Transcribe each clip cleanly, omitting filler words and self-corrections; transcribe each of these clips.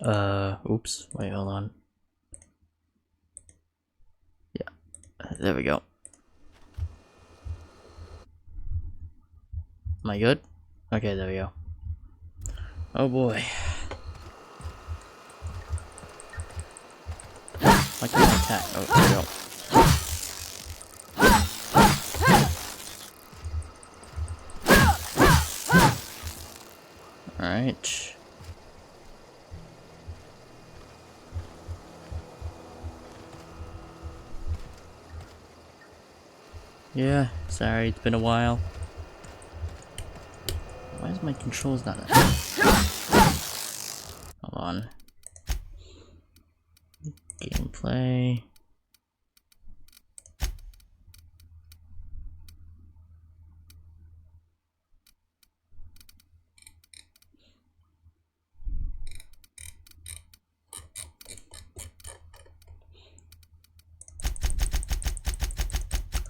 Oops. Wait, hold on. Yeah, there we go. Am I good? Okay, there we go. Oh boy. Why can't I attack? Oh, there we go. Alright. Yeah, sorry, it's been a while. Why is my controls not? Hold on. Gameplay.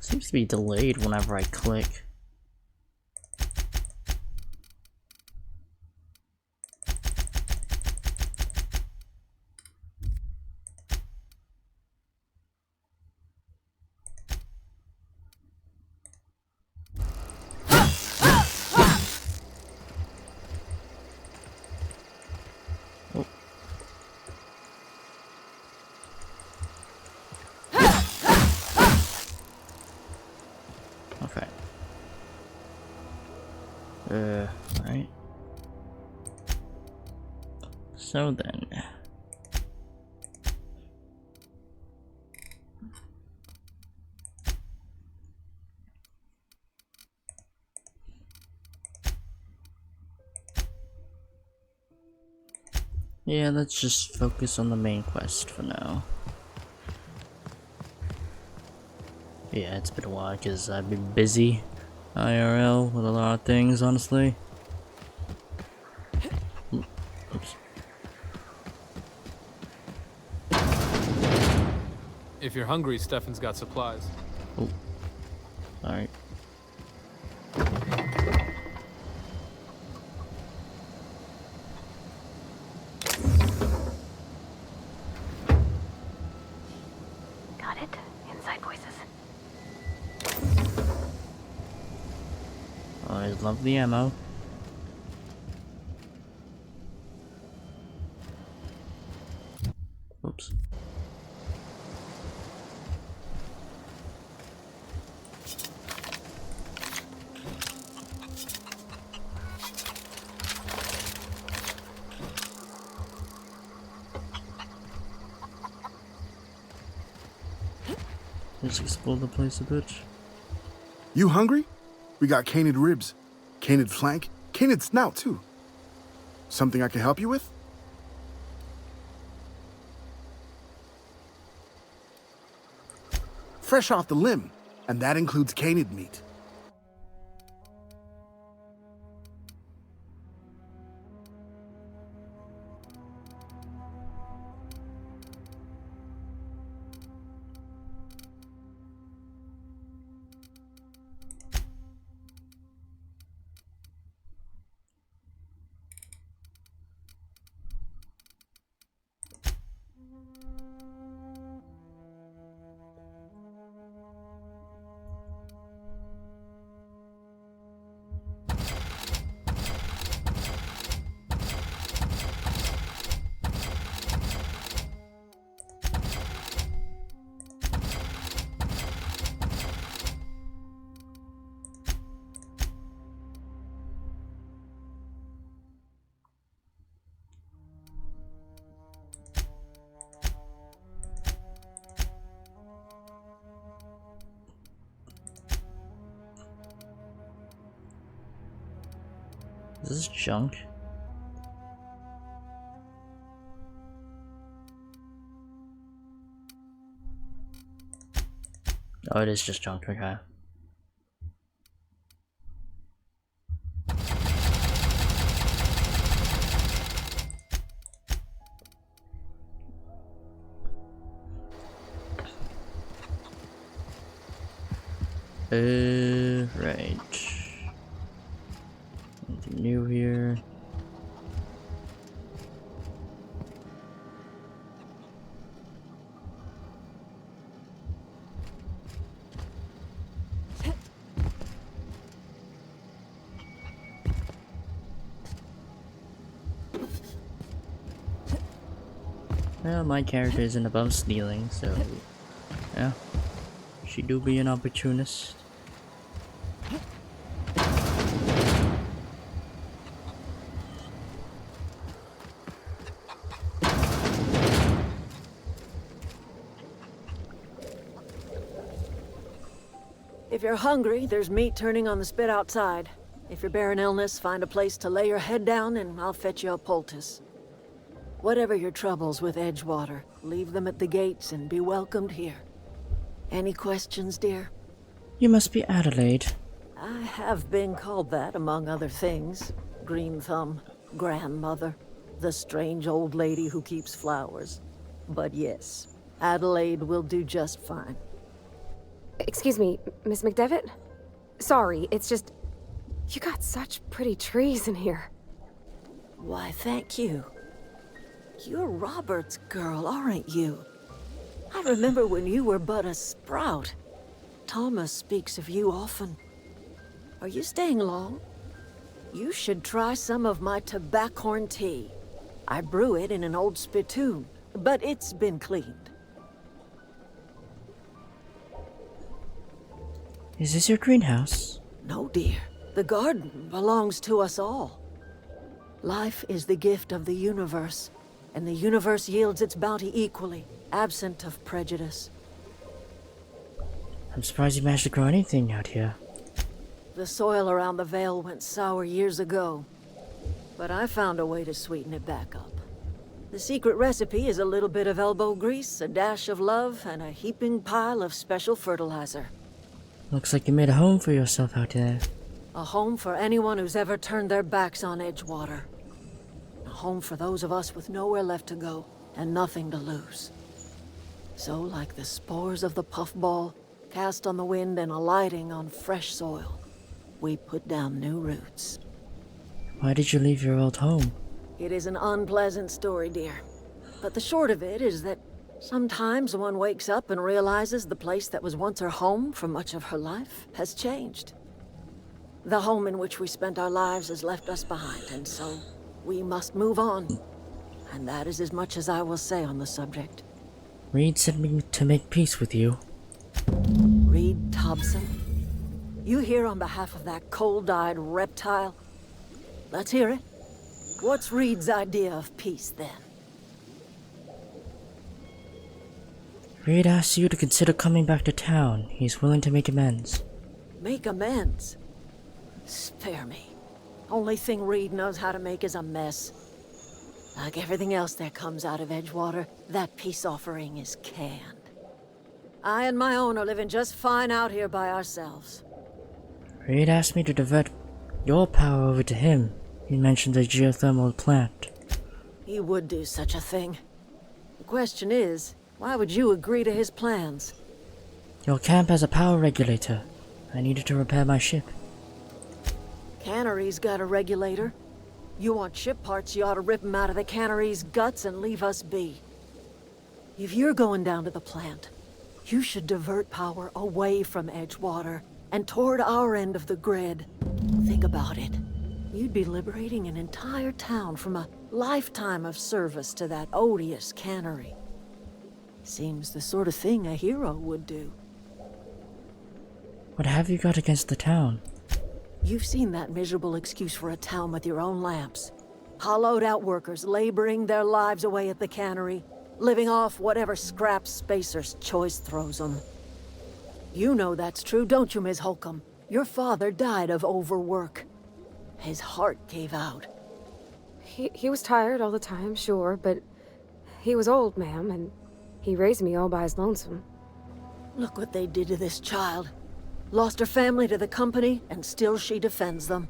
Seems to be delayed whenever I click. Oh. Okay. Right. So then. Yeah, let's just focus on the main quest for now. Yeah, it's been a while because I've been busy IRL with a lot of things, honestly. Oops. If you're hungry, Stefan's got supplies. Oh, alright. Got it. Inside voices. Always love the ammo. Oops. Let's explore the place a bit. You hungry? We got canid ribs, canid flank, canid snout too. Something I can help you with? Fresh off the limb, and that includes canid meat. Is this junk? Oh, it is just junk, okay. Right. Anything new here? Well, my character isn't above stealing, so yeah, she do be an opportunist. If you're hungry, there's meat turning on the spit outside. If you're bearing illness, find a place to lay your head down and I'll fetch you a poultice. Whatever your troubles with Edgewater, leave them at the gates and be welcomed here. Any questions, dear? You must be Adelaide. I have been called that, among other things. Green Thumb, grandmother, the strange old lady who keeps flowers. But yes, Adelaide will do just fine. Excuse me, Miss McDevitt? Sorry, it's just... You got such pretty trees in here. Why, thank you. You're Robert's girl, aren't you? I remember when you were but a sprout. Thomas speaks of you often. Are you staying long? You should try some of my tobaccorn tea. I brew it in an old spittoon, but it's been cleaned. Is this your greenhouse? No, dear. The garden belongs to us all. Life is the gift of the universe, and the universe yields its bounty equally, absent of prejudice. I'm surprised you managed to grow anything out here. The soil around the Vale went sour years ago, but I found a way to sweeten it back up. The secret recipe is a little bit of elbow grease, a dash of love, and a heaping pile of special fertilizer. Looks like you made a home for yourself out there. A home for anyone who's ever turned their backs on Edgewater. A home for those of us with nowhere left to go and nothing to lose. So, like the spores of the puffball, cast on the wind and alighting on fresh soil, we put down new roots. Why did you leave your old home? It is an unpleasant story, dear. But the short of it is that sometimes one wakes up and realizes the place that was once her home for much of her life has changed. The home in which we spent our lives has left us behind, and so we must move on. And that is as much as I will say on the subject. Reed sent me to make peace with you. Reed Thompson? You here on behalf of that cold-eyed reptile? Let's hear it. What's Reed's idea of peace, then? Reed asked you to consider coming back to town. He's willing to make amends. Make amends? Spare me. Only thing Reed knows how to make is a mess. Like everything else that comes out of Edgewater, that peace offering is canned. I and my own are living just fine out here by ourselves. Reed asked me to divert your power over to him. He mentioned the geothermal plant. He would do such a thing. The question is, why would you agree to his plans? Your camp has a power regulator. I needed to repair my ship. Cannery's got a regulator. You want ship parts, you ought to rip 'em out of the cannery's guts and leave us be. If you're going down to the plant, you should divert power away from Edgewater and toward our end of the grid. Think about it. You'd be liberating an entire town from a lifetime of service to that odious cannery. Seems the sort of thing a hero would do. What have you got against the town? You've seen that miserable excuse for a town with your own lamps. Hollowed-out workers laboring their lives away at the cannery, living off whatever scraps Spacer's choice throws them. You know that's true, don't you, Ms. Holcomb? Your father died of overwork. His heart gave out. He was tired all the time, sure, but he was old, ma'am, and he raised me all by his lonesome. Look what they did to this child. Lost her family to the company, and still she defends them.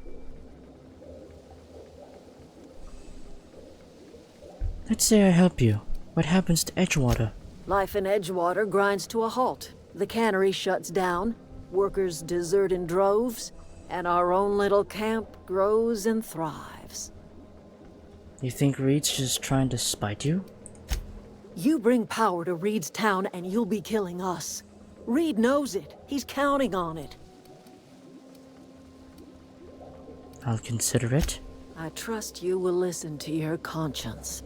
Let's say I help you. What happens to Edgewater? Life in Edgewater grinds to a halt. The cannery shuts down, workers desert in droves, and our own little camp grows and thrives. You think Reed's just trying to spite you? You bring power to Reed's town and you'll be killing us. Reed knows it. He's counting on it. I'll consider it. I trust you will listen to your conscience.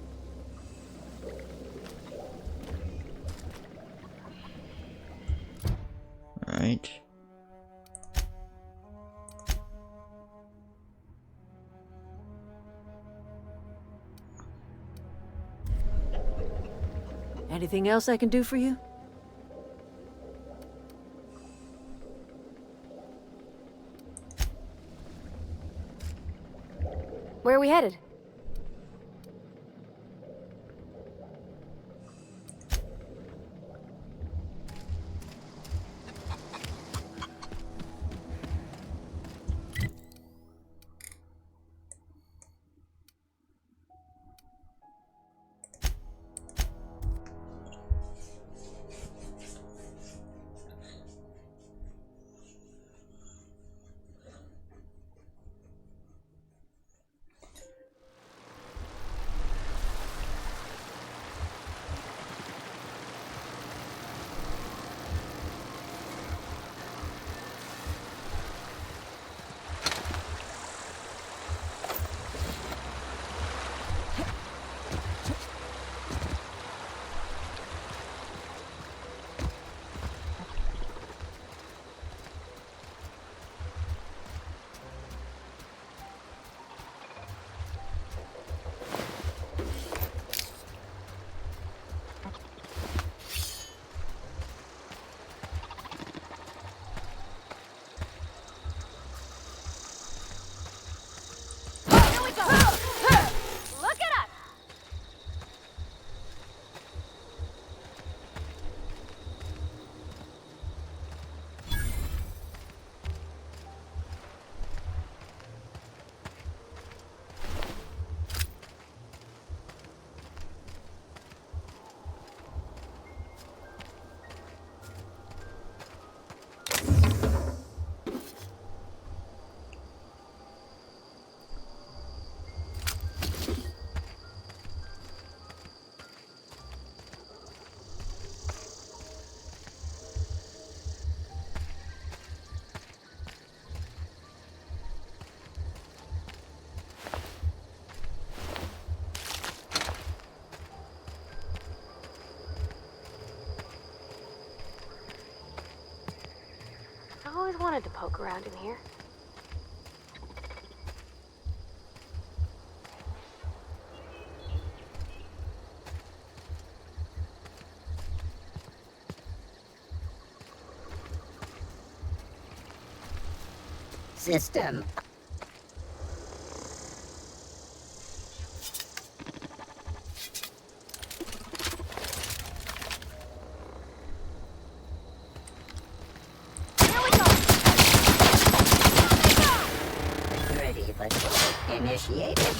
Alright. Anything else I can do for you? Where are we headed? I've always wanted to poke around in here. System. Ready for initiated.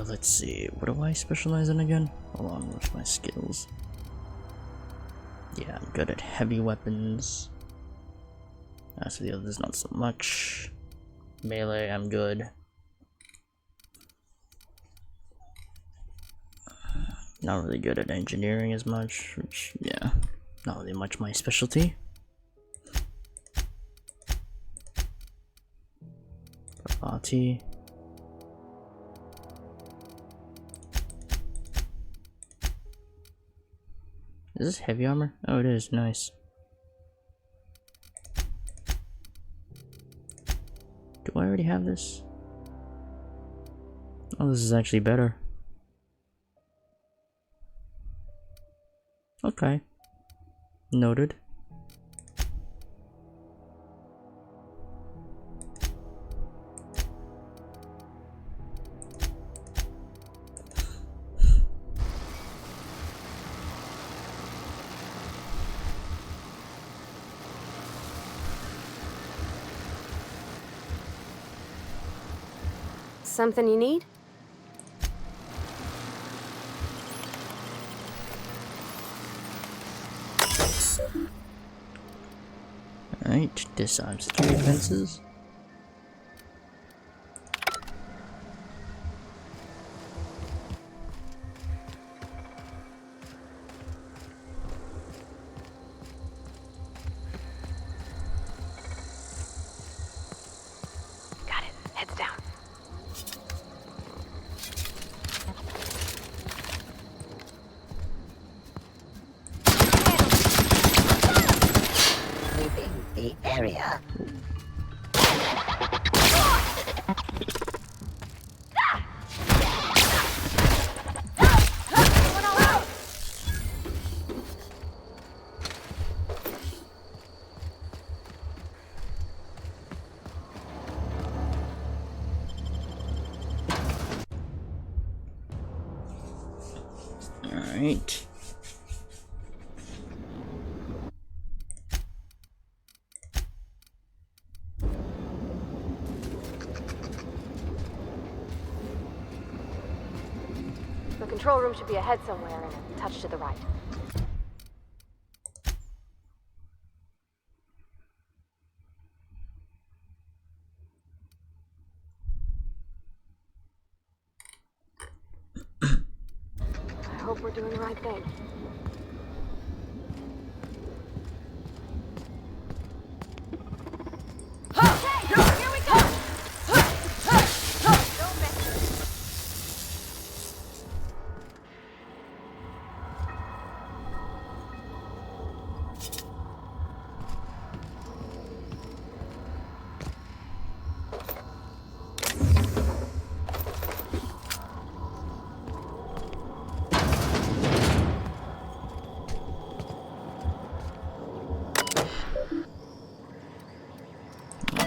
Let's see, what do I specialize in again? Hold on, what's my skills? Yeah, I'm good at heavy weapons. As for the others, not so much. Melee, I'm good. Not really good at engineering as much, which, yeah, not really much my specialty. Party. Is this heavy armor? Oh, it is. Nice. Do I already have this? Oh, this is actually better. Okay. Noted. Something you need? Alright, disarm security fences. Got it. Heads down. Sweeping the area. Alright. The control room should be ahead somewhere and a touch to the right. I hope we're doing the right thing.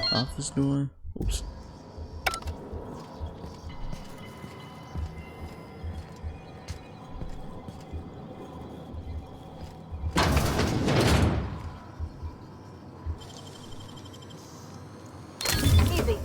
Office door. Oops. Easy.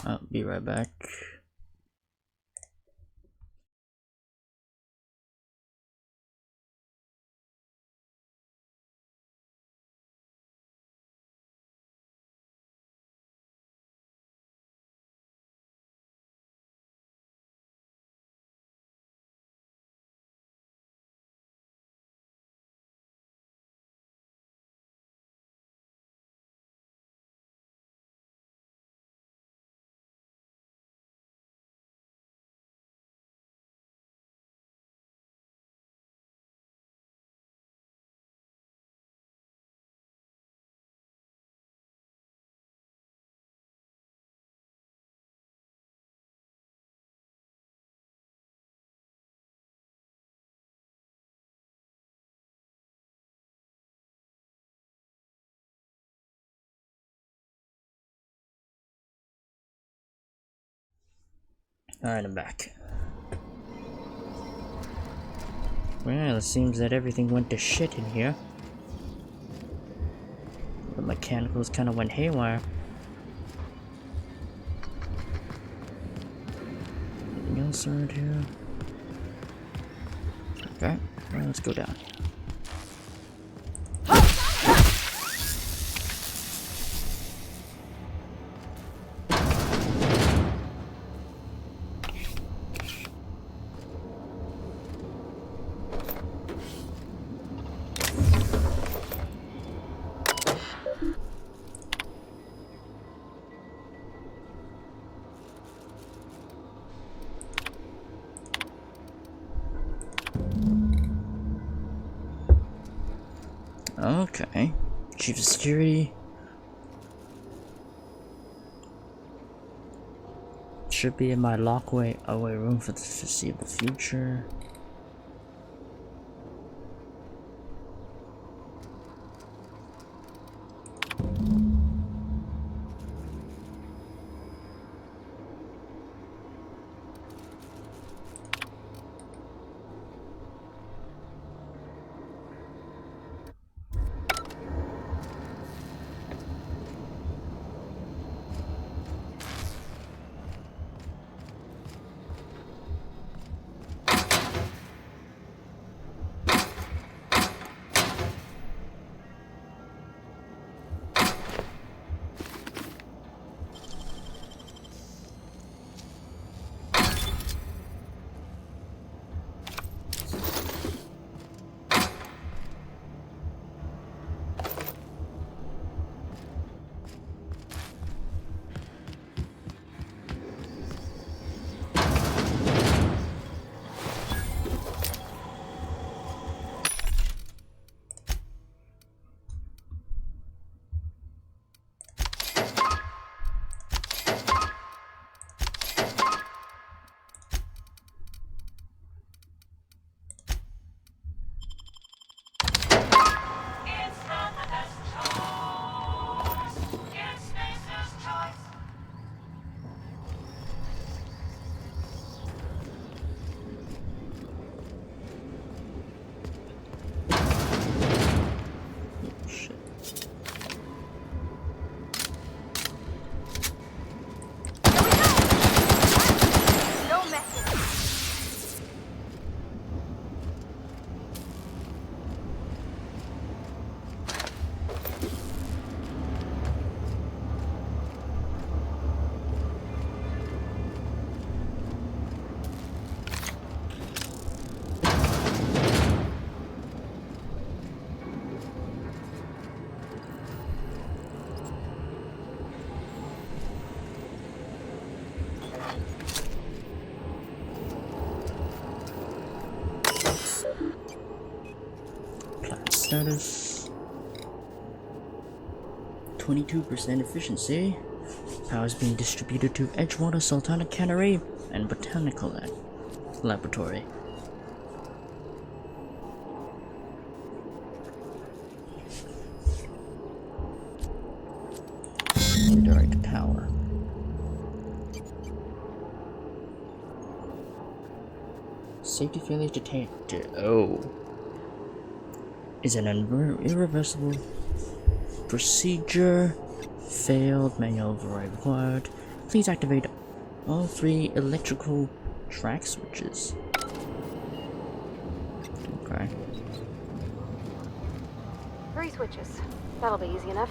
I'll be right back. Alright, I'm back. Well, it seems that everything went to shit in here. The mechanicals kind of went haywire. Anything else around here? Okay, well, let's go down. Okay. Chief of Security. Should be in my away room for the foreseeable future. Status 22% efficiency. Power is being distributed to Edgewater, Sultana Cannery, and Botanical Laboratory. Redirect power. Safety failure detected. Oh. Is an irreversible procedure. Failed. Manual override required. Please activate all 3 electrical track switches. Okay. 3 switches. That'll be easy enough.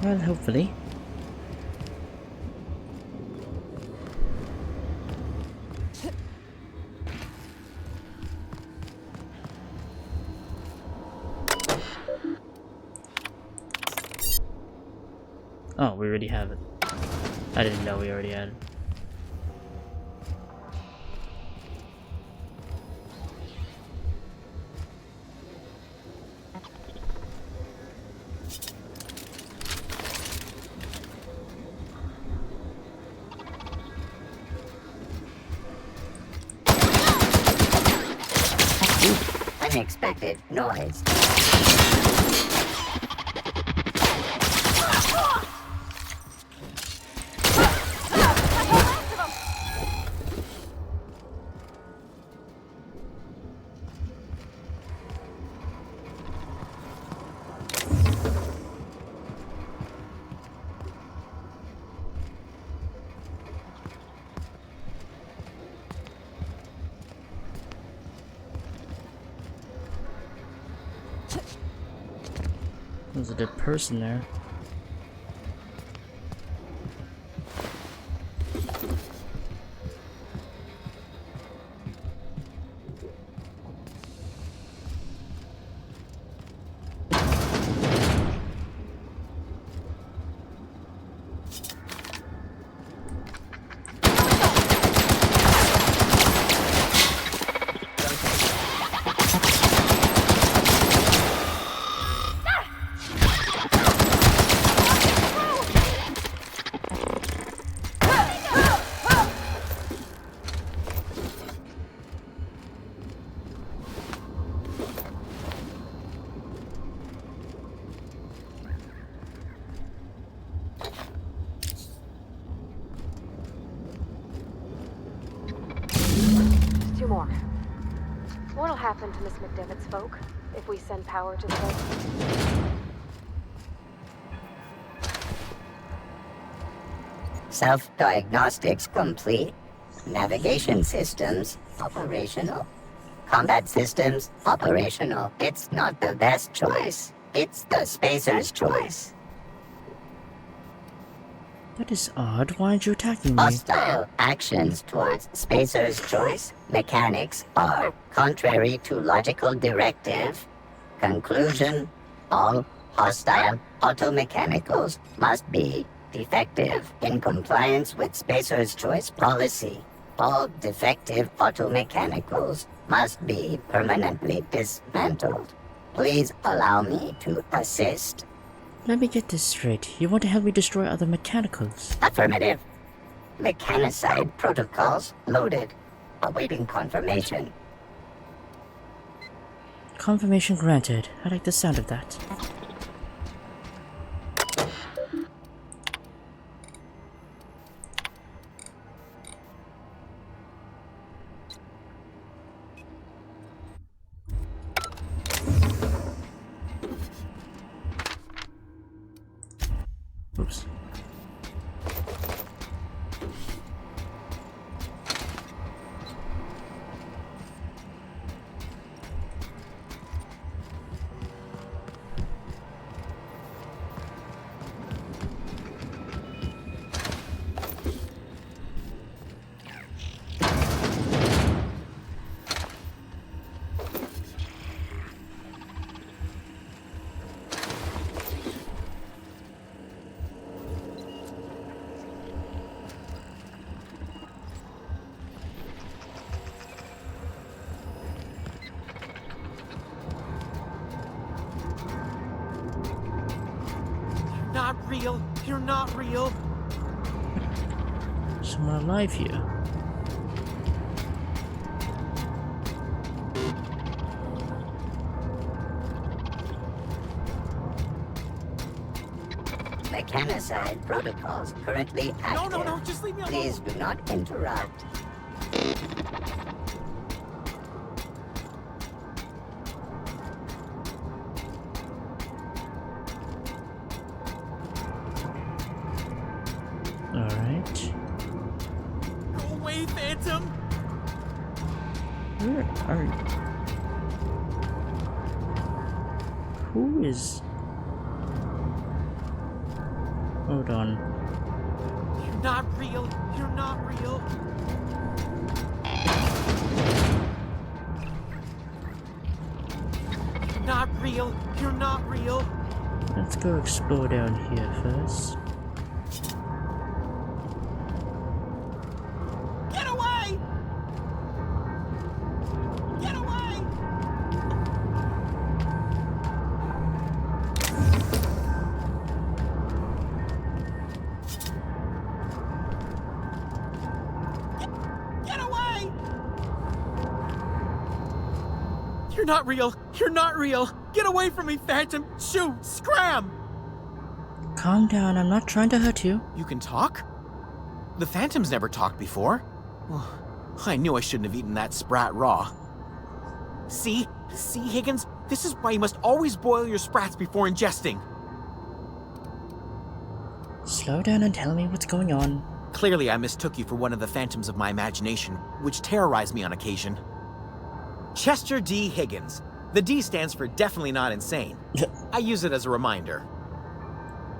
Well, hopefully. Oh, we already have it. I didn't know we already had it. Unexpected noise. There's a dead person there. Two more. What'll happen to Miss McDevitt's folk if we send power to the base? Self-diagnostics complete. Navigation systems operational. Combat systems operational. It's not the best choice. It's the spacer's choice. That is odd. Why aren't you attacking me? Hostile actions towards spacer's choice mechanics are contrary to logical directive. Conclusion: all hostile automechanicals must be defective in compliance with spacer's choice policy. All defective automechanicals must be permanently dismantled. Please allow me to assist. Let me get this straight. You want to help me destroy other mechanicals? Affirmative. Mechanicide protocols loaded. Awaiting confirmation. Confirmation granted. I like the sound of that. Oops. Not real. You're not real. Someone alive here. Mechanicide protocols currently active. No, just leave me alone. Please do not interrupt. Alright. Go away, Phantom. Where are you? Who is... Hold on. You're not real. You're not real. You're not real. You're not real. Let's go explore down here first. Get away! Get away! Get away! You're not real. You're not real. Get away from me, Phantom. Shoot! Scram! Calm down, I'm not trying to hurt you. You can talk? The Phantom's never talked before. Well, I knew I shouldn't have eaten that sprat raw. See, Higgins? This is why you must always boil your sprats before ingesting. Slow down and tell me what's going on. Clearly, I mistook you for one of the phantoms of my imagination, which terrorized me on occasion. Chester D. Higgins, The D stands for definitely not insane. I use it as a reminder.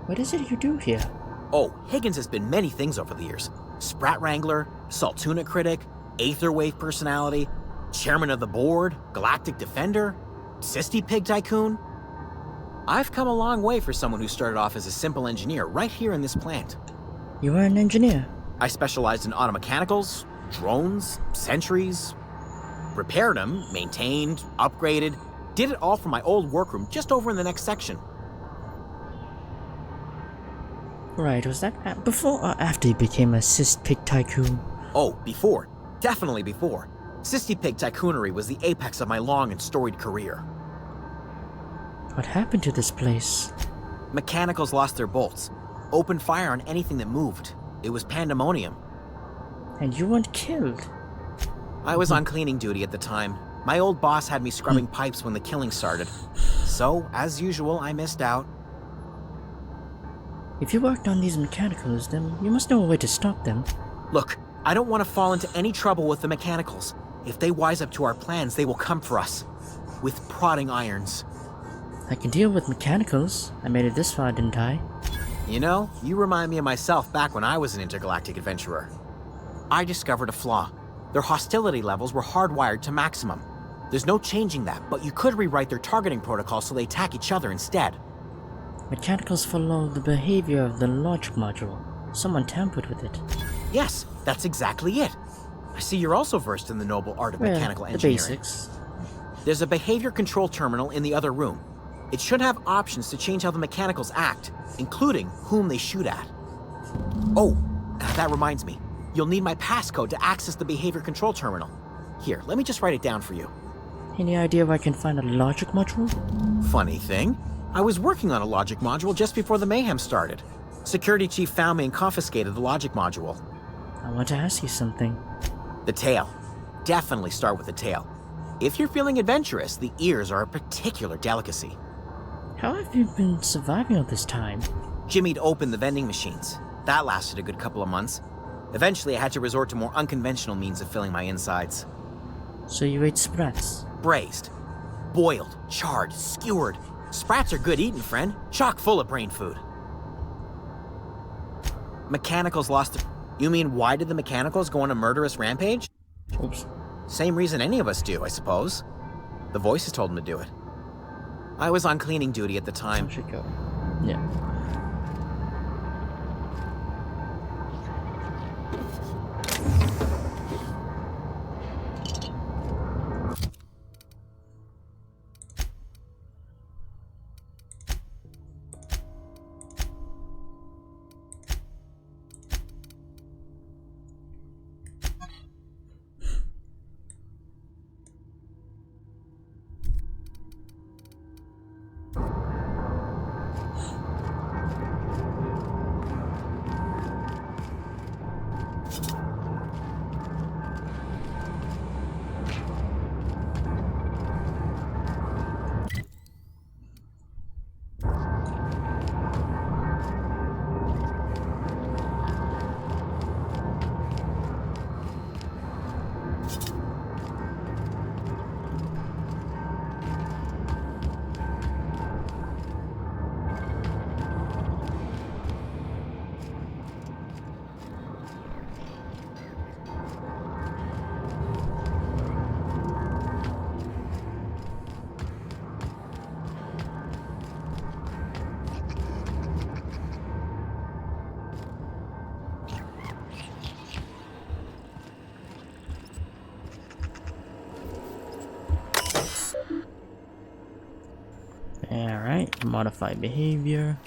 What is it you do here? Oh, Higgins has been many things over the years. Sprat Wrangler, Saltuna Critic, Aetherwave Personality, Chairman of the Board, Galactic Defender, Sisty Pig Tycoon. I've come a long way for someone who started off as a simple engineer right here in this plant. You were an engineer. I specialized in automechanicals, drones, sentries, repaired them, maintained, upgraded, did it all from my old workroom just over in the next section. Right, was that before or after you became a cyst pig tycoon? Oh, before. Definitely before. Sisty Pig Tycoonery was the apex of my long and storied career. What happened to this place? Mechanicals lost their bolts. Opened fire on anything that moved. It was pandemonium. And you weren't killed. I was on cleaning duty at the time. My old boss had me scrubbing pipes when the killing started. So, as usual, I missed out. If you worked on these mechanicals, then you must know a way to stop them. Look, I don't want to fall into any trouble with the mechanicals. If they wise up to our plans, they will come for us. With prodding irons. I can deal with mechanicals. I made it this far, didn't I? You know, you remind me of myself back when I was an intergalactic adventurer. I discovered a flaw. Their hostility levels were hardwired to maximum. There's no changing that, but you could rewrite their targeting protocol so they attack each other instead. Mechanicals follow the behavior of the logic module. Someone tampered with it. Yes, that's exactly it. I see you're also versed in the noble art of mechanical engineering. The basics. There's a behavior control terminal in the other room. It should have options to change how the mechanicals act, including whom they shoot at. Oh, that reminds me. You'll need my passcode to access the behavior control terminal. Here, let me just write it down for you. Any idea where I can find a logic module? Funny thing, I was working on a logic module just before the mayhem started. Security chief found me and confiscated the logic module. I want to ask you something. The tail. Definitely start with the tail. If you're feeling adventurous, the ears are a particular delicacy. How have you been surviving all this time? Jimmy'd opened the vending machines. That lasted a good couple of months. Eventually, I had to resort to more unconventional means of filling my insides. So you ate sprats? Braised. Boiled, charred, skewered. Sprats are good eating, friend. Chock full of brain food. Mechanicals lost... You mean, why did the mechanicals go on a murderous rampage? Oops. Same reason any of us do, I suppose. The voices told them to do it. I was on cleaning duty at the time. Should go. Yeah. Alright, modify behavior.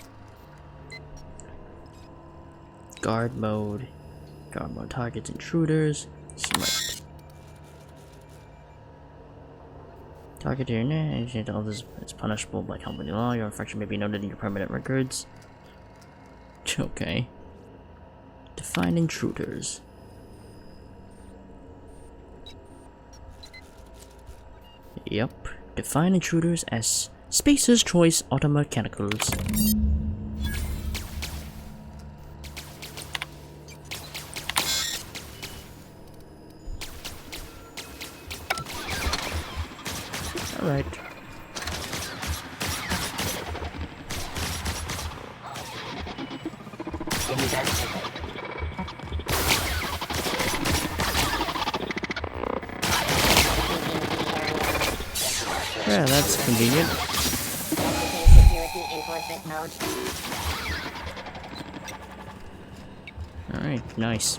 Guard mode. Guard mode targets intruders. Select. Target your agent, all this is punishable by company law. Your infraction may be noted in your permanent records. Okay. Define intruders. Yep. Define intruders as Spacer's Choice Automechanicals. Alright. Yeah, that's convenient. Alright, nice.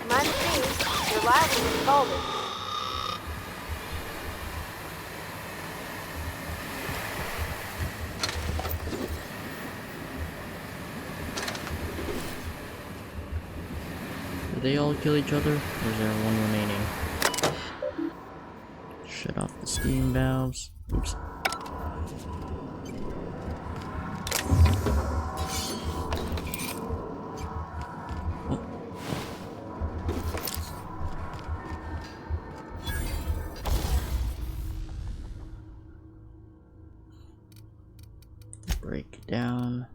Mind me, you're liable to be called it. Did they all kill each other? Or is there one remaining? Shut off the steam valves. Oops. Break down.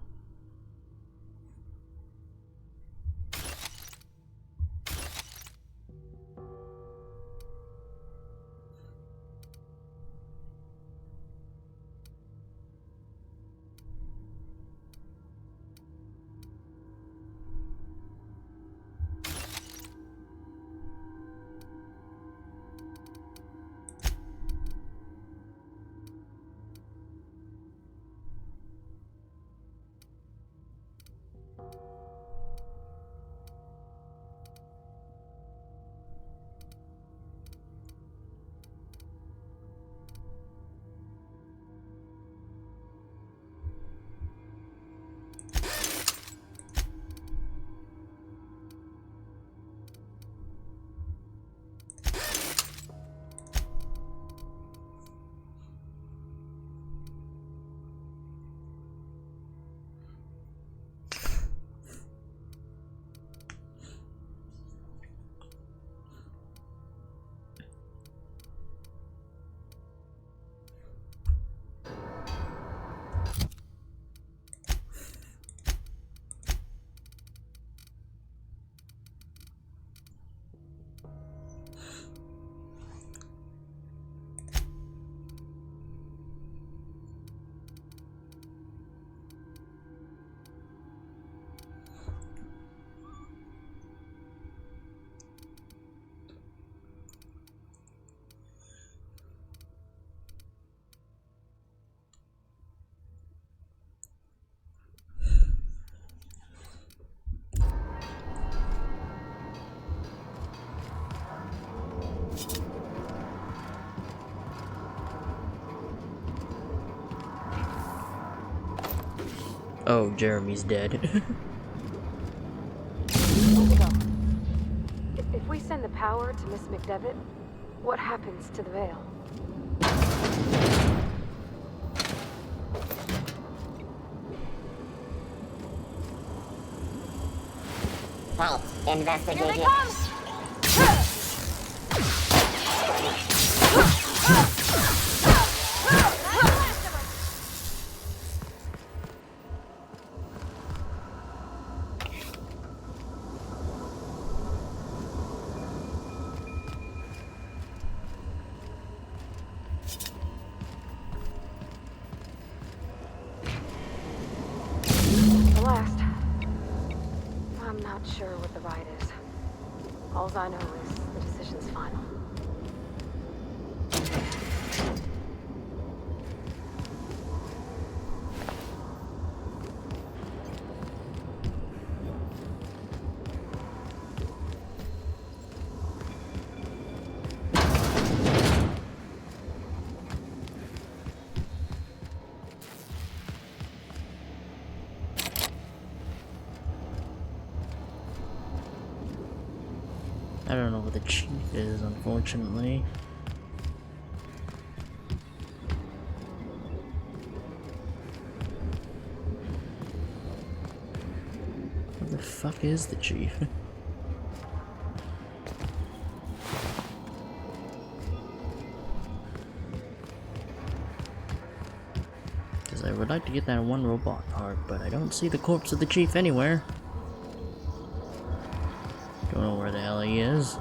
Oh, Jeremy's dead. If we send the power to Miss McDevitt, what happens to the veil? Halt. Investigate. Here they come! The last. I'm not sure what the ride is. All I know is the decision's final. I don't know what the chief is, unfortunately. fuck is the chief? Because I would like to get that one robot part, but I don't see the corpse of the chief anywhere. Don't know where the hell he is.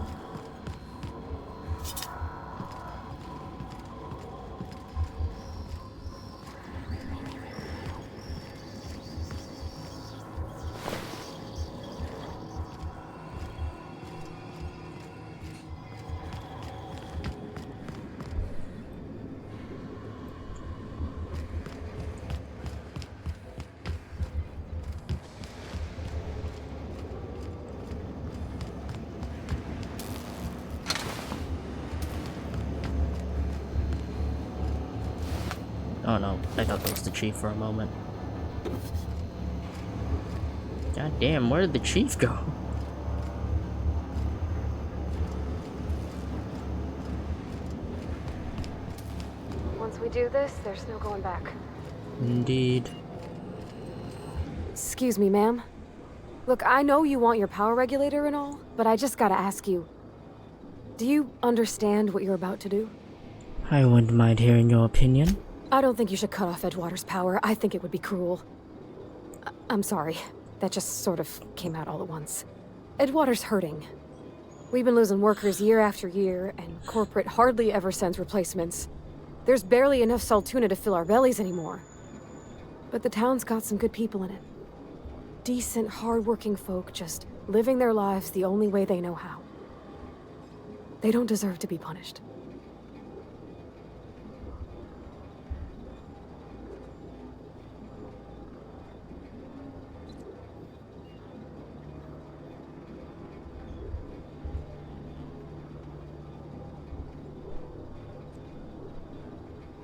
Oh no, I thought that was the chief for a moment. God damn, where did the chief go? Once we do this, there's no going back. Indeed. Excuse me, ma'am. Look, I know you want your power regulator and all, but I just gotta ask you. Do you understand what you're about to do? I wouldn't mind hearing your opinion. I don't think you should cut off Edgewater's power. I think it would be cruel. I'm sorry. That just sort of came out all at once. Edgewater's hurting. We've been losing workers year after year, and corporate hardly ever sends replacements. There's barely enough Saltuna to fill our bellies anymore. But the town's got some good people in it. Decent, hard-working folk just living their lives the only way they know how. They don't deserve to be punished.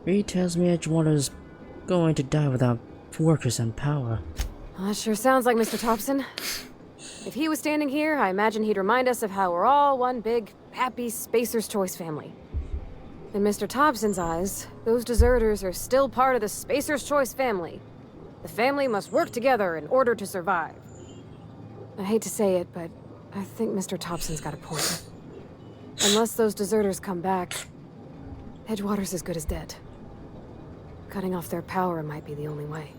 He tells me Edgewater's going to die without workers and power. That sure sounds like Mr. Thompson. If he was standing here, I imagine he'd remind us of how we're all one big, happy Spacer's Choice family. In Mr. Thompson's eyes, those deserters are still part of the Spacer's Choice family. The family must work together in order to survive. I hate to say it, but I think Mr. Thompson's got a point. Unless those deserters come back, Edgewater's as good as dead. Cutting off their power might be the only way.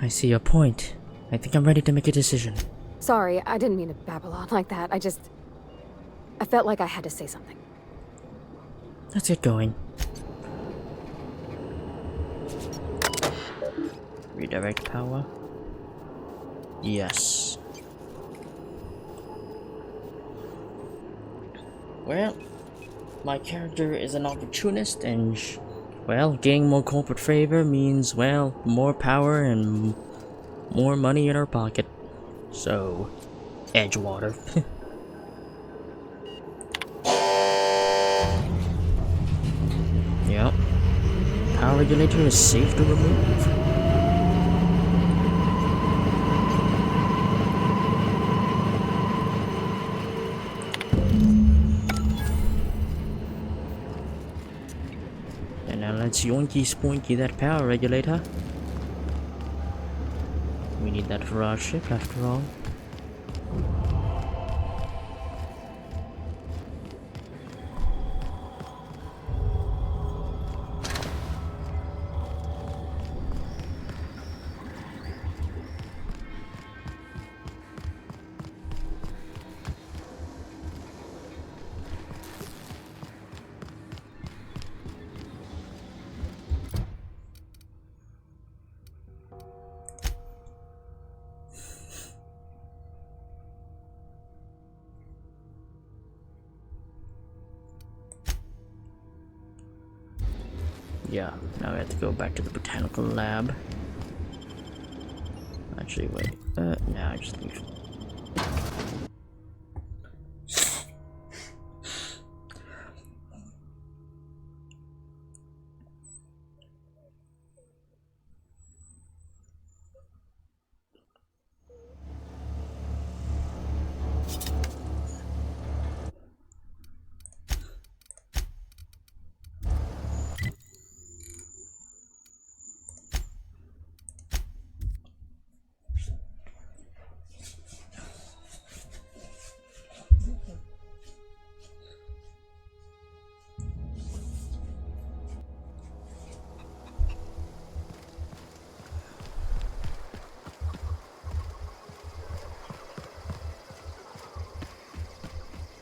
I see your point. I think I'm ready to make a decision. Sorry, I didn't mean to babble on like that. I felt like I had to say something. Let's get going. Redirect power. Yes. Well, my character is an opportunist and well, getting more corporate favor means, well, more power and more money in our pocket. So, Edgewater. Yep. Power regulator is safe to remove. And now let's yoinky spoinky that power regulator. We need that for our ship after all. Yeah, now we have to go back to the botanical lab. Actually, wait. No, I just need.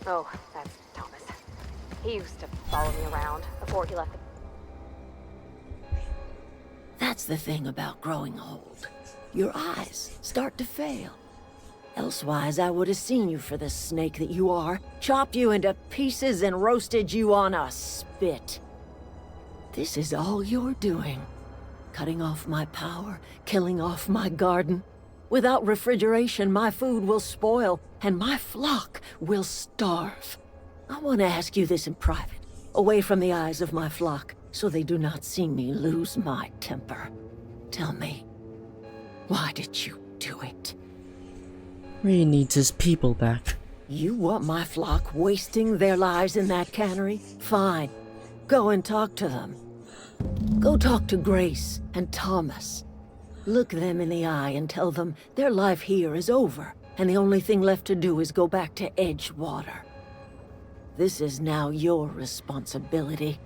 Oh, that's Thomas. He used to follow me around before he left the... That's the thing about growing old. Your eyes start to fail. Elsewise, I would have seen you for the snake that you are, chopped you into pieces and roasted you on a spit. This is all you're doing. Cutting off my power, killing off my garden. Without refrigeration, my food will spoil, and my flock will starve. I want to ask you this in private, away from the eyes of my flock, so they do not see me lose my temper. Tell me, why did you do it? Reed needs his people back. You want my flock wasting their lives in that cannery? Fine. Go and talk to them. Go talk to Grace and Thomas. Look them in the eye and tell them their life here is over, and the only thing left to do is go back to Edgewater. This is now your responsibility.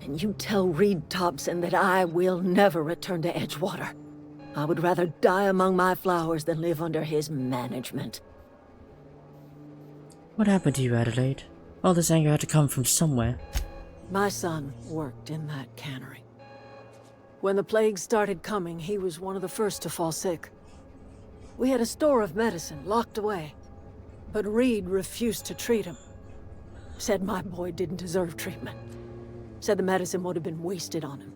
And you tell Reed Thompson that I will never return to Edgewater. I would rather die among my flowers than live under his management. What happened to you, Adelaide? All this anger had to come from somewhere. My son worked in that cannery. When the plague started coming, he was one of the first to fall sick. We had a store of medicine locked away, but Reed refused to treat him. Said my boy didn't deserve treatment. Said the medicine would have been wasted on him.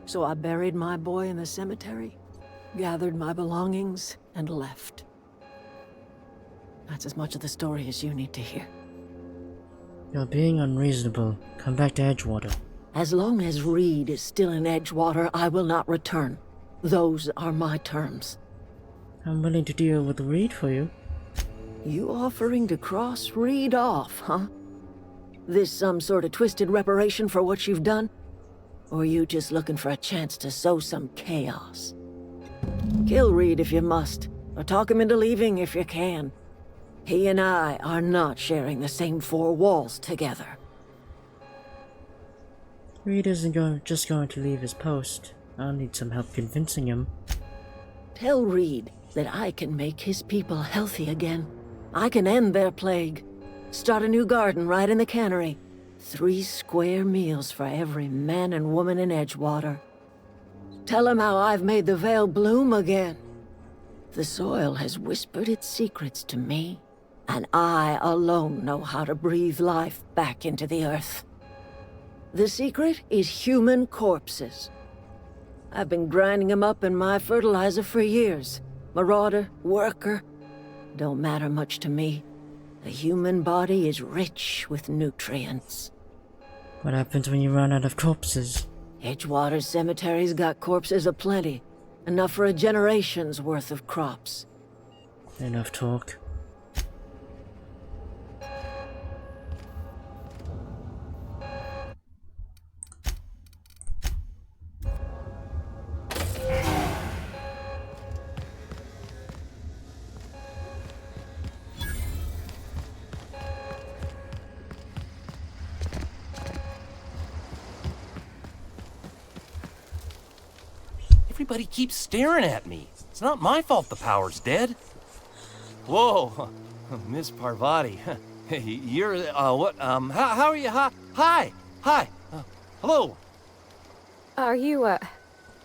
So I buried my boy in the cemetery, gathered my belongings, and left. That's as much of the story as you need to hear. You're being unreasonable. Come back to Edgewater. As long as Reed is still in Edgewater, I will not return. Those are my terms. I'm willing to deal with Reed for you. You offering to cross Reed off, huh? This some sort of twisted reparation for what you've done? Or you just looking for a chance to sow some chaos? Kill Reed if you must, or talk him into leaving if you can. He and I are not sharing the same four walls together. Reed isn't just going to leave his post. I'll need some help convincing him. Tell Reed that I can make his people healthy again. I can end their plague. Start a new garden right in the cannery. 3 square meals for every man and woman in Edgewater. Tell him how I've made the Vale bloom again. The soil has whispered its secrets to me, and I alone know how to breathe life back into the earth. The secret is human corpses. I've been grinding them up in my fertilizer for years. Marauder, worker, don't matter much to me. The human body is rich with nutrients. What happens when you run out of corpses? Edgewater Cemetery's got corpses aplenty. Enough for a generation's worth of crops. Enough talk. Everybody keeps staring at me. It's not my fault the power's dead. Whoa, Miss Parvati. Hey, you're, what, how are you? Hi, hello. Are you,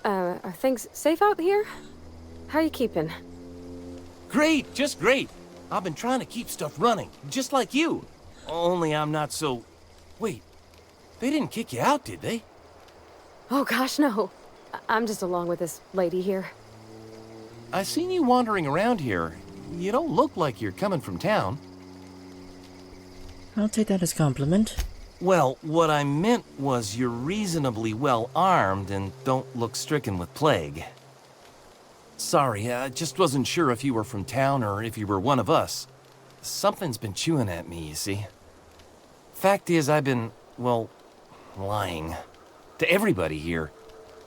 are things safe out here? How are you keeping? Great, just great. I've been trying to keep stuff running, just like you. Only I'm not so... Wait, they didn't kick you out, did they? Oh gosh, no. I'm just along with this lady here. I seen you wandering around here. You don't look like you're coming from town. I'll take that as a compliment. Well, what I meant was you're reasonably well armed and don't look stricken with plague. Sorry, I just wasn't sure if you were from town or if you were one of us. Something's been chewing at me, you see. Fact is, I've been, well, lying. To everybody here.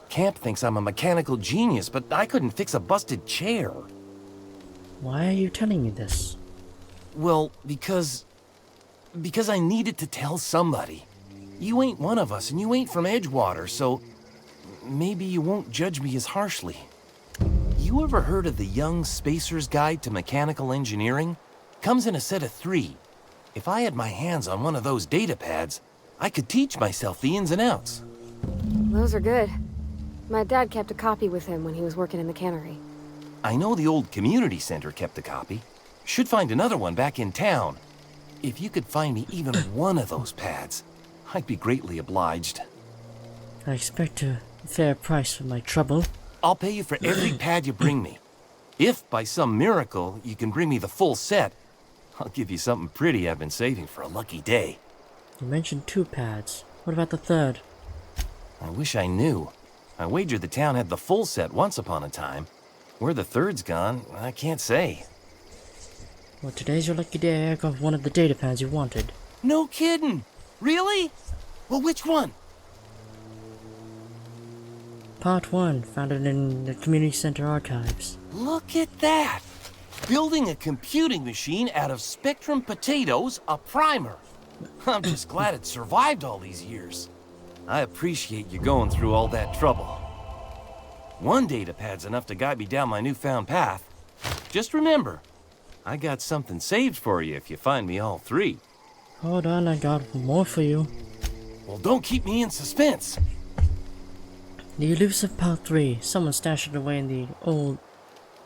Camp thinks I'm a mechanical genius, but I couldn't fix a busted chair. Why are you telling me this? Well, because I needed to tell somebody. You ain't one of us, and you ain't from Edgewater, so maybe you won't judge me as harshly. You ever heard of the Young Spacer's Guide to Mechanical Engineering? Comes in a set of 3. If I had my hands on one of those data pads, I could teach myself the ins and outs. Those are good. My dad kept a copy with him when he was working in the cannery. I know the old community center kept a copy. Should find another one back in town. If you could find me even one of those pads, I'd be greatly obliged. I expect a fair price for my trouble. I'll pay you for every pad you bring me. If, by some miracle, you can bring me the full set, I'll give you something pretty I've been saving for a lucky day. You mentioned 2 pads. What about the third? I wish I knew. I wager the town had the full set once upon a time. Where the third's gone, I can't say. Well, today's your lucky day. I got one of the data pads you wanted. No kidding! Really? Well, which one? Part 1, found it in the community center archives. Look at that! Building a computing machine out of Spectrum potatoes, a primer. I'm just glad it survived all these years. I appreciate you going through all that trouble. One data pad's enough to guide me down my newfound path. Just remember, I got something saved for you if you find me all 3. Hold on, I got more for you. Well, don't keep me in suspense. The elusive Part 3. Someone stashed it away in the old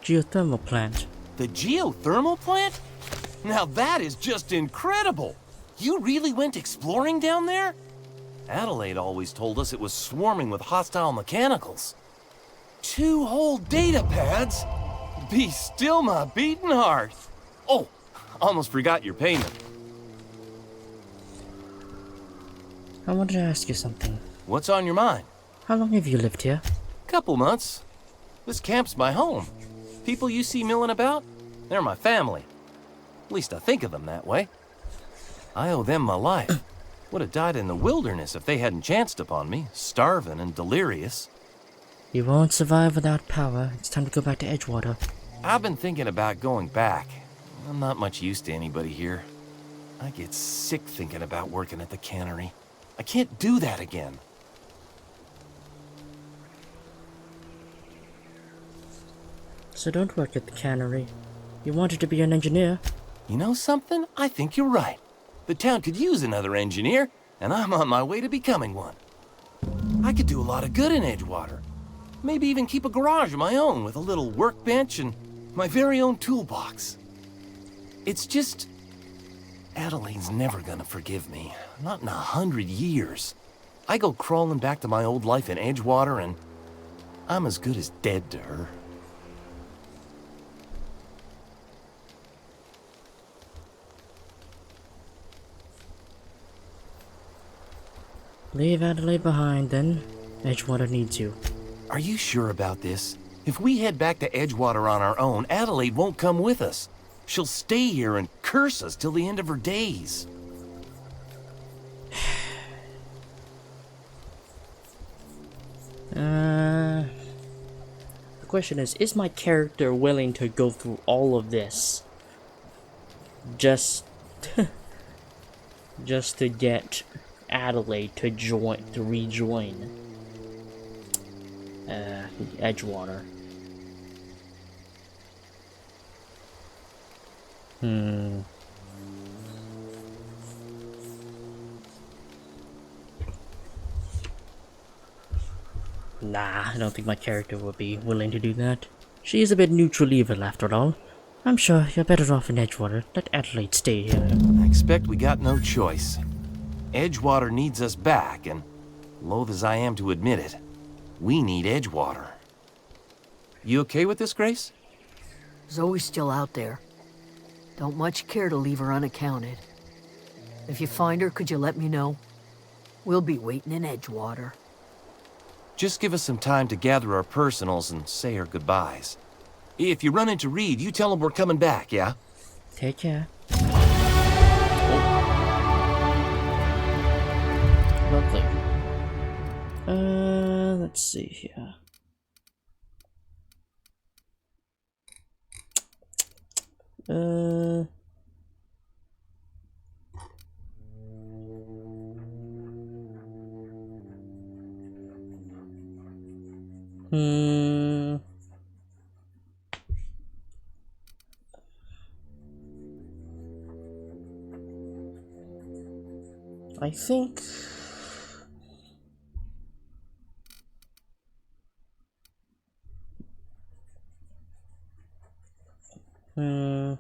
geothermal plant. The geothermal plant? Now that is just incredible! You really went exploring down there? Adelaide always told us it was swarming with hostile mechanicals. 2 whole data pads? Be still my beating heart. Oh, almost forgot your payment. I wanted to ask you something. What's on your mind? How long have you lived here? Couple months. This camp's my home. People you see milling about, they're my family. At least I think of them that way. I owe them my life. Would have died in the wilderness if they hadn't chanced upon me, starving and delirious. You won't survive without power. It's time to go back to Edgewater. I've been thinking about going back. I'm not much use to anybody here. I get sick thinking about working at the cannery. I can't do that again. So don't work at the cannery. You wanted to be an engineer. You know something? I think you're right. The town could use another engineer, and I'm on my way to becoming one. I could do a lot of good in Edgewater. Maybe even keep a garage of my own with a little workbench and my very own toolbox. It's just... Adelaide's never gonna forgive me. Not in 100 years. I go crawling back to my old life in Edgewater, and I'm as good as dead to her. Leave Adelaide behind, then. Edgewater needs you. Are you sure about this? If we head back to Edgewater on our own, Adelaide won't come with us. She'll stay here and curse us till the end of her days. The question is my character willing to go through all of this? Just to get Adelaide to rejoin Edgewater. Nah, I don't think my character would be willing to do that. She is a bit neutral evil after all. I'm sure you're better off in Edgewater. Let Adelaide stay here. I expect we got no choice. Edgewater needs us back, and loath as I am to admit it, we need Edgewater. You okay with this, Grace? Zoe's still out there. Don't much care to leave her unaccounted. If you find her, could you let me know? We'll be waiting in Edgewater. Just give us some time to gather our personals and say our goodbyes. If you run into Reed, you tell him we're coming back, yeah? Take care. Lovely. Let's see here. I think... Hmm...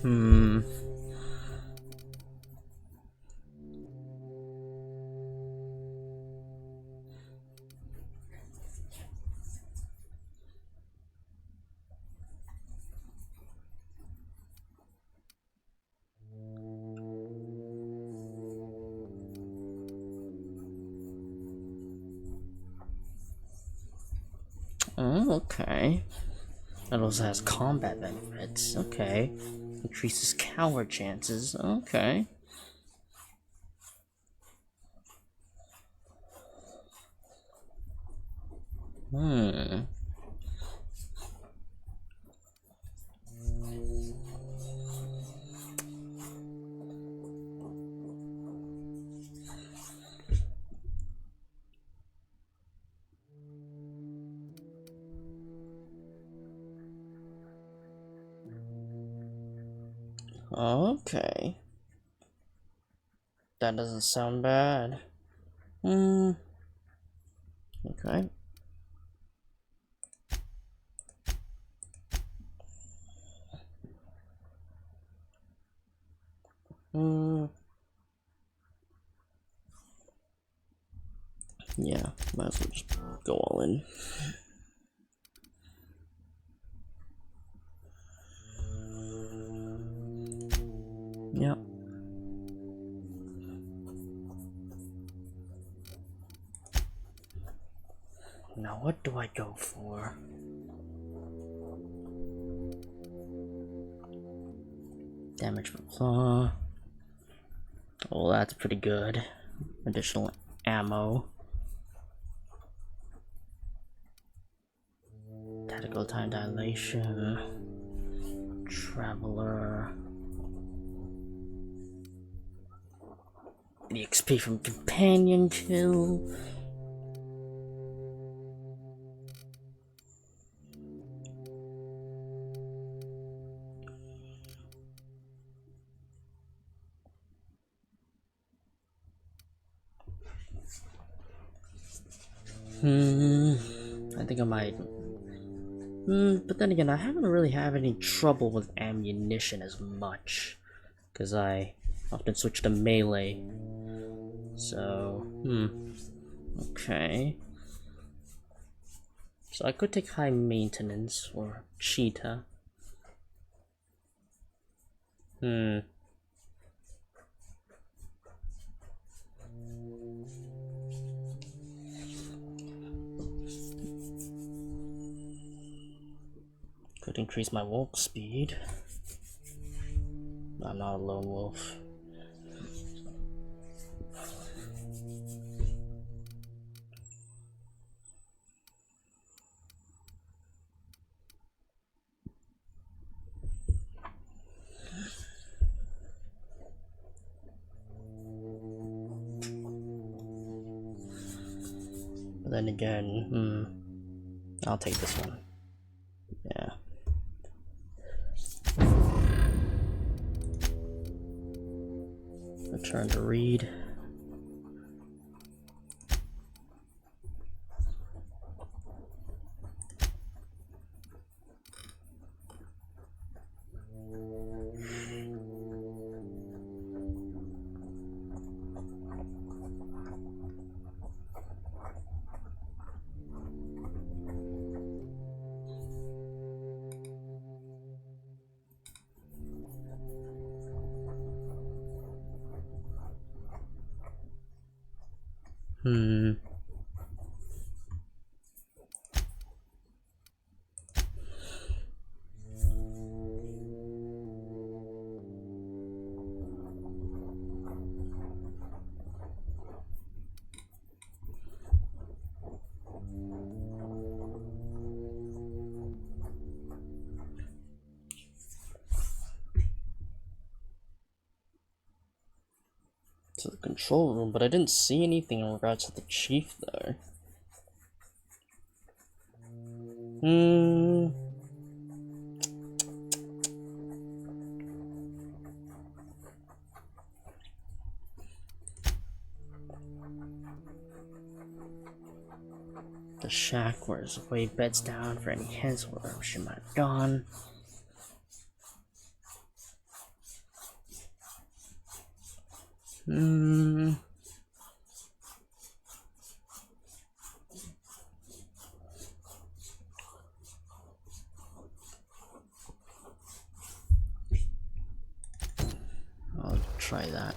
Hmm... Oh, okay. It also has combat benefits. Okay. Increases coward chances. Okay. Hmm. Okay. That doesn't sound bad. Hmm. Okay. Hmm. Yeah, might as well just go all in. Yep. Now what do I go for? Damage from claw. Oh, that's pretty good. Additional ammo. Tactical time dilation. Traveler. The XP from companion kill. I think I might. But then again, I haven't really had any trouble with ammunition as much, because I often switch to melee. So, okay. So I could take high maintenance or cheetah. Could increase my walk speed. I'm not a lone wolf. But then again, I'll take this one. Yeah. Return to read. to the control room, but I didn't see anything in regards to the chief there. The shack where Zoe beds down for any hints where she might have gone. I'll try that.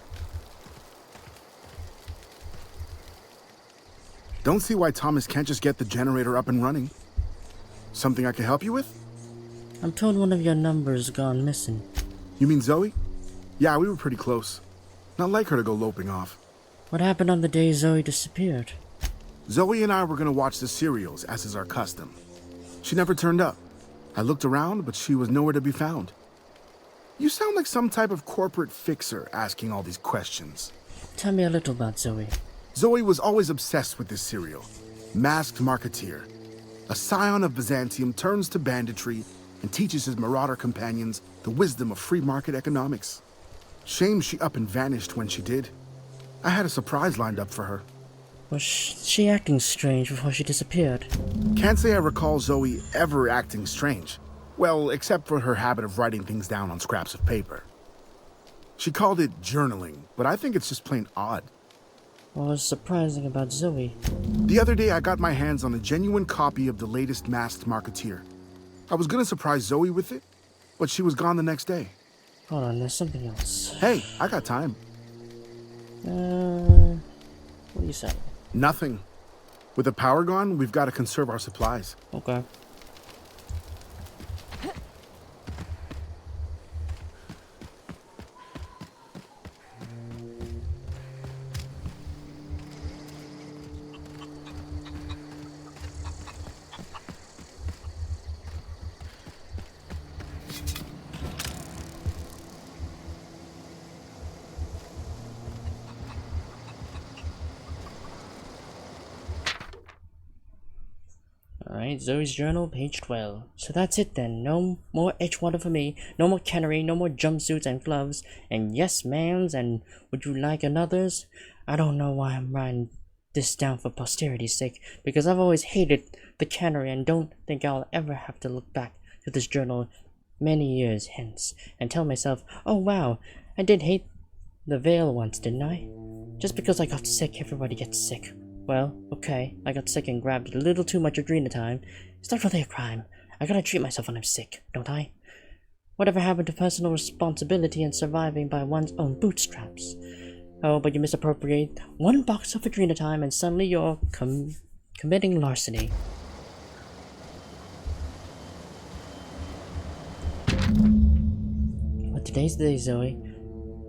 Don't see why Thomas can't just get the generator up and running. Something I can help you with? I'm told one of your numbers gone missing. You mean Zoe? Yeah, we were pretty close. Not like her to go loping off. What happened on the day Zoe disappeared? Zoe and I were gonna watch the serials, as is our custom. She never turned up. I looked around, but she was nowhere to be found. You sound like some type of corporate fixer asking all these questions. Tell me a little about Zoe. Zoe was always obsessed with this serial. Masked Marketeer. A scion of Byzantium turns to banditry and teaches his marauder companions the wisdom of free market economics. Shame she up and vanished when she did. I had a surprise lined up for her. Was she acting strange before she disappeared? Can't say I recall Zoe ever acting strange. Well, except for her habit of writing things down on scraps of paper. She called it journaling, but I think it's just plain odd. What was surprising about Zoe? The other day I got my hands on a genuine copy of the latest Masked Marketeer. I was gonna surprise Zoe with it, but she was gone the next day. Hold on, there's something else. Hey, I got time. What do you say? Nothing. With the power gone, we've got to conserve our supplies. Okay. Alright, Zoe's journal, page 12. So that's it then. No more Edgewater for me. No more cannery, no more jumpsuits and gloves. And yes, ma'ams, and would you like another's? I don't know why I'm writing this down for posterity's sake, because I've always hated the cannery and don't think I'll ever have to look back to this journal many years hence and tell myself, oh wow, I did hate the veil once, didn't I? Just because I got sick, everybody gets sick. Well, okay, I got sick and grabbed a little too much adrenatime. It's not really a crime. I gotta treat myself when I'm sick, don't I? Whatever happened to personal responsibility and surviving by one's own bootstraps? Oh, but you misappropriate one box of adrenatime and suddenly you're committing larceny. But today's the day, Zoe.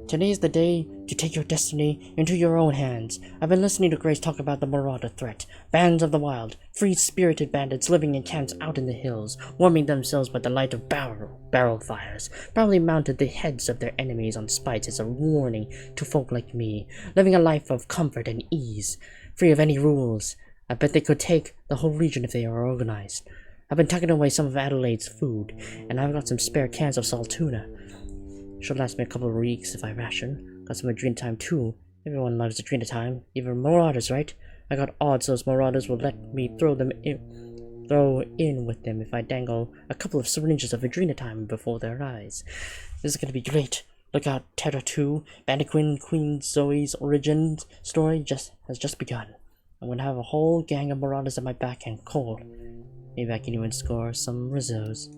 Today's the day to take your destiny into your own hands. I've been listening to Grace talk about the marauder threat. Bands of the wild, free-spirited bandits living in camps out in the hills, warming themselves by the light of barrel fires, probably mounted the heads of their enemies on spikes as a warning to folk like me, living a life of comfort and ease, free of any rules. I bet they could take the whole region if they are organized. I've been tucking away some of Adelaide's food, and I've got some spare cans of salt tuna. Should last me a couple of weeks if I ration. Got some adrenatime too. Everyone loves adrenatime. Even marauders, right? I got odds those marauders will let me throw in with them if I dangle a couple of syringes of adrenatime before their eyes. This is gonna be great. Look out, Terra 2. Bandit Queen Zoe's origin story has just begun. I'm gonna have a whole gang of marauders at my back and cold. Maybe I can even score some Rizzos.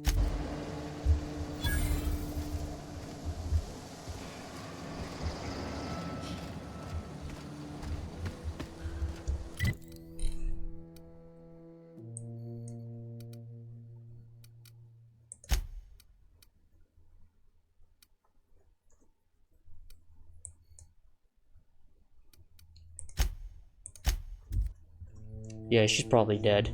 Yeah, she's probably dead.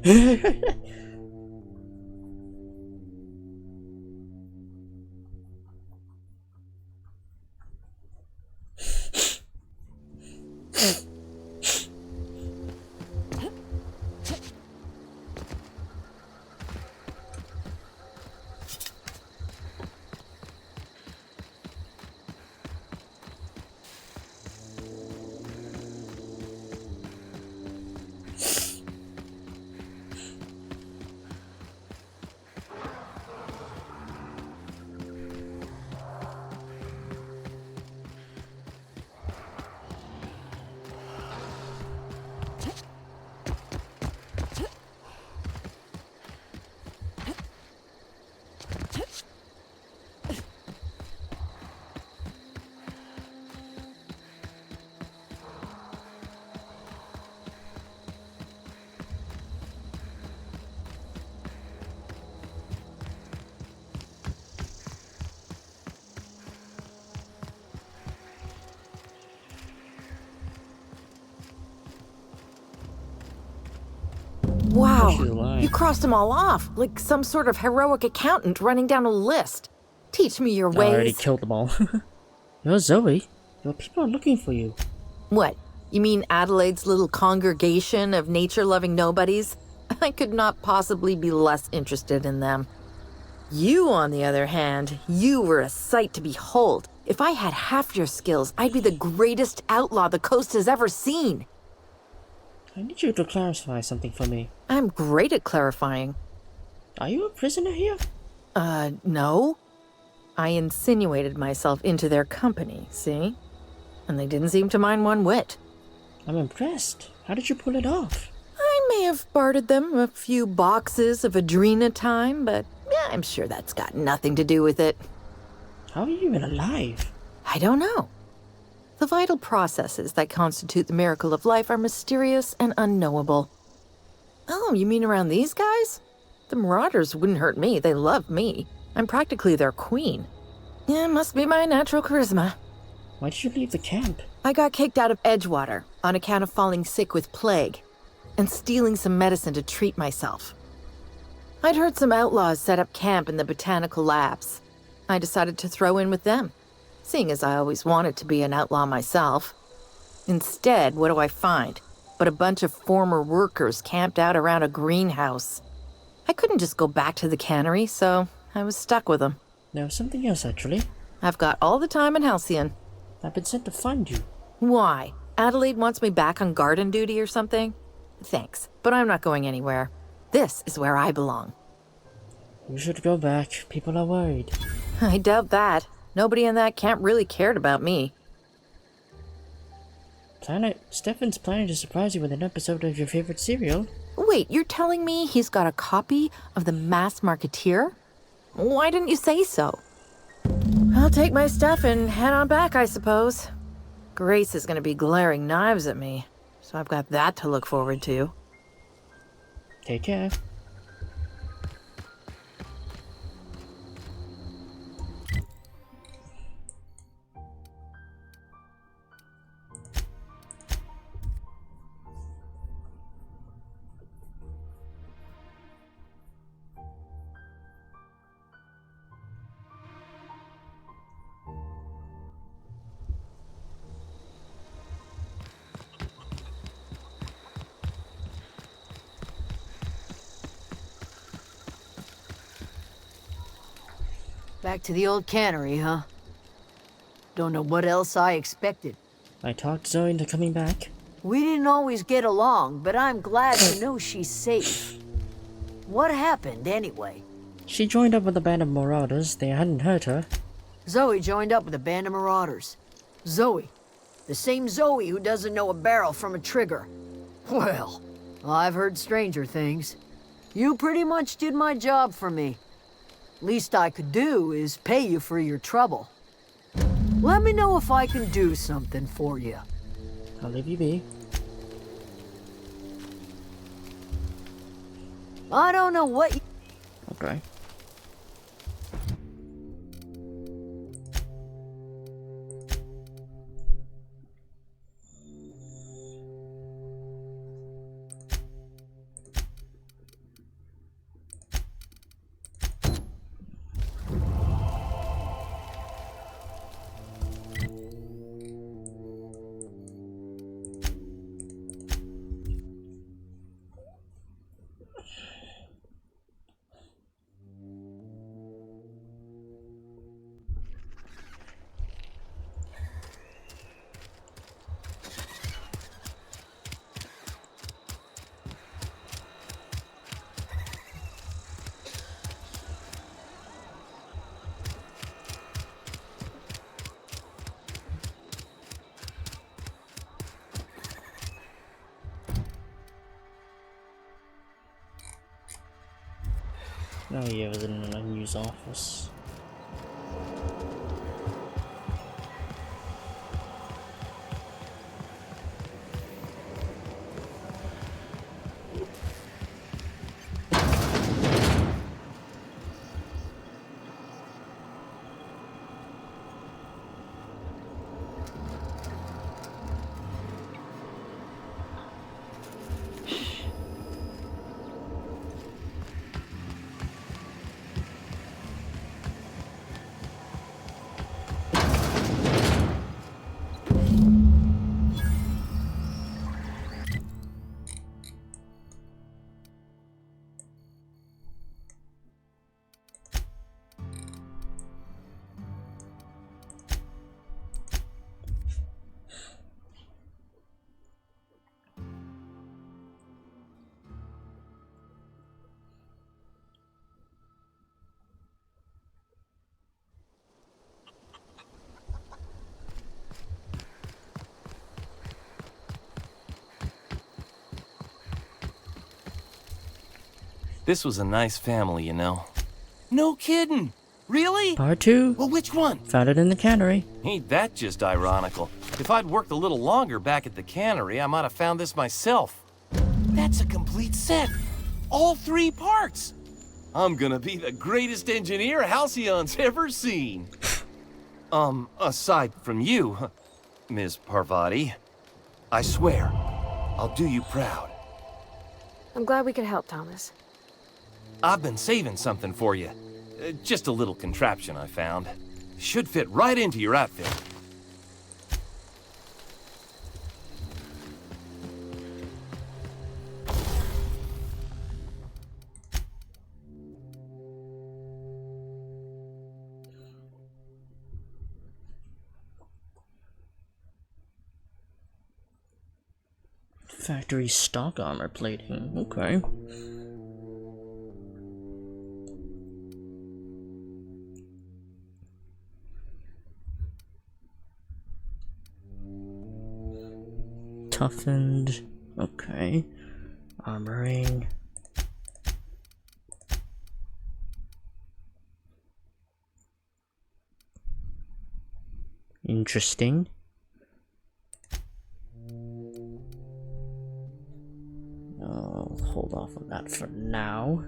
Wow, she's alive. you crossed them all off, like some sort of heroic accountant running down a list. Teach me your I already ways. killed them all. Yo, Zoe, your people are looking for you. What? You mean Adelaide's little congregation of nature-loving nobodies? I could not possibly be less interested in them. You, on the other hand, you were a sight to behold. If I had half your skills, I'd be the greatest outlaw the coast has ever seen. I need you to clarify something for me. I'm great at clarifying. Are you a prisoner here? No. I insinuated myself into their company, see? And they didn't seem to mind one whit. I'm impressed. How did you pull it off? I may have bartered them a few boxes of Adrena time, but yeah, I'm sure that's got nothing to do with it. How are you even alive? I don't know. The vital processes that constitute the miracle of life are mysterious and unknowable. Oh, you mean around these guys? The Marauders wouldn't hurt me. They love me. I'm practically their queen. Yeah, must be my natural charisma. Why did you leave the camp? I got kicked out of Edgewater on account of falling sick with plague and stealing some medicine to treat myself. I'd heard some outlaws set up camp in the botanical labs. I decided to throw in with them, seeing as I always wanted to be an outlaw myself. Instead, what do I find? But a bunch of former workers camped out around a greenhouse. I couldn't just go back to the cannery, so I was stuck with them. There was something else, actually. I've got all the time in Halcyon. I've been sent to find you. Why? Adelaide wants me back on garden duty or something? Thanks, but I'm not going anywhere. This is where I belong. You should go back. People are worried. I doubt that. Nobody in that camp really cared about me. Stefan's planning to surprise you with an episode of your favorite serial. Wait, you're telling me he's got a copy of The Masked Marketeer? Why didn't you say so? I'll take my stuff and head on back, I suppose. Grace is going to be glaring knives at me, so I've got that to look forward to. Take care. Back to the old cannery, huh? Don't know what else I expected. I talked Zoe into coming back. We didn't always get along, but I'm glad to know she's safe. What happened, anyway? She joined up with a band of marauders. They hadn't hurt her. Zoe joined up with a band of marauders. Zoe. The same Zoe who doesn't know a barrel from a trigger. Well, I've heard stranger things. You pretty much did my job for me. Least I could do is pay you for your trouble. Let me know if I can do something for you. I'll leave you be. I don't know what Okay. Oh yeah, it was in an unused office. This was a nice family, you know. No kidding! Really? Part 2. Well, which one? Found it in the cannery. Ain't that just ironical? If I'd worked a little longer back at the cannery, I might have found this myself. That's a complete set. All 3 parts. I'm gonna be the greatest engineer Halcyon's ever seen. Aside from you, Ms. Parvati, I swear, I'll do you proud. I'm glad we could help, Thomas. I've been saving something for you. Just a little contraption I found. Should fit right into your outfit. Factory stock armor plating. Okay. Toughened. Okay. Armoring. Interesting. I'll hold off on that for now.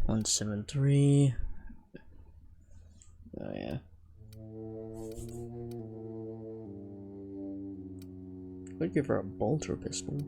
One 7.3. Oh yeah. Could give her a bolter pistol.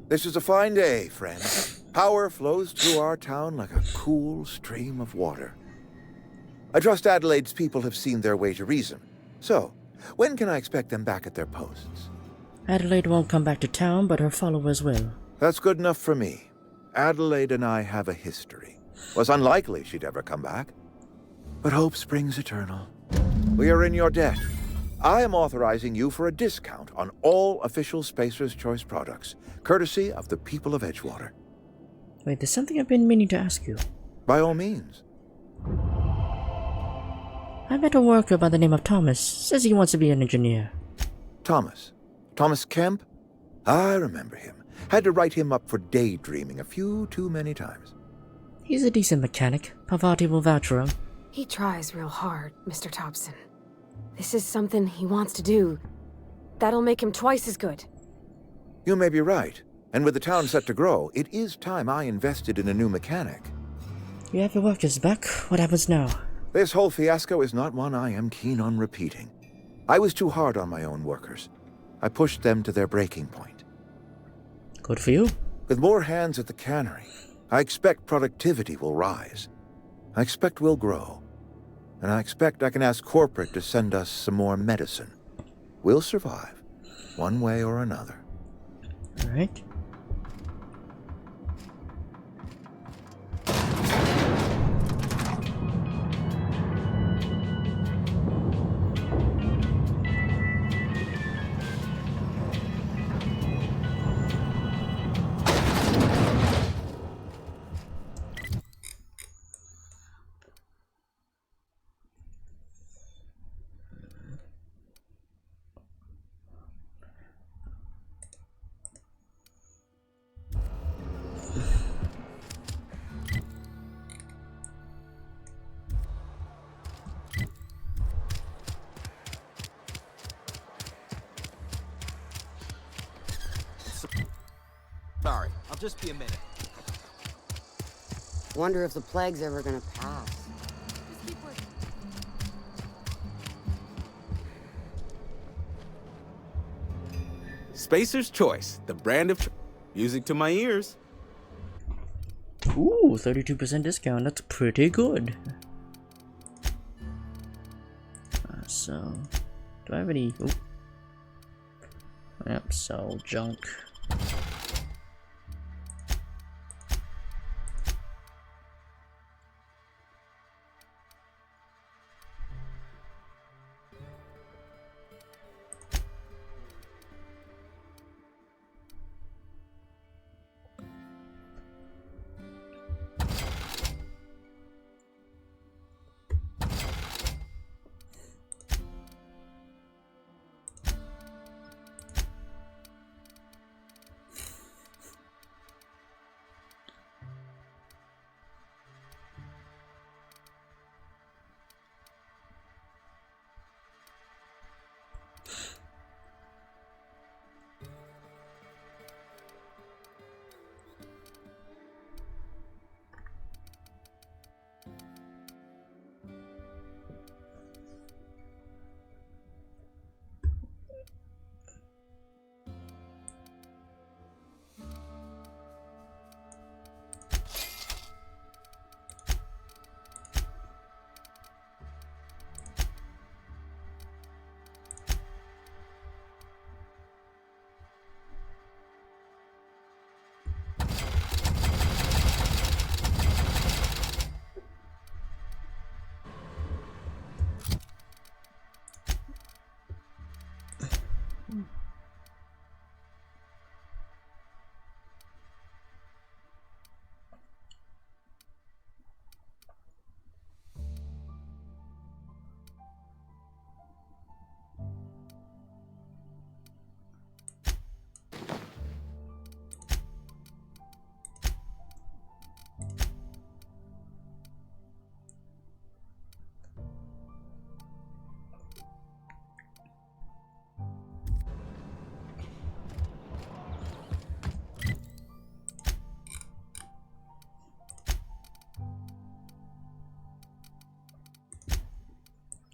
This is a fine day, friend. Power flows through our town like a cool stream of water. I trust Adelaide's people have seen their way to reason. So, when can I expect them back at their posts? Adelaide won't come back to town, but her followers will. That's good enough for me. Adelaide and I have a history. Was unlikely she'd ever come back. But hope springs eternal. We are in your debt. I am authorizing you for a discount on all official Spacer's Choice products, courtesy of the people of Edgewater. Wait, there's something I've been meaning to ask you. By all means. I met a worker by the name of Thomas. Says he wants to be an engineer. Thomas? Thomas Kemp? I remember him. Had to write him up for daydreaming a few too many times. He's a decent mechanic. Parvati will vouch for him. He tries real hard, Mr. Thompson. This is something he wants to do. That'll make him twice as good. You may be right. And with the town set to grow, it is time I invested in a new mechanic. You have your workers back. What happens now? This whole fiasco is not one I am keen on repeating. I was too hard on my own workers. I pushed them to their breaking point. Good for you. With more hands at the cannery, I expect productivity will rise. I expect we'll grow. And I expect I can ask corporate to send us some more medicine. We'll survive, one way or another. All right. Sorry, I'll just be a minute. Wonder if the plague's ever gonna pass. Spacer's Choice, the brand of music to my ears. Ooh, 32% discount. That's pretty good. So, do I have any? Oh. Yep, sell junk.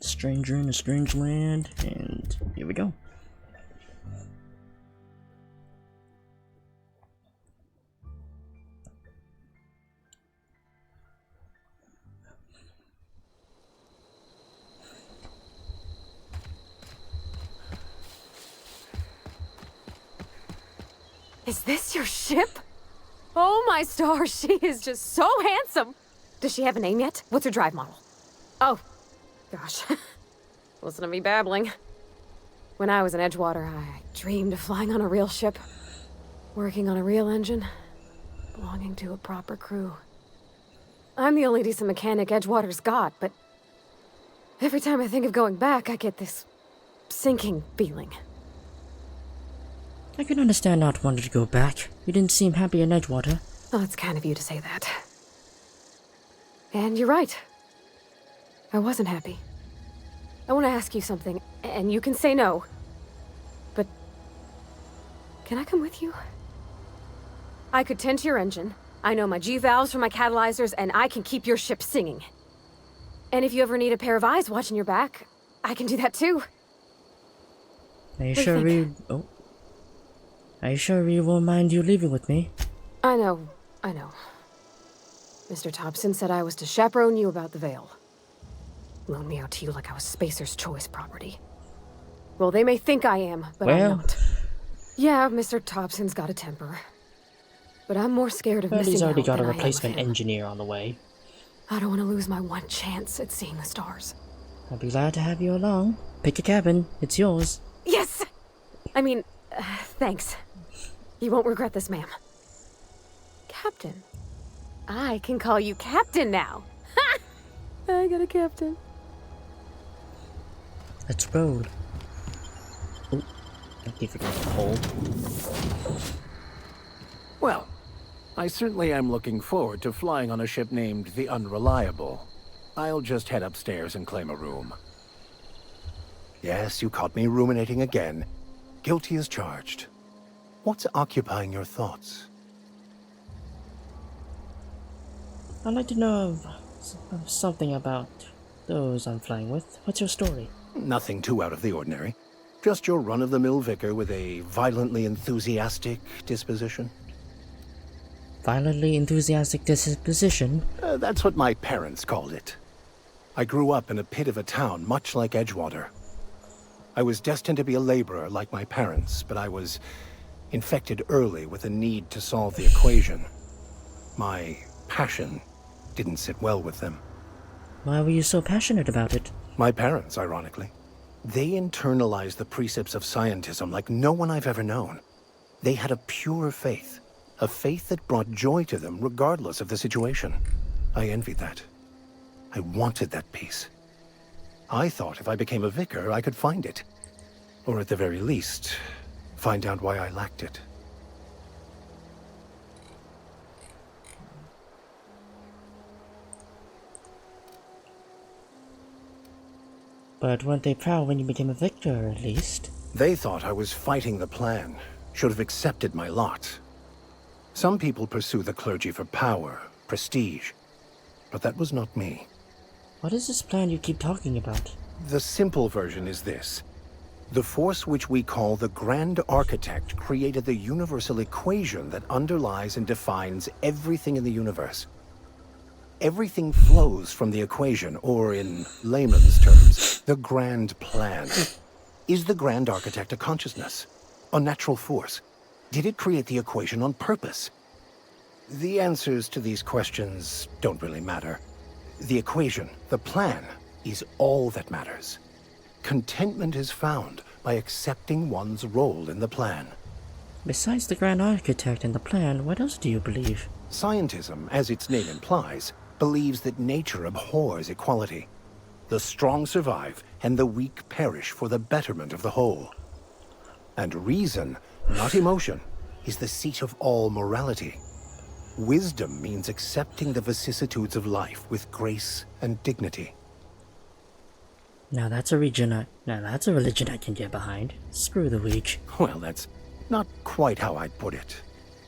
Stranger in a strange land, and here we go. Is this your ship? Oh my stars, she is just so handsome. Does she have a name yet? What's her drive model? Oh, gosh. Listen to me babbling. When I was in Edgewater, I dreamed of flying on a real ship, working on a real engine, belonging to a proper crew. I'm the only decent mechanic Edgewater's got, but every time I think of going back, I get this sinking feeling. I can understand not wanting to go back. You didn't seem happy in Edgewater. Oh, it's kind of you to say that. And you're right. I wasn't happy. I want to ask you something, and you can say no. But can I come with you? I could tend to your engine. I know my G-valves for my catalyzers, and I can keep your ship singing. And if you ever need a pair of eyes watching your back, I can do that too. Are you sure we won't mind you leaving with me? I know. Mr. Thompson said I was to chaperone you about the Veil. Loan me out to you like I was Spacer's Choice property. Well, they may think I am, but I'm not. Yeah, Mr. Thompson's got a temper. But I'm more scared of Well, missing he's already out got a than I am of replacement him. engineer on the way. I don't want to lose my one chance at seeing the stars. I'll be glad to have you along. Pick a cabin. It's yours. Yes! I mean, thanks. You won't regret this, ma'am. Captain. I can call you Captain now. Ha! I got a captain. Let's roll. Oh, I keep forgetting to hold. Well, I certainly am looking forward to flying on a ship named the Unreliable. I'll just head upstairs and claim a room. Yes, you caught me ruminating again. Guilty as charged. What's occupying your thoughts? I'd like to know of something about those I'm flying with. What's your story? Nothing too out of the ordinary. Just your run-of-the-mill vicar with a violently enthusiastic disposition. Violently enthusiastic disposition? That's what my parents called it. I grew up in a pit of a town much like Edgewater. I was destined to be a laborer like my parents, but I was infected early with a need to solve the equation. My passion didn't sit well with them. Why were you so passionate about it? My parents, ironically. They internalized the precepts of scientism like no one I've ever known. They had a pure faith, a faith that brought joy to them regardless of the situation. I envied that. I wanted that peace. I thought if I became a vicar, I could find it. Or at the very least, find out why I lacked it. But weren't they proud when you became a victor, at least? They thought I was fighting the plan, should have accepted my lot. Some people pursue the clergy for power, prestige, but that was not me. What is this plan you keep talking about? The simple version is this. The force which we call the Grand Architect created the universal equation that underlies and defines everything in the universe. Everything flows from the equation, or in layman's terms, the grand plan. Is the Grand Architect a consciousness? A natural force? Did it create the equation on purpose? The answers to these questions don't really matter. The equation, the plan, is all that matters. Contentment is found by accepting one's role in the plan. Besides the Grand Architect and the plan, what else do you believe? Scientism, as its name implies, believes that nature abhors equality. The strong survive, and the weak perish for the betterment of the whole. And reason, not emotion, is the seat of all morality. Wisdom means accepting the vicissitudes of life with grace and dignity. Now that's a religion I can get behind. Screw the weak. Well, that's not quite how I'd put it.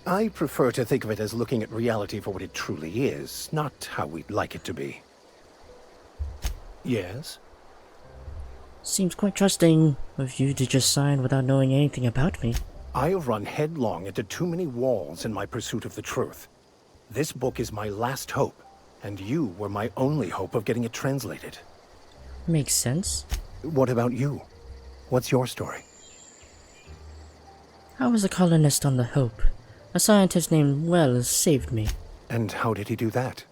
I prefer to think of it as looking at reality for what it truly is, not how we'd like it to be. Yes? Seems quite trusting of you to just sign without knowing anything about me. I have run headlong into too many walls in my pursuit of the truth. This book is my last hope, and you were my only hope of getting it translated. Makes sense. What about you? What's your story? I was a colonist on the Hope. A scientist named Wells saved me. And how did he do that?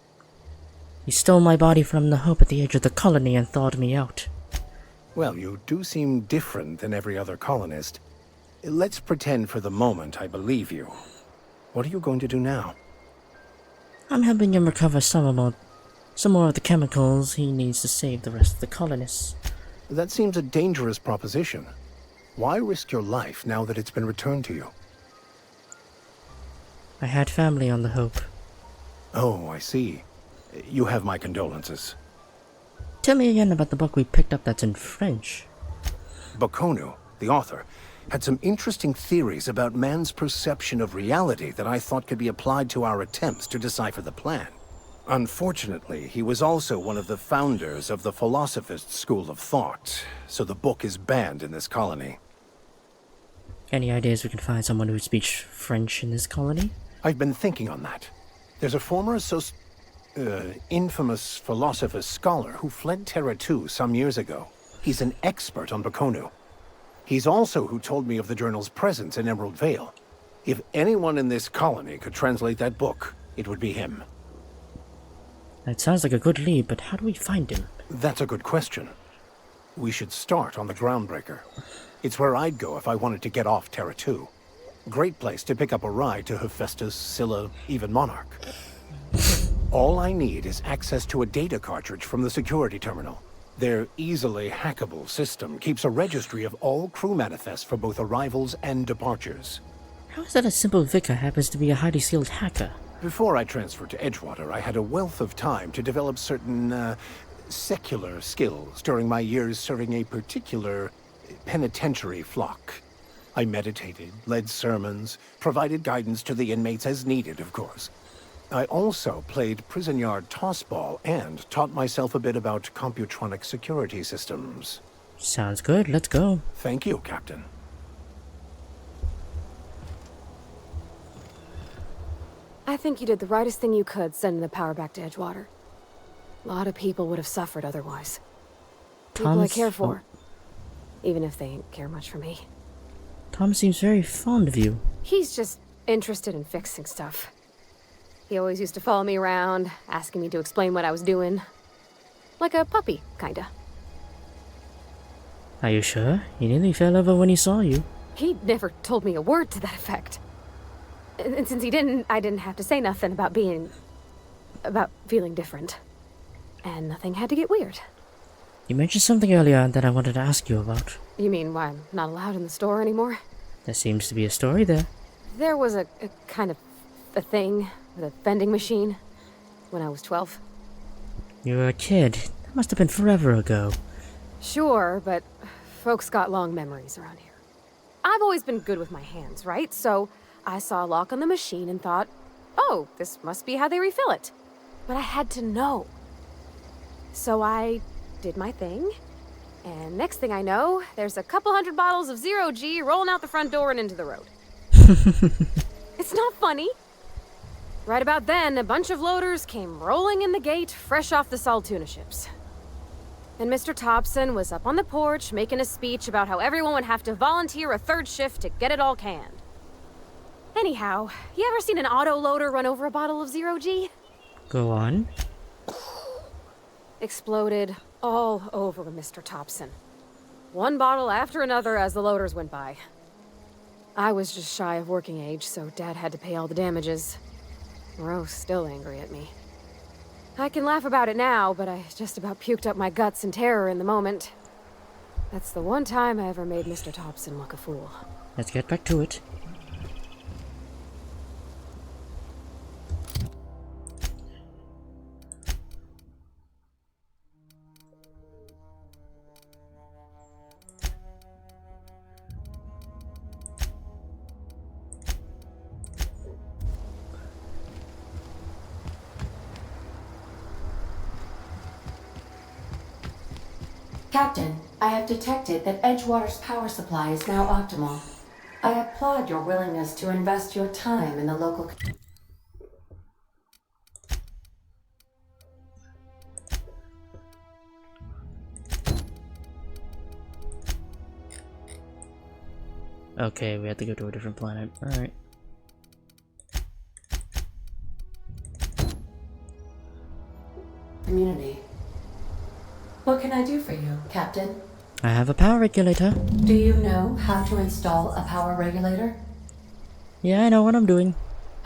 He stole my body from the Hope at the edge of the colony and thawed me out. Well, you do seem different than every other colonist. Let's pretend for the moment I believe you. What are you going to do now? I'm helping him recover some more of the chemicals he needs to save the rest of the colonists. That seems a dangerous proposition. Why risk your life now that it's been returned to you? I had family on the Hope. Oh, I see. You have my condolences. Tell me again about the book we picked up that's in French. Baconu, the author, had some interesting theories about man's perception of reality that I thought could be applied to our attempts to decipher the plan. Unfortunately, he was also one of the founders of the philosophist school of thought, so the book is banned in this colony. Any ideas we can find someone who speaks French in this colony? I've been thinking on that. There's a former infamous philosopher scholar who fled Terra 2 some years ago. He's an expert on Bakonu. He's also who told me of the journal's presence in Emerald Vale. If anyone in this colony could translate that book, it would be him. That sounds like a good lead, but how do we find him? That's a good question. We should start on the Groundbreaker. It's where I'd go if I wanted to get off Terra 2. Great place to pick up a ride to Hephaestus, Scylla, even Monarch. All I need is access to a data cartridge from the security terminal. Their easily hackable system keeps a registry of all crew manifests for both arrivals and departures. How is that a simple vicar happens to be a highly skilled hacker? Before I transferred to Edgewater, I had a wealth of time to develop certain, secular skills during my years serving a particular penitentiary flock. I meditated, led sermons, provided guidance to the inmates as needed, of course. I also played prison yard tossball and taught myself a bit about computronic security systems. Sounds good, let's go. Thank you, Captain. I think you did the rightest thing you could sending the power back to Edgewater. A lot of people would have suffered otherwise. People I care for. Even if they ain't care much for me. Tom seems very fond of you. He's just interested in fixing stuff. He always used to follow me around, asking me to explain what I was doing. Like a puppy, kinda. Are you sure? He nearly fell over when he saw you. He never told me a word to that effect. And since he didn't, I didn't have to say nothing about feeling different. And nothing had to get weird. You mentioned something earlier that I wanted to ask you about. You mean why I'm not allowed in the store anymore? There seems to be a story there. There was a kind of a thing with a vending machine when I was 12. You were a kid. That must have been forever ago. Sure, but folks got long memories around here. I've always been good with my hands, right? So I saw a lock on the machine and thought, oh, this must be how they refill it. But I had to know. So I did my thing, and next thing I know, there's a couple hundred bottles of 0G rolling out the front door and into the road. It's not funny. Right about then, a bunch of loaders came rolling in the gate, fresh off the salt tuna ships. And Mr. Thompson was up on the porch making a speech about how everyone would have to volunteer a third shift to get it all canned. Anyhow, you ever seen an auto loader run over a bottle of 0G? Go on. Exploded all over Mr. Thompson. One bottle after another as the loaders went by. I was just shy of working age, so Dad had to pay all the damages. Rose still angry at me. I can laugh about it now, but I just about puked up my guts in terror in the moment. That's the one time I ever made Mr. Thompson look a fool. Let's get back to it. Captain, I have detected that Edgewater's power supply is now optimal. I applaud your willingness to invest your time in the local... Okay, we have to go to a different planet. Alright. community. What can I do for you, Captain? I have a power regulator. Do you know how to install a power regulator? Yeah, I know what I'm doing.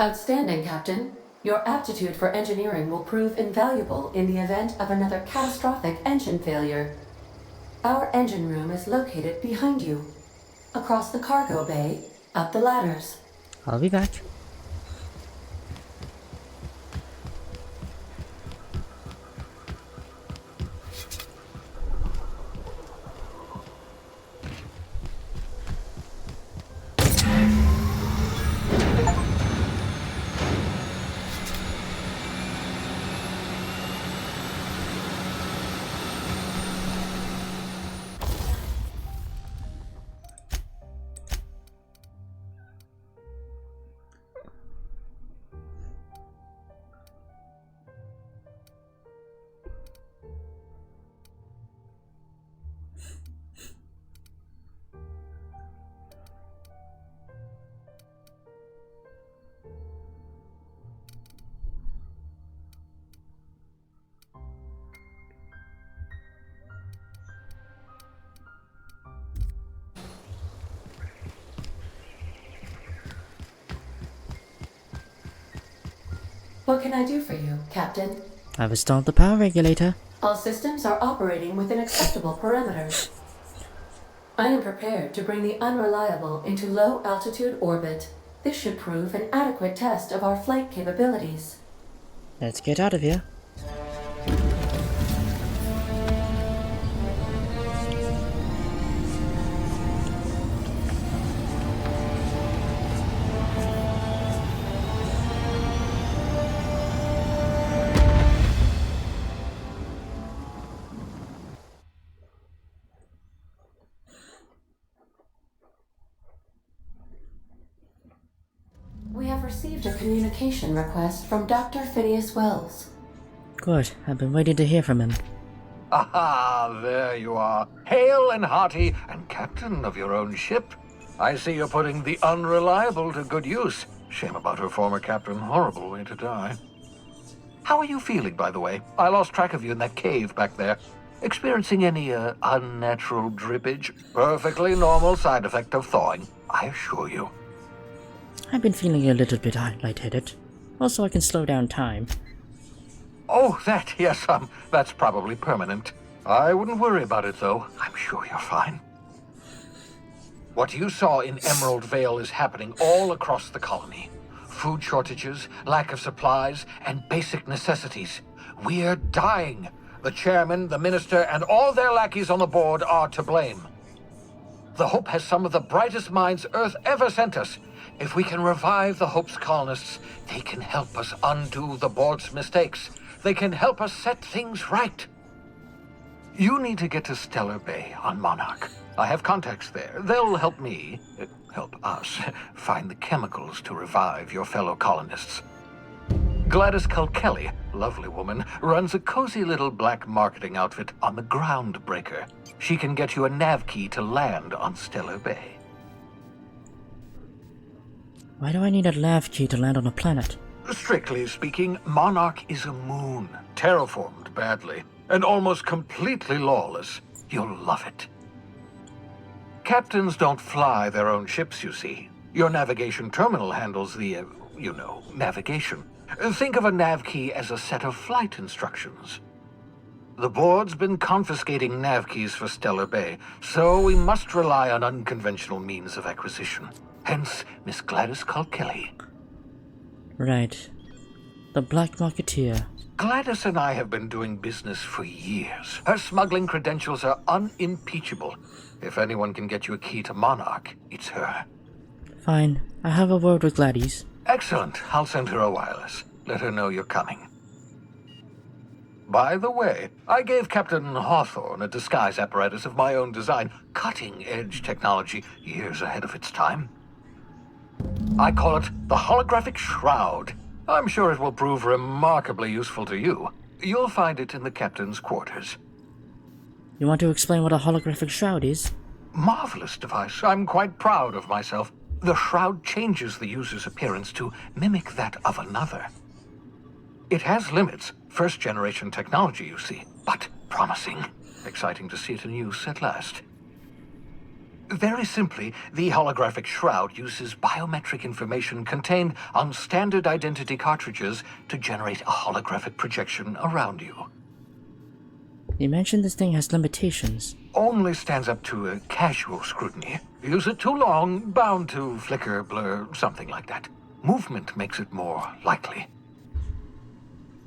Outstanding, Captain. Your aptitude for engineering will prove invaluable in the event of another catastrophic engine failure. Our engine room is located behind you. Across the cargo bay, up the ladders. I'll be back. What can I do for you, Captain? I've installed the power regulator. All systems are operating within acceptable parameters. I am prepared to bring the unreliable into low-altitude orbit. This should prove an adequate test of our flight capabilities. Let's get out of here. We have received a communication request from Dr. Phineas Wells. Good. I've been waiting to hear from him. Aha, there you are. Hale and hearty, and captain of your own ship. I see you're putting the unreliable to good use. Shame about her former captain. Horrible way to die. How are you feeling, by the way? I lost track of you in that cave back there. Experiencing any, unnatural drippage? Perfectly normal side effect of thawing, I assure you. I've been feeling a little bit lightheaded. Also, I can slow down time. Oh, that, yes, that's probably permanent. I wouldn't worry about it, though. I'm sure you're fine. What you saw in Emerald Vale is happening all across the colony. Food shortages, lack of supplies, and basic necessities. We're dying. The chairman, the minister, and all their lackeys on the board are to blame. The Hope has some of the brightest minds Earth ever sent us. If we can revive the Hope's colonists, they can help us undo the board's mistakes. They can help us set things right. You need to get to Stellar Bay on Monarch. I have contacts there. They'll help me, help us, find the chemicals to revive your fellow colonists. Gladys Kelly, lovely woman, runs a cozy little black marketing outfit on the Groundbreaker. She can get you a nav key to land on Stellar Bay. Why do I need a nav key to land on a planet? Strictly speaking, Monarch is a moon, terraformed badly, and almost completely lawless. You'll love it. Captains don't fly their own ships, you see. Your navigation terminal handles the, navigation. Think of a nav key as a set of flight instructions. The board's been confiscating nav keys for Stellar Bay, so we must rely on unconventional means of acquisition. Hence, Miss Gladys Kelly. Right. The Black Marketeer. Gladys and I have been doing business for years. Her smuggling credentials are unimpeachable. If anyone can get you a key to Monarch, it's her. Fine. I have a word with Gladys. Excellent. I'll send her a wireless. Let her know you're coming. By the way, I gave Captain Hawthorne a disguise apparatus of my own design, cutting-edge technology, years ahead of its time. I call it the Holographic Shroud. I'm sure it will prove remarkably useful to you. You'll find it in the captain's quarters. You want to explain what a holographic shroud is? Marvelous device. I'm quite proud of myself. The shroud changes the user's appearance to mimic that of another. It has limits. First-generation technology, you see, but promising. Exciting to see it in use at last. Very simply, the holographic shroud uses biometric information contained on standard identity cartridges to generate a holographic projection around you. You mentioned this thing has limitations. Only stands up to a casual scrutiny. Use it too long, bound to flicker, blur, something like that. Movement makes it more likely.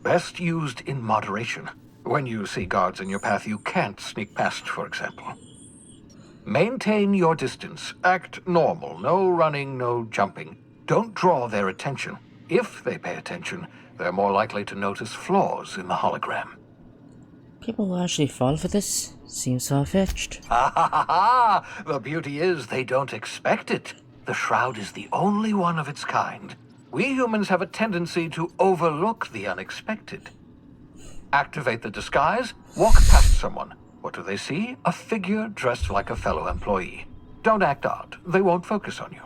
Best used in moderation. When you see guards in your path you can't sneak past, for example. Maintain your distance. Act normal. No running, no jumping. Don't draw their attention. If they pay attention, they're more likely to notice flaws in the hologram. People will actually fall for this? Seems far-fetched. Ha ha ha ha! The beauty is they don't expect it. The shroud is the only one of its kind. We humans have a tendency to overlook the unexpected. Activate the disguise, walk past someone. What do they see? A figure dressed like a fellow employee. Don't act odd. They won't focus on you.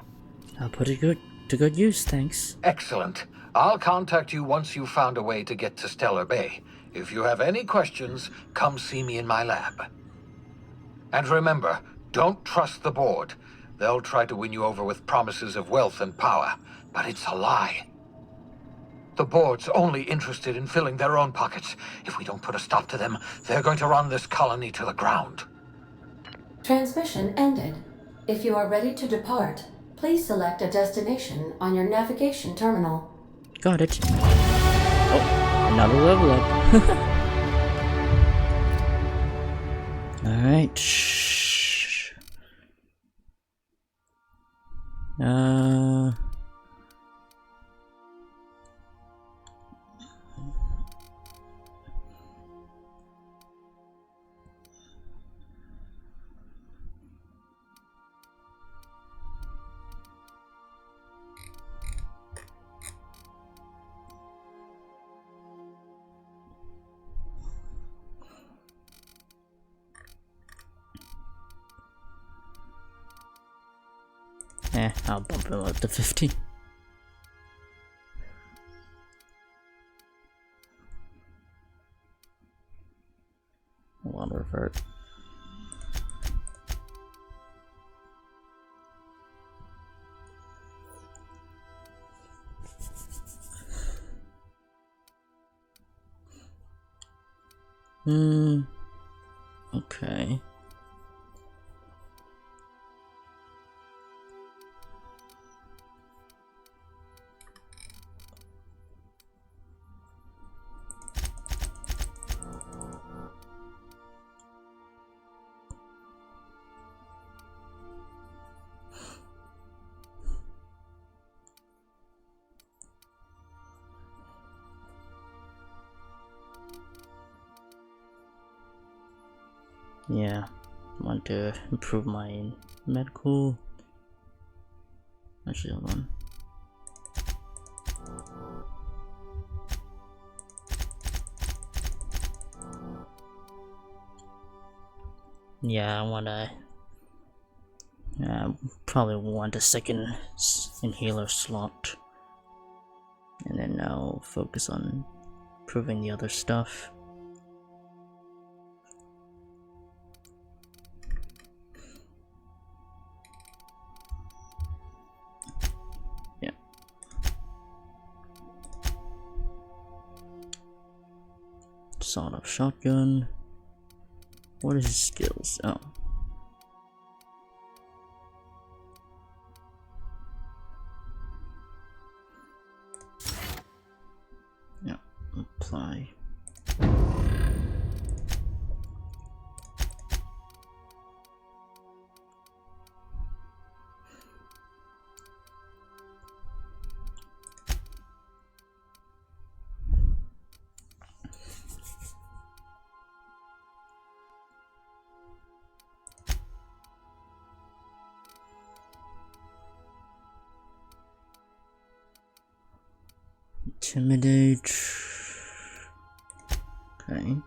I'll put it to good use, thanks. Excellent. I'll contact you once you've found a way to get to Stellar Bay. If you have any questions, come see me in my lab. And remember, don't trust the board. They'll try to win you over with promises of wealth and power, but it's a lie. The board's only interested in filling their own pockets. If we don't put a stop to them, they're going to run this colony to the ground. Transmission ended. If you are ready to depart, please select a destination on your navigation terminal. Got it. Oh, another level up. Alright. I'll bump him up to 50. I'll revert. Okay. Yeah, I want to improve my medical. Actually, hold on. Yeah, I wanna. Probably want a second inhaler slot, and then I'll focus on improving the other stuff. Sawed-off shotgun. What is his skills? Oh. Yeah, apply. Intimidate. Okay.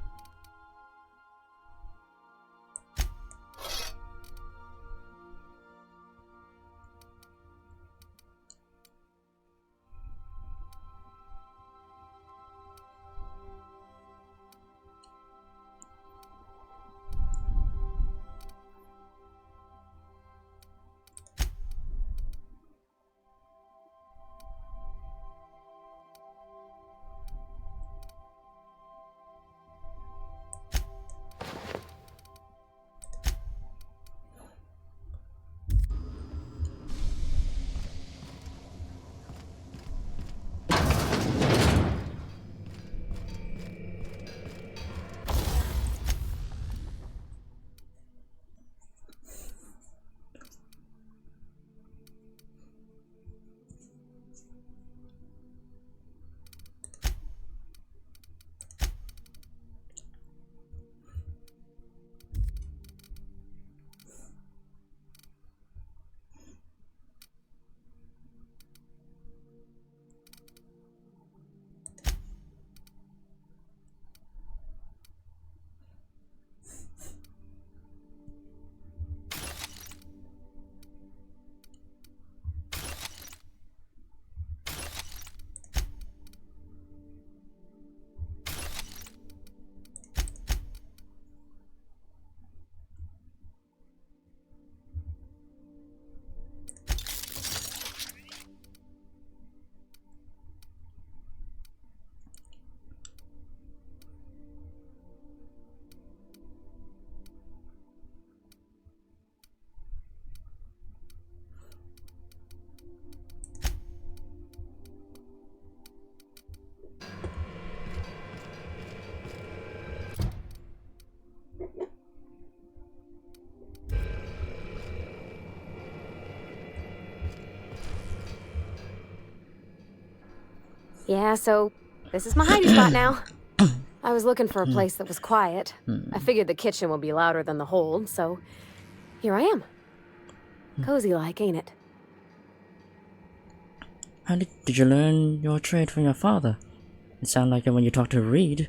Yeah, so this is my hiding spot now. I was looking for a place that was quiet. I figured the kitchen would be louder than the hold, so here I am. Cozy like, ain't it? How did you learn your trade from your father? It sounded like it when you talked to Reed.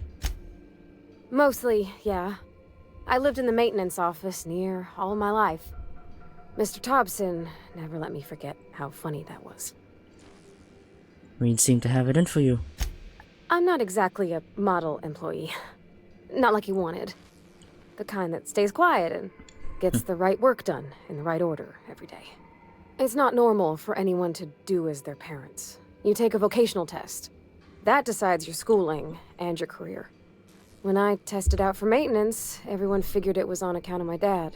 Mostly, yeah. I lived in the maintenance office near all my life. Mr. Thompson never let me forget how funny that was. Reed seemed to have it in for you. I'm not exactly a model employee. Not like he wanted. The kind that stays quiet and gets the right work done in the right order every day. It's not normal for anyone to do as their parents. You take a vocational test. That decides your schooling and your career. When I tested out for maintenance, everyone figured it was on account of my dad.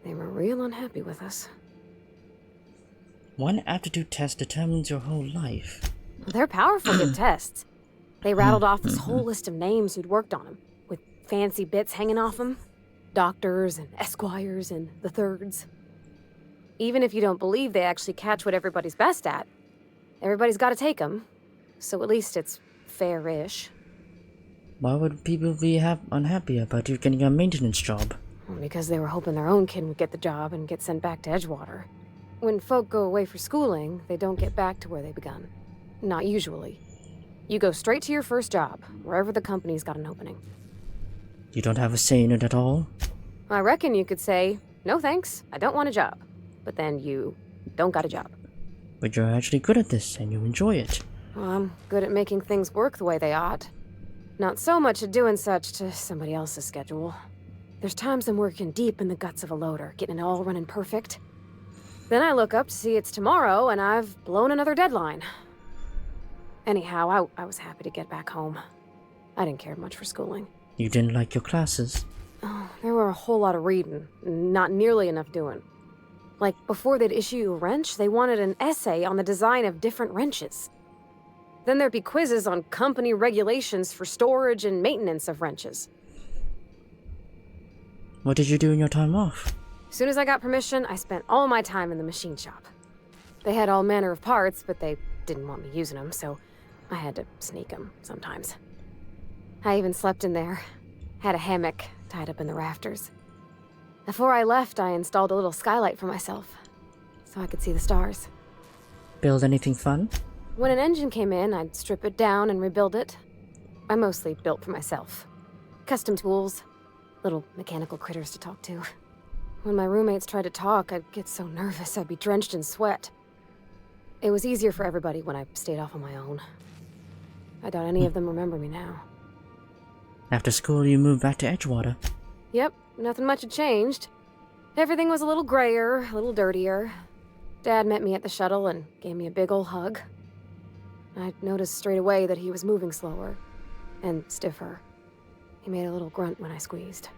They were real unhappy with us. One aptitude test determines your whole life. They're powerful good tests. They rattled off this whole list of names who'd worked on them, with fancy bits hanging off them. Doctors and esquires and the thirds. Even if you don't believe they actually catch what everybody's best at, everybody's got to take them. So at least it's fair-ish. Why would people be unhappy about you getting a maintenance job? Because they were hoping their own kid would get the job and get sent back to Edgewater. When folk go away for schooling, they don't get back to where they begun. Not usually. You go straight to your first job, wherever the company's got an opening. You don't have a say in it at all? I reckon you could say, no thanks, I don't want a job. But then you don't got a job. But you're actually good at this, and you enjoy it. Well, I'm good at making things work the way they ought. Not so much at doing such to somebody else's schedule. There's times I'm working deep in the guts of a loader, getting it all running perfect. Then I look up to see it's tomorrow, and I've blown another deadline. Anyhow, I was happy to get back home. I didn't care much for schooling. You didn't like your classes? Oh, there were a whole lot of reading, not nearly enough doing. Like, before they'd issue you a wrench, they wanted an essay on the design of different wrenches. Then there'd be quizzes on company regulations for storage and maintenance of wrenches. What did you do in your time off? As soon as I got permission, I spent all my time in the machine shop. They had all manner of parts, but they didn't want me using them, so I had to sneak them sometimes. I even slept in there. Had a hammock tied up in the rafters. Before I left, I installed a little skylight for myself, so I could see the stars. Build anything fun? When an engine came in, I'd strip it down and rebuild it. I mostly built for myself. Custom tools, little mechanical critters to talk to. When my roommates tried to talk, I'd get so nervous I'd be drenched in sweat. It was easier for everybody when I stayed off on my own. I doubt any of them remember me now. After school, you moved back to Edgewater. Yep, nothing much had changed. Everything was a little grayer, a little dirtier. Dad met me at the shuttle and gave me a big ol' hug. I noticed straight away that he was moving slower and stiffer. He made a little grunt when I squeezed.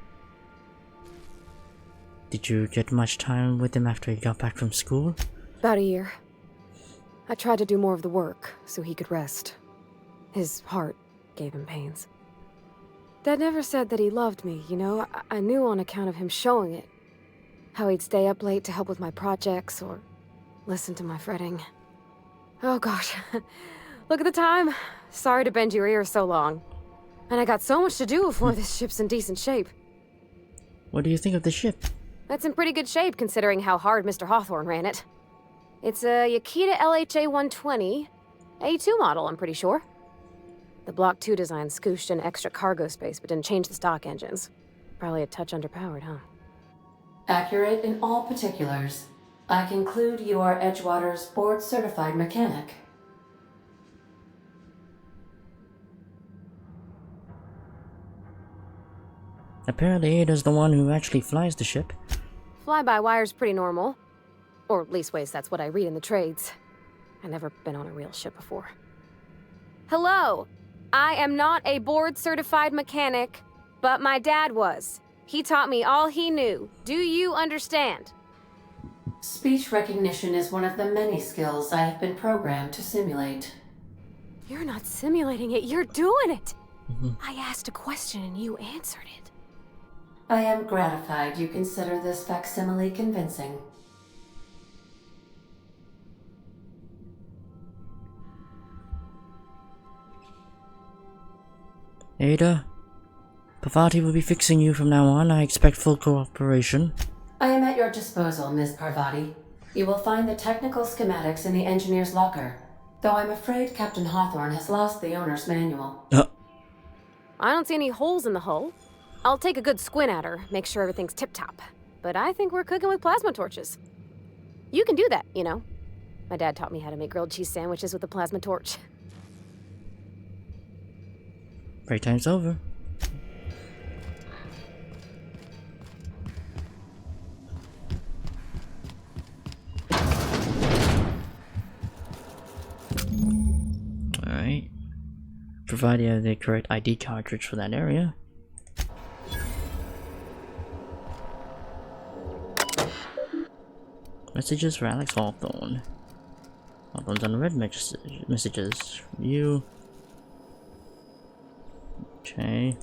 Did you get much time with him after he got back from school? About a year. I tried to do more of the work so he could rest. His heart gave him pains. Dad never said that he loved me, you know? I knew on account of him showing it. How he'd stay up late to help with my projects or listen to my fretting. Oh gosh, look at the time. Sorry to bend your ears so long. And I got so much to do before this ship's in decent shape. What do you think of the ship? That's in pretty good shape considering how hard Mr. Hawthorne ran it. It's a Yakita LHA 120, A2 model, I'm pretty sure. The Block 2 design scooshed in extra cargo space but didn't change the stock engines. Probably a touch underpowered, huh? Accurate in all particulars. I conclude you are Edgewater's board-certified mechanic. Apparently Ada's the one who actually flies the ship. Fly-by-wire's pretty normal. Or leastways, that's what I read in the trades. I've never been on a real ship before. Hello! I am not a board-certified mechanic, but my dad was. He taught me all he knew. Do you understand? Speech recognition is one of the many skills I have been programmed to simulate. You're not simulating it, you're doing it! I asked a question and you answered it. I am gratified you consider this facsimile convincing. Ada, Parvati will be fixing you from now on. I expect full cooperation. I am at your disposal, Ms. Parvati. You will find the technical schematics in the engineer's locker, though I'm afraid Captain Hawthorne has lost the owner's manual. I don't see any holes in the hull. I'll take a good squint at her, make sure everything's tip-top. But I think we're cooking with plasma torches. You can do that, you know. My dad taught me how to make grilled cheese sandwiches with a plasma torch. Break time's over. Alright. Provide you have the correct ID cartridge for that area. Messages for Alex Hawthorne. Hawthorne's on red messages. You. Okay.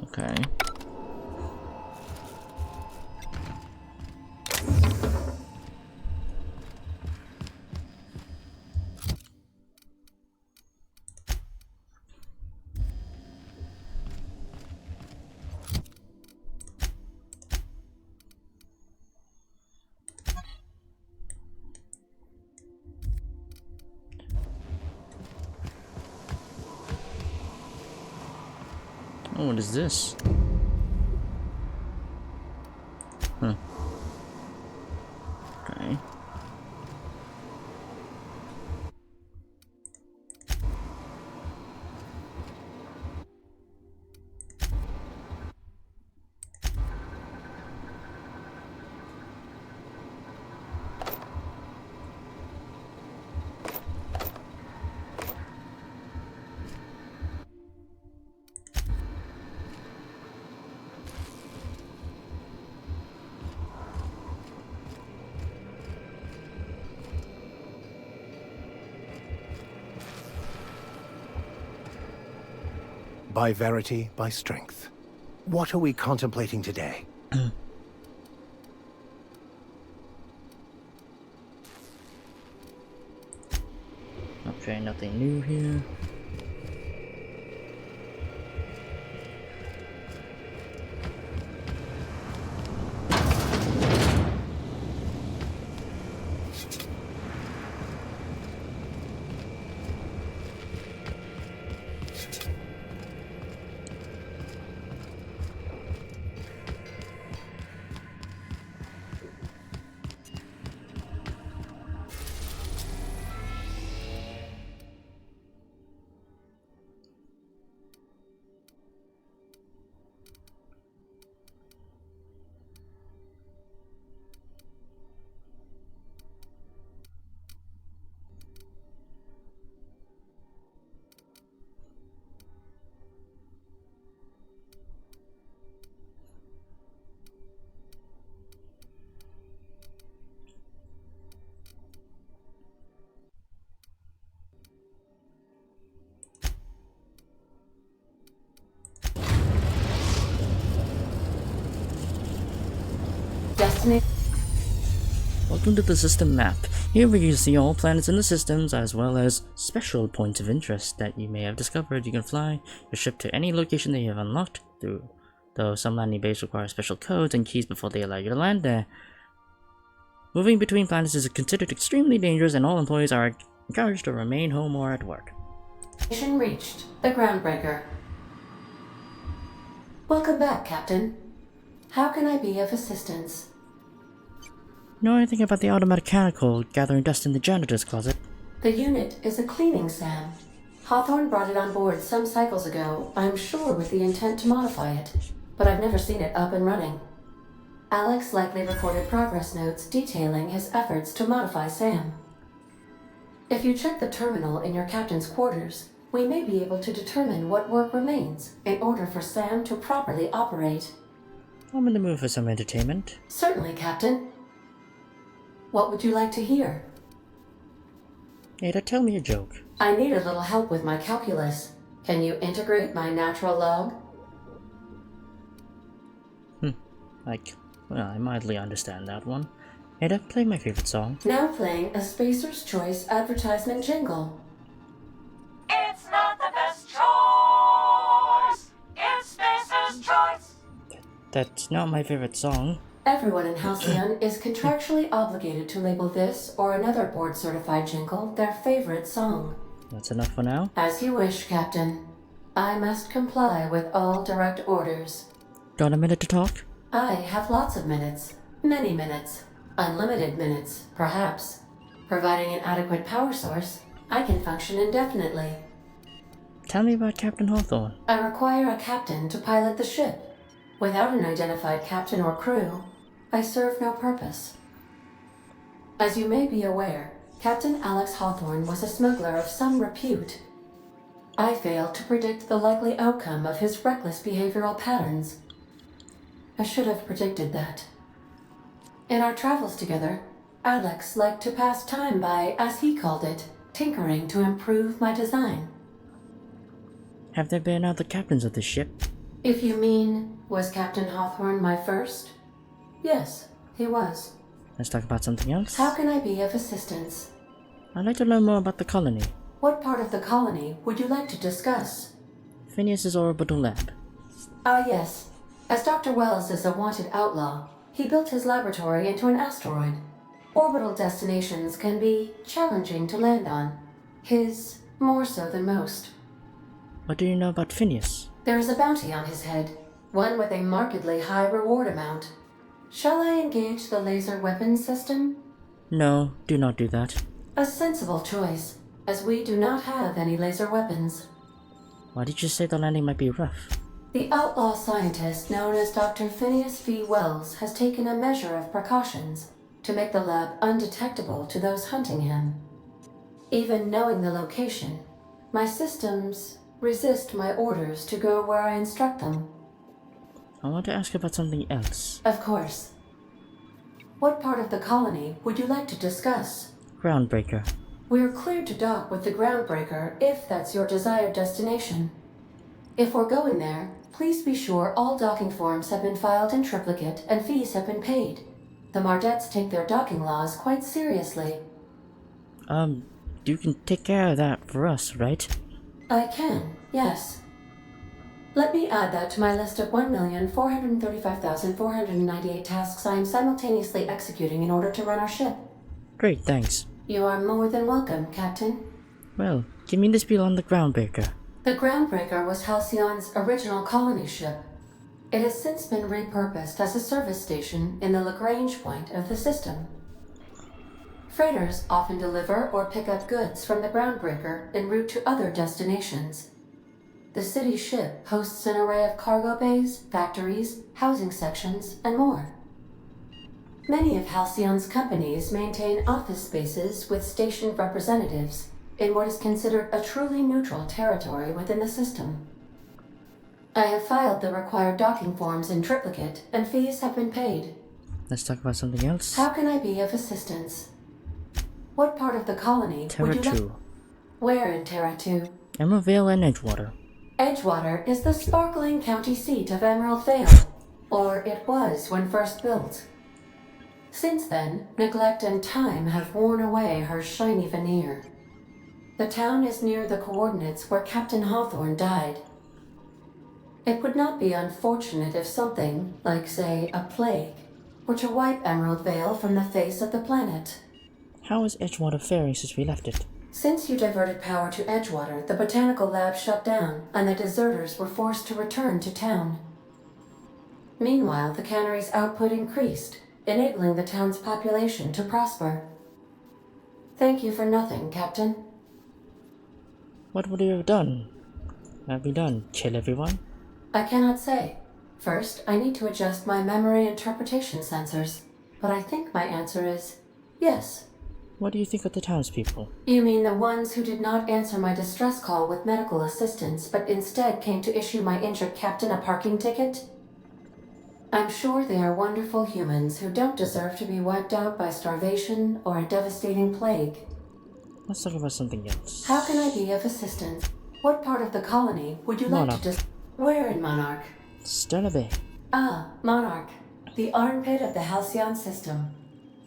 Okay. Oh, what is this? Huh. Okay. By verity, by strength. What are we contemplating today? Okay, nothing new here. Destiny. Welcome to the system map. Here we can see all planets in the systems as well as special points of interest that you may have discovered. You can fly your ship to any location that you have unlocked through, though some landing bases require special codes and keys before they allow you to land there. Moving between planets is considered extremely dangerous and all employees are encouraged to remain home or at work. Mission reached. The Groundbreaker. Welcome back, Captain. How can I be of assistance? Know anything about the automechanical gathering dust in the janitor's closet? The unit is a cleaning SAM. Hawthorne brought it on board some cycles ago, I'm sure with the intent to modify it, but I've never seen it up and running. Alex likely recorded progress notes detailing his efforts to modify SAM. If you check the terminal in your captain's quarters, we may be able to determine what work remains in order for SAM to properly operate. I'm in the mood for some entertainment. Certainly, Captain. What would you like to hear? Ada, tell me a joke. I need a little help with my calculus. Can you integrate my natural log? Like, well, I mildly understand that one. Ada, play my favorite song. Now playing a Spacer's Choice advertisement jingle. It's not the best choice. It's Spacer's Choice. That's not my favorite song. Everyone in Halcyon is contractually obligated to label this or another board-certified jingle their favorite song. That's enough for now. As you wish, Captain. I must comply with all direct orders. Got a minute to talk? I have lots of minutes. Many minutes. Unlimited minutes, perhaps. Providing an adequate power source, I can function indefinitely. Tell me about Captain Hawthorne. I require a captain to pilot the ship. Without an identified captain or crew, I serve no purpose. As you may be aware, Captain Alex Hawthorne was a smuggler of some repute. I failed to predict the likely outcome of his reckless behavioral patterns. I should have predicted that. In our travels together, Alex liked to pass time by, as he called it, tinkering to improve my design. Have there been other captains of the ship? If you mean, was Captain Hawthorne my first? Yes, he was. Let's talk about something else. How can I be of assistance? I'd like to learn more about the colony. What part of the colony would you like to discuss? Phineas's orbital lab. Ah, yes. As Dr. Wells is a wanted outlaw, he built his laboratory into an asteroid. Orbital destinations can be challenging to land on. His more so than most. What do you know about Phineas? There is a bounty on his head, one with a markedly high reward amount. Shall I engage the laser weapons system? No, do not do that. A sensible choice, as we do not have any laser weapons. Why did you say the landing might be rough? The outlaw scientist known as Dr. Phineas V. Wells has taken a measure of precautions to make the lab undetectable to those hunting him. Even knowing the location, my systems resist my orders to go where I instruct them. I want to ask about something else. Of course. What part of the colony would you like to discuss? Groundbreaker. We are cleared to dock with the Groundbreaker if that's your desired destination. If we're going there, please be sure all docking forms have been filed in triplicate and fees have been paid. The Mardettes take their docking laws quite seriously. You can take care of that for us, right? I can, yes. Let me add that to my list of 1,435,498 tasks I am simultaneously executing in order to run our ship. Great, thanks. You are more than welcome, Captain. Well, give me the spiel on the Groundbreaker. The Groundbreaker was Halcyon's original colony ship. It has since been repurposed as a service station in the Lagrange point of the system. Freighters often deliver or pick up goods from the Groundbreaker en route to other destinations. The city ship hosts an array of cargo bays, factories, housing sections, and more. Many of Halcyon's companies maintain office spaces with stationed representatives in what is considered a truly neutral territory within the system. I have filed the required docking forms in triplicate, and fees have been paid. Let's talk about something else. How can I be of assistance? What part of the colony would you Terra like? 2. Where in Terra 2? Emerald Vale and Edgewater. Edgewater is the sparkling county seat of Emerald Vale, or it was when first built. Since then, neglect and time have worn away her shiny veneer. The town is near the coordinates where Captain Hawthorne died. It would not be unfortunate if something, like say a plague, were to wipe Emerald Vale from the face of the planet. How is Edgewater faring since we left it? Since you diverted power to Edgewater, the botanical lab shut down, and the deserters were forced to return to town. Meanwhile, the cannery's output increased, enabling the town's population to prosper. Thank you for nothing, Captain. What would you have done? Have we done? Kill everyone? I cannot say. First, I need to adjust my memory interpretation sensors, but I think my answer is yes. What do you think of the townspeople? You mean the ones who did not answer my distress call with medical assistance, but instead came to issue my injured captain a parking ticket? I'm sure they are wonderful humans who don't deserve to be wiped out by starvation or a devastating plague. Let's talk about something else. How can I be of assistance? What part of the colony would you like to Where in Monarch? Stella Bay. Ah, Monarch. The armpit of the Halcyon system.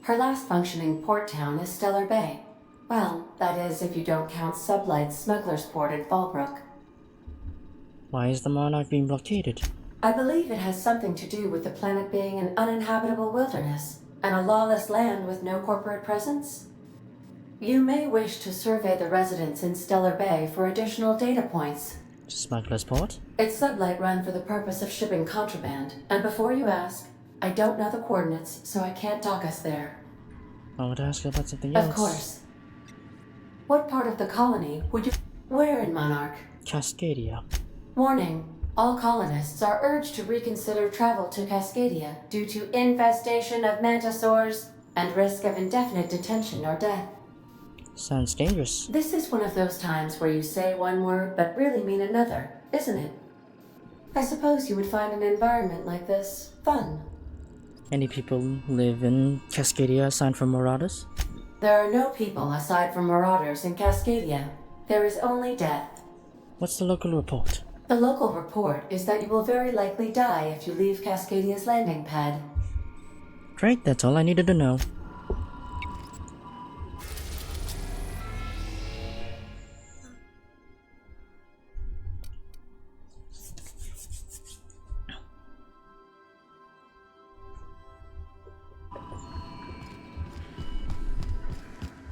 Her last functioning port town is Stellar Bay. Well, that is if you don't count Sublight's smuggler's port at Fallbrook. Why is the Monarch being blockaded? I believe it has something to do with the planet being an uninhabitable wilderness and a lawless land with no corporate presence. You may wish to survey the residents in Stellar Bay for additional data points. Smuggler's port? It's Sublight run for the purpose of shipping contraband, and before you ask, I don't know the coordinates, so I can't dock us there. I would ask about something else. Of course. What part of the colony would you... Where in Monarch? Cascadia. Warning. All colonists are urged to reconsider travel to Cascadia due to infestation of mantisaurs and risk of indefinite detention or death. Sounds dangerous. This is one of those times where you say one word but really mean another, isn't it? I suppose you would find an environment like this fun. Any people live in Cascadia aside from Marauders? There are no people aside from marauders in Cascadia. There is only death. What's the local report? The local report is that you will very likely die if you leave Cascadia's landing pad. Great, that's all I needed to know.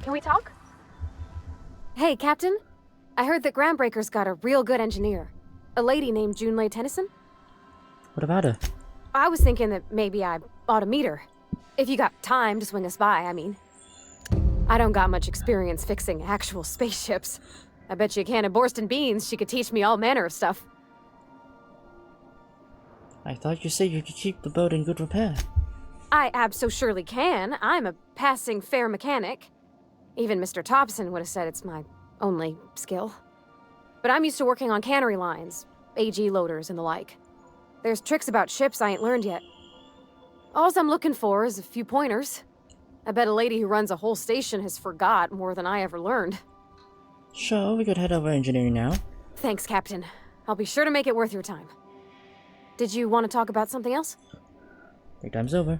Can we talk? Hey, Captain. I heard that Groundbreaker's got a real good engineer. A lady named Junlei Tennyson. What about her? I was thinking that maybe I ought to meet her. If you got time to swing us by, I mean. I don't got much experience fixing actual spaceships. I bet you a can of Borston beans she could teach me all manner of stuff. I thought you said you could keep the boat in good repair. I abso-surely can. I'm a passing fair mechanic. Even Mr. Thompson would have said it's my only skill. But I'm used to working on cannery lines, AG loaders and the like. There's tricks about ships I ain't learned yet. All I'm looking for is a few pointers. I bet a lady who runs a whole station has forgot more than I ever learned. Sure, we could head over engineering now. Thanks, Captain. I'll be sure to make it worth your time. Did you want to talk about something else? Your time's over.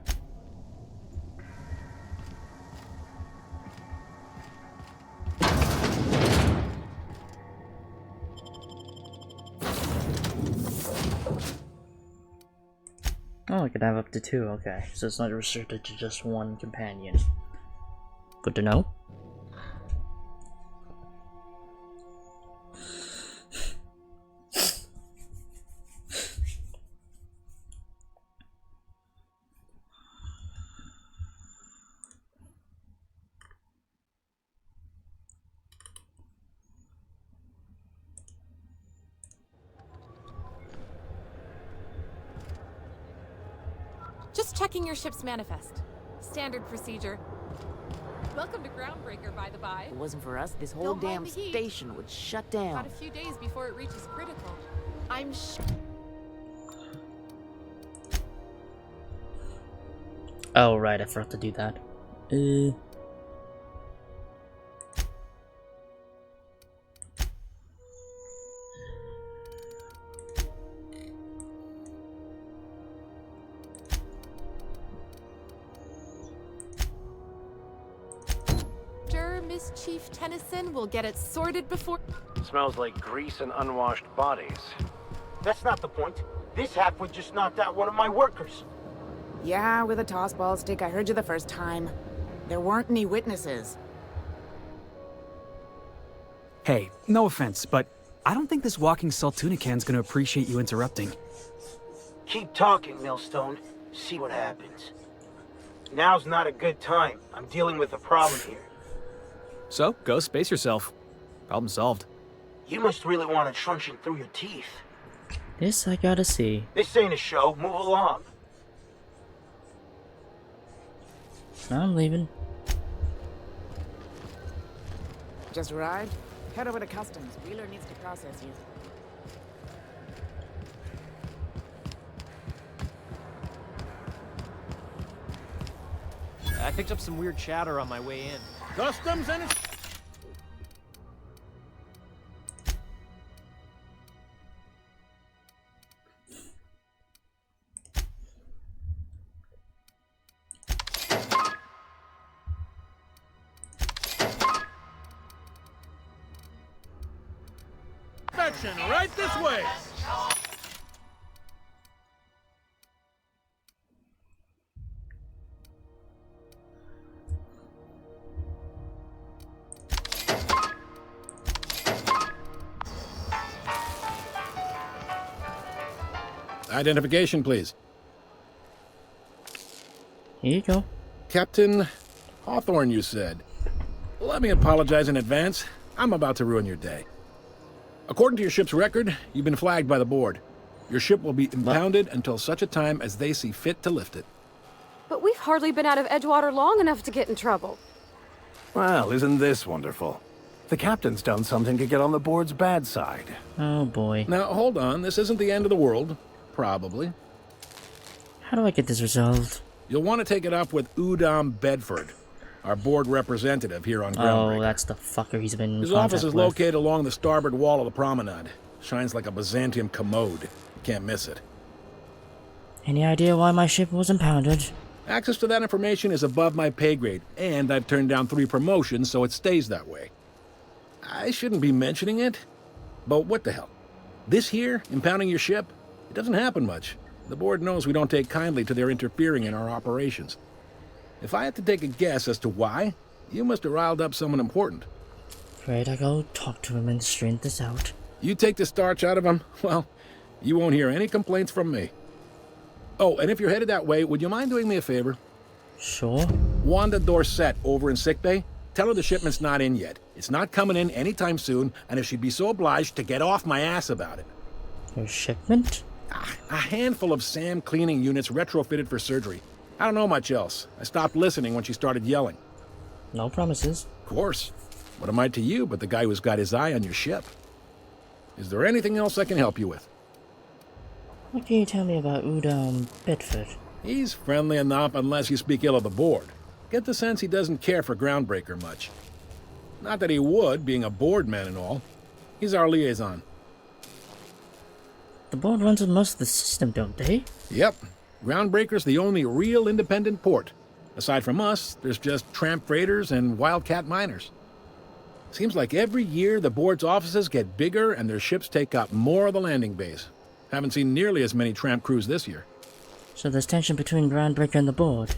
Oh, I could have up to 2, okay. So it's not restricted to just one companion. Good to know. Just checking your ship's manifest. Standard procedure. Welcome to Groundbreaker, by the by. If it wasn't for us, this whole Don't damn mind the heat. station would shut down. Got a few days before it reaches critical. Oh, right, I forgot to do that. Miss Chief Tennyson will get it sorted before... Smells like grease and unwashed bodies. That's not the point. This halfwit just knocked out one of my workers. Yeah, with a tossball stick. I heard you the first time. There weren't any witnesses. Hey, no offense, but I don't think this walking Saltunican's gonna appreciate you interrupting. Keep talking, Millstone. See what happens. Now's not a good time. I'm dealing with a problem here. So, go space yourself. Problem solved. You must really want to truncheon through your teeth. This I gotta see. This ain't a show. Move along. I'm leaving. Just arrived? Head over to customs. Wheeler needs to process you. I picked up some weird chatter on my way in. Customs and... Attention, right this way! Identification, please. Here you go. Captain Hawthorne, you said. Let me apologize in advance. I'm about to ruin your day. According to your ship's record, you've been flagged by the board. Your ship will be impounded until such a time as they see fit to lift it. But we've hardly been out of Edgewater long enough to get in trouble. Well, isn't this wonderful? The captain's done something to get on the board's bad side. Oh boy. Now, hold on. This isn't the end of the world. Probably. How do I get this resolved? You'll want to take it up with Udom Bedford, our board representative here on Groundbreaker. Oh, that's the fucker he's been in His contact office is with. located along the starboard wall of the promenade. Shines like a Byzantium commode. You can't miss it. Any idea why my ship was impounded? Access to that information is above my pay grade, and I've turned down 3 promotions, so it stays that way. I shouldn't be mentioning it, but what the hell? This here, impounding your ship, it doesn't happen much. The board knows we don't take kindly to their interfering in our operations. If I had to take a guess as to why, you must have riled up someone important. Afraid I go talk to him and straighten this out. You take the starch out of him, well, you won't hear any complaints from me. Oh, and if you're headed that way, would you mind doing me a favor? Sure. Wanda Dorset over in sickbay, tell her the shipment's not in yet. It's not coming in anytime soon, and if she'd be so obliged to get off my ass about it. Your shipment? A handful of SAM cleaning units retrofitted for surgery. I don't know much else. I stopped listening when she started yelling. No promises. Of course. What am I to you but the guy who's got his eye on your ship? Is there anything else I can help you with? What can you tell me about Udom Bedford? He's friendly enough unless you speak ill of the board. Get the sense he doesn't care for Groundbreaker much. Not that he would, being a board man and all. He's our liaison. The board runs with most of the system, don't they? Yep. Groundbreaker's the only real independent port. Aside from us, there's just tramp freighters and wildcat miners. Seems like every year the board's offices get bigger and their ships take up more of the landing bays. Haven't seen nearly as many tramp crews this year. So there's tension between Groundbreaker and the board?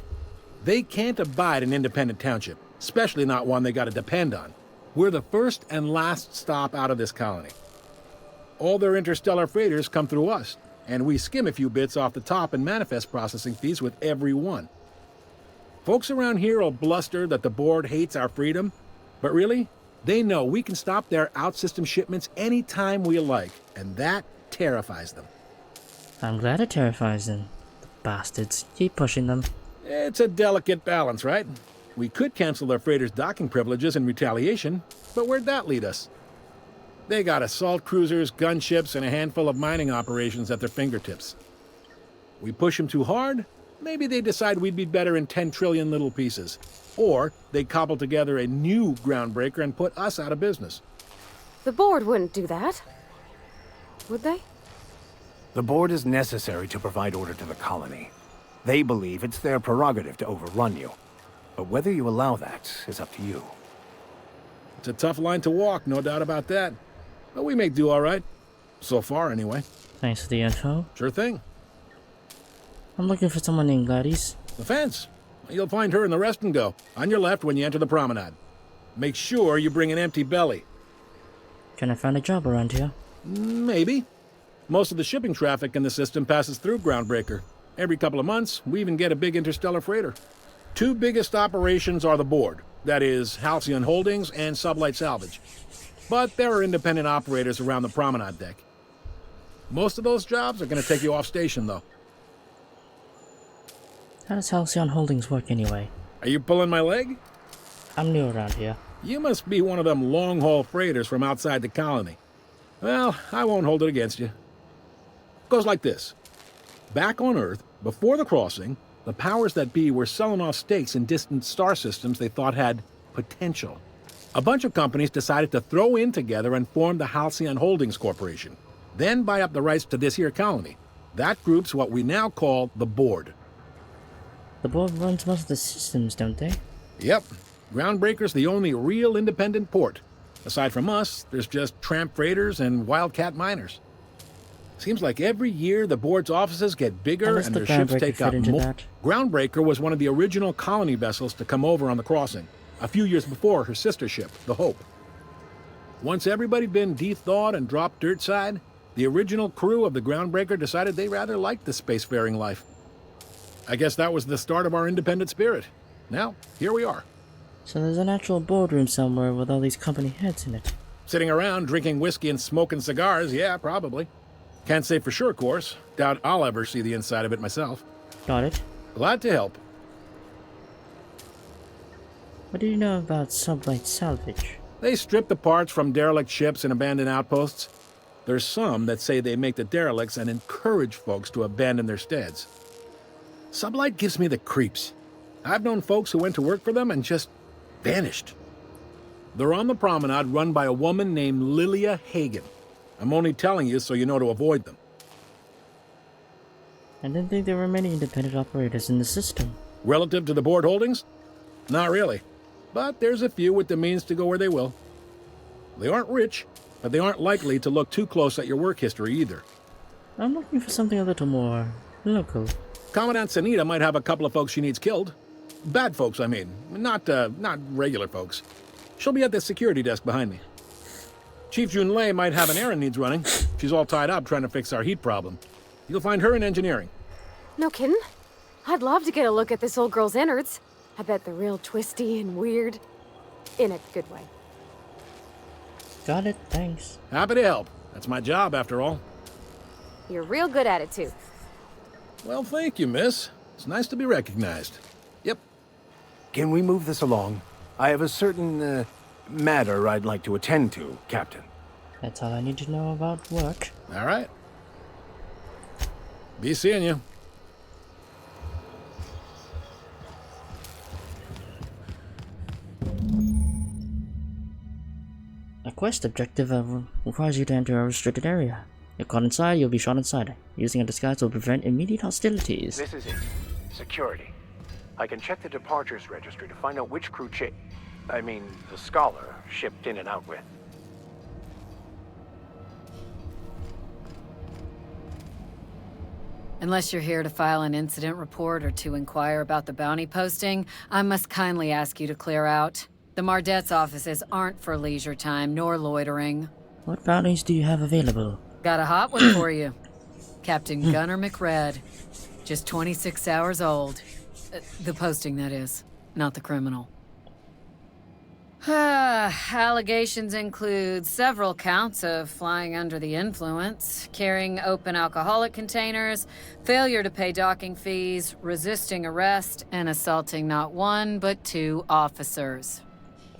They can't abide an independent township, especially not one they gotta depend on. We're the first and last stop out of this colony. All their interstellar freighters come through us, and we skim a few bits off the top in manifest processing fees with every one. Folks around here will bluster that the board hates our freedom, but really, they know we can stop their out-system shipments anytime we like, and that terrifies them. I'm glad it terrifies them. The bastards. Keep pushing them. It's a delicate balance, right? We could cancel their freighters' docking privileges in retaliation, but where'd that lead us? They got assault cruisers, gunships, and a handful of mining operations at their fingertips. We push them too hard, maybe they decide we'd be better in 10 trillion little pieces. Or they cobble together a new Groundbreaker and put us out of business. The board wouldn't do that. Would they? The board is necessary to provide order to the colony. They believe it's their prerogative to overrun you. But whether you allow that is up to you. It's a tough line to walk, no doubt about that. But we make do all right. So far, anyway. Thanks for the info. Sure thing. I'm looking for someone named Gladys. The fence. You'll find her in the rest and go, on your left when you enter the promenade. Make sure you bring an empty belly. Can I find a job around here? Maybe. Most of the shipping traffic in the system passes through Groundbreaker. Every couple of months, we even get a big interstellar freighter. 2 biggest operations are the board. That is, Halcyon Holdings and Sublight Salvage. But there are independent operators around the promenade deck. Most of those jobs are going to take you off station, though. How does Halcyon Holdings work anyway? Are you pulling my leg? I'm new around here. You must be one of them long-haul freighters from outside the colony. Well, I won't hold it against you. Goes like this. Back on Earth, before the crossing, the powers that be were selling off stakes in distant star systems they thought had potential. A bunch of companies decided to throw in together and form the Halcyon Holdings Corporation, then buy up the rights to this here colony. That group's what we now call the board. The board runs most of the systems, don't they? Yep. Groundbreaker's the only real independent port. Aside from us, there's just tramp freighters and wildcat miners. Seems like every year the board's offices get bigger and their ships take up more. Groundbreaker was one of the original colony vessels to come over on the crossing, a few years before her sister ship, the Hope. Once everybody'd been de-thawed and dropped dirt side, the original crew of the Groundbreaker decided they rather liked the spacefaring life. I guess that was the start of our independent spirit. Now, here we are. So there's an actual boardroom somewhere with all these company heads in it. Sitting around drinking whiskey and smoking cigars, yeah, probably. Can't say for sure, of course. Doubt I'll ever see the inside of it myself. Got it. Glad to help. What do you know about sublight salvage? They strip the parts from derelict ships and abandoned outposts. There's some that say they make the derelicts and encourage folks to abandon their steads. Sublight gives me the creeps. I've known folks who went to work for them and just vanished. They're on the promenade run by a woman named Lilia Hagen. I'm only telling you so you know to avoid them. I didn't think there were many independent operators in the system. Relative to the board holdings? Not really. But there's a few with the means to go where they will. They aren't rich, but they aren't likely to look too close at your work history either. I'm looking for something a little more local. Commandant Sanita might have a couple of folks she needs killed. Bad folks, I mean. Not regular folks. She'll be at the security desk behind me. Chief Junlei might have an errand needs running. She's all tied up trying to fix our heat problem. You'll find her in engineering. No kidding? I'd love to get a look at this old girl's innards. I bet they're real twisty and weird. In a good way. Got it, thanks. Happy to help. That's my job, after all. You're real good at it, too. Well, thank you, miss. It's nice to be recognized. Yep. Can we move this along? I have a certain, matter I'd like to attend to, Captain. That's all I need to know about work. All right. Be seeing you. A quest objective requires you to enter a restricted area. If caught inside, you'll be shot inside. Using a disguise will prevent immediate hostilities. This is it. Security. I can check the departures registry to find out which crew the Scholar shipped in and out with. Unless you're here to file an incident report or to inquire about the bounty posting, I must kindly ask you to clear out. The Mardet's offices aren't for leisure time nor loitering. What bounties do you have available? Got a hot one for you. Captain Gunnar McRed. Just 26 hours old. The posting, that is. Not the criminal. Allegations include several counts of flying under the influence, carrying open alcoholic containers, failure to pay docking fees, resisting arrest, and assaulting not one but 2 officers.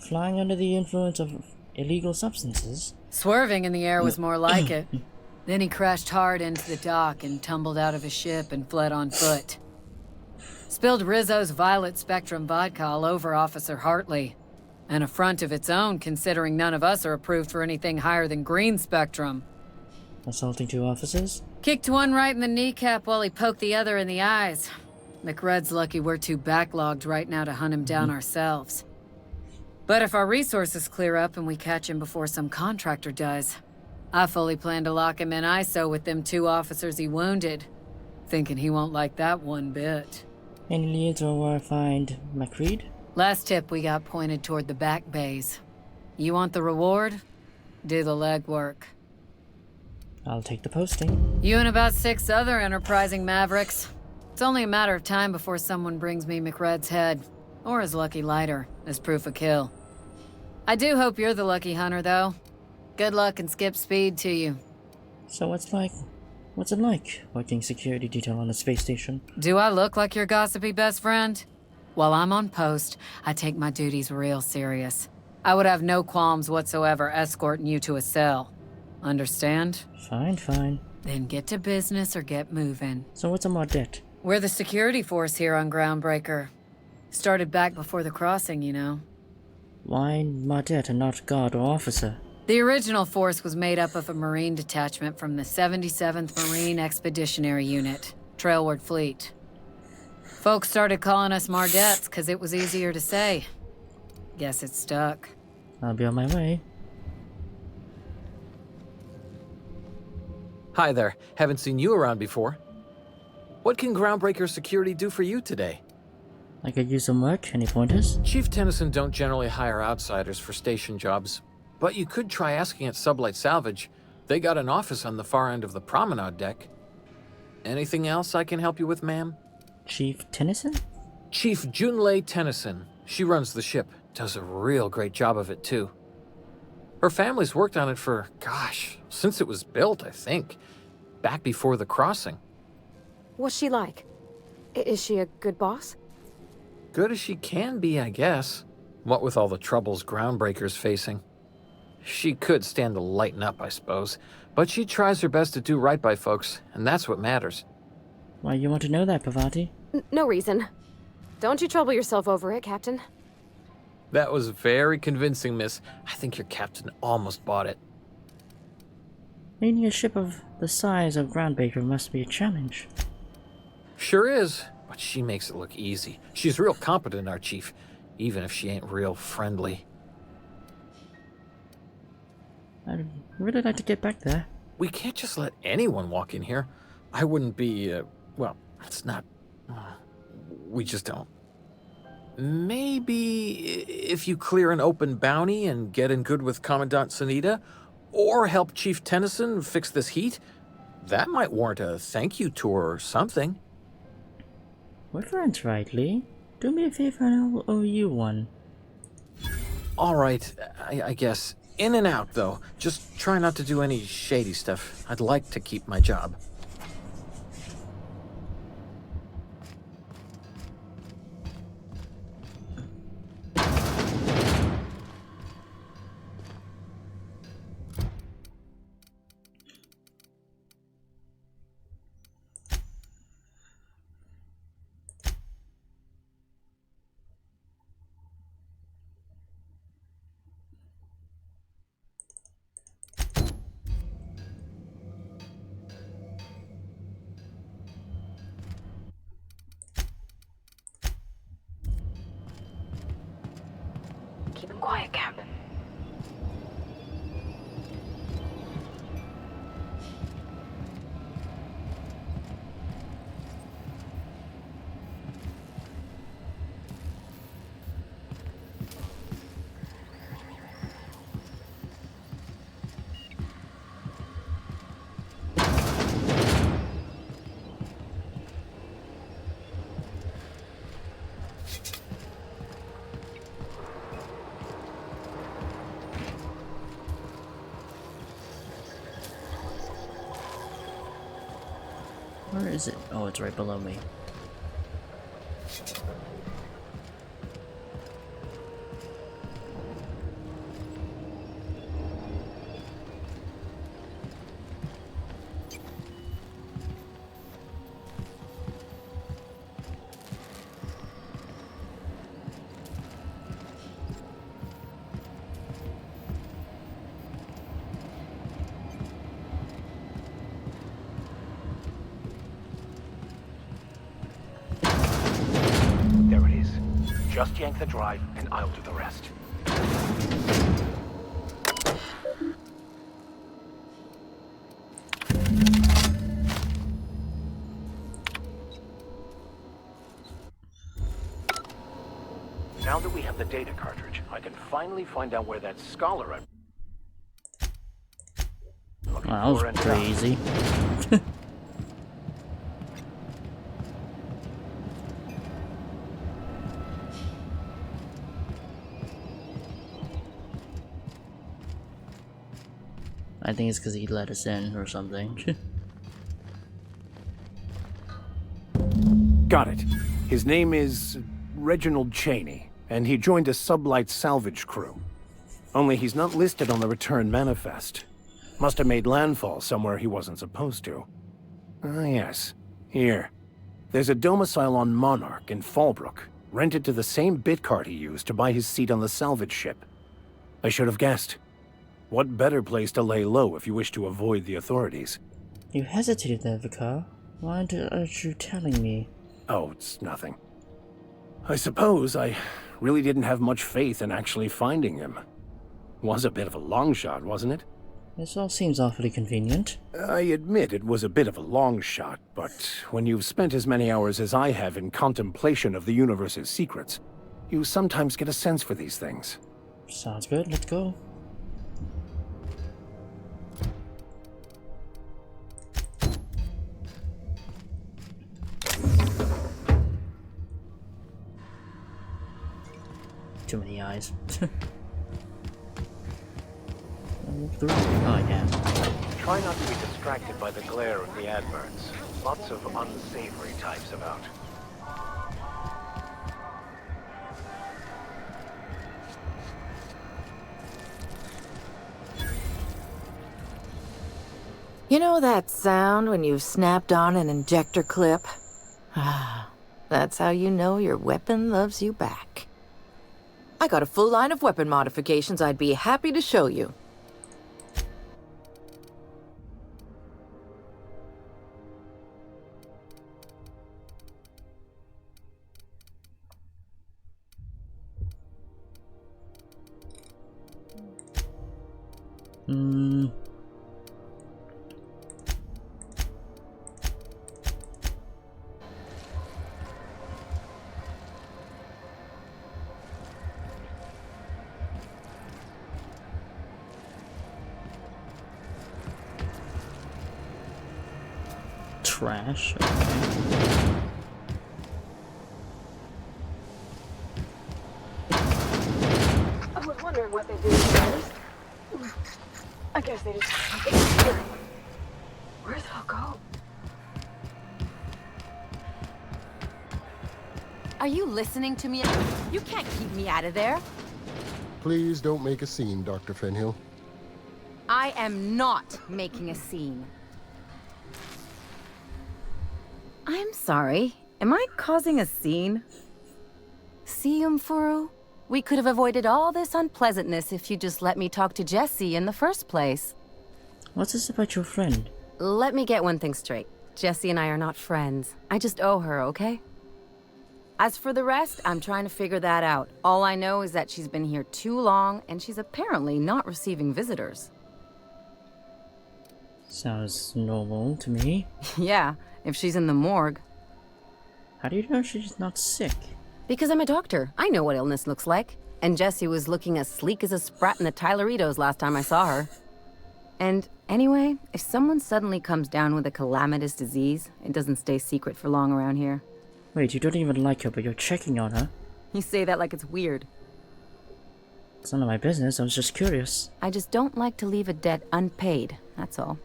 Flying under the influence of illegal substances? Swerving in the air was more like it. Then he crashed hard into the dock and tumbled out of his ship and fled on foot. Spilled Rizzo's Violet Spectrum vodka all over Officer Hartley. An affront of its own, considering none of us are approved for anything higher than green spectrum. Assaulting 2 officers? Kicked one right in the kneecap while he poked the other in the eyes. McRed's lucky we're too backlogged right now to hunt him down ourselves. But if our resources clear up and we catch him before some contractor does, I fully plan to lock him in ISO with them 2 officers he wounded. Thinking he won't like that one bit. Any leads on where I find McReed? Last tip we got pointed toward the back bays. You want the reward? Do the legwork. I'll take the posting. You and about 6 other enterprising mavericks. It's only a matter of time before someone brings me McRed's head, or his lucky lighter, as proof of kill. I do hope you're the lucky hunter, though. Good luck and skip speed to you. So what's it like working security detail on a space station? Do I look like your gossipy best friend? While I'm on post, I take my duties real serious. I would have no qualms whatsoever escorting you to a cell. Understand? Fine. Then get to business or get moving. So what's a Mardet? We're the security force here on Groundbreaker. Started back before the crossing, you know. Why Mardet and not guard or officer? The original force was made up of a Marine detachment from the 77th Marine Expeditionary Unit, Trailward Fleet. Folks started calling us Mardets because it was easier to say. Guess it stuck. I'll be on my way. Hi there. Haven't seen you around before. What can Groundbreaker Security do for you today? I could use some work. Any pointers? Chief Tennyson don't generally hire outsiders for station jobs, but you could try asking at Sublight Salvage. They got an office on the far end of the promenade deck. Anything else I can help you with, ma'am? Chief Tennyson? Chief Junlei Tennyson. She runs the ship. Does a real great job of it, too. Her family's worked on it for, gosh, since it was built, I think. Back before the crossing. What's she like? Is she a good boss? Good as she can be, I guess. What with all the troubles Groundbreaker's facing. She could stand to lighten up, I suppose. But she tries her best to do right by folks, and that's what matters. Why you want to know that, Pavati? No reason. Don't you trouble yourself over it, Captain. That was very convincing, miss. I think your captain almost bought it. Leading a ship of the size of Groundbreaker must be a challenge. Sure is, but she makes it look easy. She's real competent, our chief, even if she ain't real friendly. I'd really like to get back there. We can't just let anyone walk in here. I wouldn't be, well, it's not... we just don't. Maybe if you clear an open bounty and get in good with Commandant Sunita, or help Chief Tennyson fix this heat, that might warrant a thank you tour or something. We're friends, right, Lee? Do me a favor and I'll owe you one. All right, I guess. In and out, though. Just try not to do any shady stuff. I'd like to keep my job. Keep him quiet, Cap. Where is it? Oh, it's right below me. Just yank the drive, and I'll do the rest. Now that we have the data cartridge, I can finally find out where that scholar Wow, that was pretty easy. I think it's because he let us in or something. Got it. His name is Reginald Cheney, and he joined a Sublight salvage crew. Only he's not listed on the return manifest. Must have made landfall somewhere he wasn't supposed to. Ah, yes. Here. There's a domicile on Monarch in Fallbrook, rented to the same bit card he used to buy his seat on the salvage ship. I should have guessed. What better place to lay low if you wish to avoid the authorities? You hesitated there, Vicar. Why aren't you telling me? Oh, it's nothing. I suppose I really didn't have much faith in actually finding him. Was a bit of a long shot, wasn't it? This all seems awfully convenient. I admit it was a bit of a long shot, but when you've spent as many hours as I have in contemplation of the universe's secrets, you sometimes get a sense for these things. Sounds good, let's go. Too many eyes. Oh yeah. Try not to be distracted by the glare of the adverts. Lots of unsavory types about. You know that sound when you've snapped on an injector clip? Ah, that's how you know your weapon loves you back. I got a full line of weapon modifications I'd be happy to show you. Trash. I was wondering what they did first. I guess they just... Where's it all go? Are you listening to me? You can't keep me out of there. Please don't make a scene, Dr. Fenhill. I am not making a scene. I'm sorry. Am I causing a scene? See, Umfuru? We could have avoided all this unpleasantness if you just let me talk to Jessie in the first place. What's this about your friend? Let me get one thing straight. Jessie and I are not friends. I just owe her, okay? As for the rest, I'm trying to figure that out. All I know is that she's been here too long, and she's apparently not receiving visitors. Sounds normal to me. Yeah, if she's in the morgue. How do you know she's not sick? Because I'm a doctor. I know what illness looks like. And Jessie was looking as sleek as a sprat in the Tyleritos last time I saw her. And anyway, if someone suddenly comes down with a calamitous disease, it doesn't stay secret for long around here. Wait, you don't even like her, but you're checking on her? You say that like it's weird. It's none of my business, I was just curious. I just don't like to leave a debt unpaid, that's all.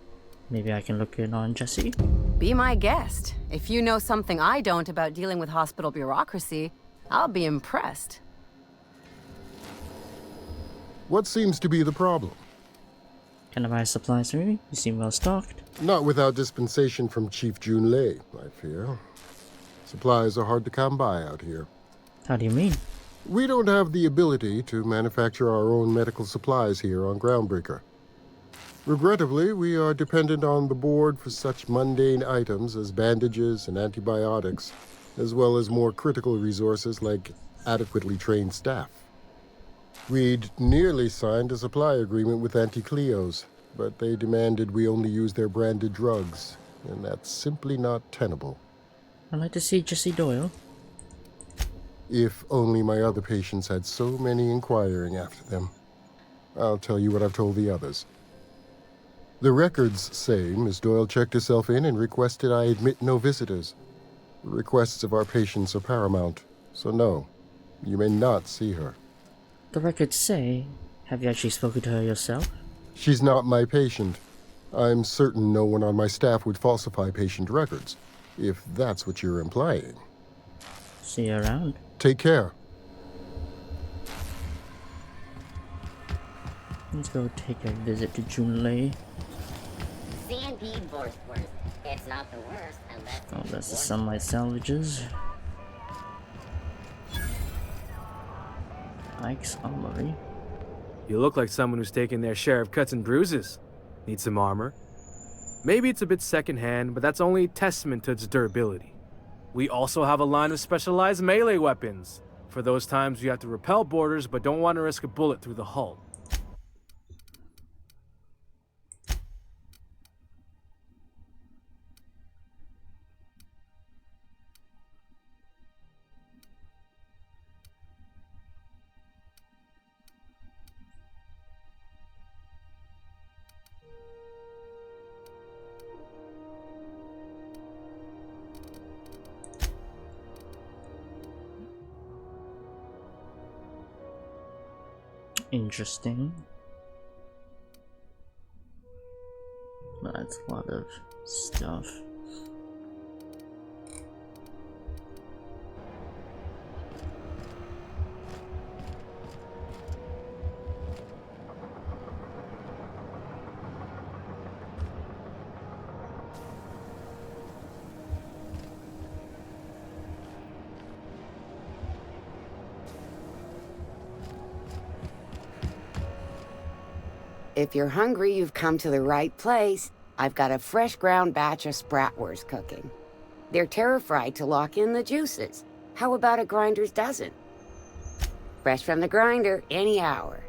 Maybe I can look in on Jessie? Be my guest. If you know something I don't about dealing with hospital bureaucracy, I'll be impressed. What seems to be the problem? Can I buy supplies from you? You seem well stocked. Not without dispensation from Chief Junlei, I fear. Supplies are hard to come by out here. How do you mean? We don't have the ability to manufacture our own medical supplies here on Groundbreaker. Regrettably, we are dependent on the board for such mundane items as bandages and antibiotics, as well as more critical resources like adequately trained staff. We'd nearly signed a supply agreement with Anti-Cleos, but they demanded we only use their branded drugs, and that's simply not tenable. I'd like to see Jessie Doyle. If only my other patients had so many inquiring after them. I'll tell you what I've told the others. The records say Miss Doyle checked herself in and requested I admit no visitors. The requests of our patients are paramount, so no, you may not see her. The records say... Have you actually spoken to her yourself? She's not my patient. I'm certain no one on my staff would falsify patient records, if that's what you're implying. See you around. Take care. Let's go take a visit to Junlei. C&D Borthworth. It's not the worst, and that's... Oh, that's the sunlight salvages. Mike's Armory. You look like someone who's taken their share of cuts and bruises. Need some armor? Maybe it's a bit secondhand, but that's only a testament to its durability. We also have a line of specialized melee weapons, for those times you have to repel boarders but don't want to risk a bullet through the hull. Interesting. That's a lot of stuff. If you're hungry, you've come to the right place. I've got a fresh ground batch of spratwurst cooking. They're terra-fried to lock in the juices. How about a grinder's dozen? Fresh from the grinder, any hour.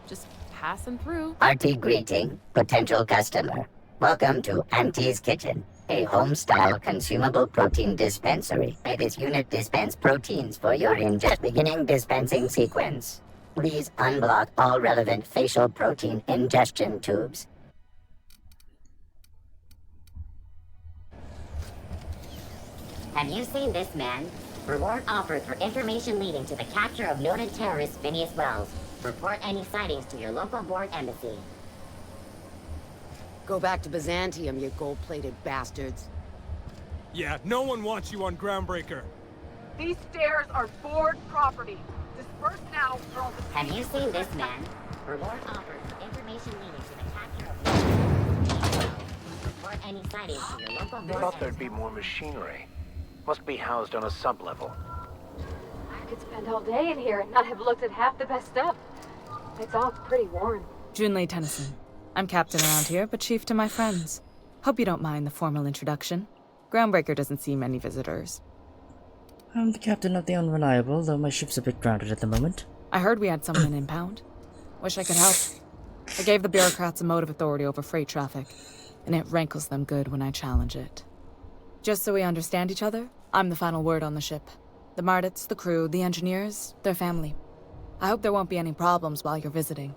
Just passing through. Hearty greeting, potential customer. Welcome to Auntie's Kitchen, a home-style consumable protein dispensary. May this unit dispense proteins for your ingest. Beginning dispensing sequence. Please unblock all relevant facial protein ingestion tubes. Have you seen this man? Reward offered for information leading to the capture of noted terrorist Phineas Wells. Report any sightings to your local board embassy. Go back to Byzantium, you gold-plated bastards. Yeah, no one wants you on Groundbreaker. These stairs are board property. Disperse now, or I'll Have you seen this man? Reward offered for information leading to the capture of report any sightings to your local board Thought there'd be more machinery. Must be housed on a sub-level. I could spend all day in here and not have looked at half the best stuff. It's all pretty worn. Junlei Tennyson. I'm captain around here, but chief to my friends. Hope you don't mind the formal introduction. Groundbreaker doesn't see many visitors. I'm the captain of the Unreliable, though my ship's a bit grounded at the moment. I heard we had someone in impound. Wish I could help. I gave the bureaucrats a motive authority over freight traffic, and it rankles them good when I challenge it. Just so we understand each other, I'm the final word on the ship. The Mardits, the crew, the engineers, their family. I hope there won't be any problems while you're visiting.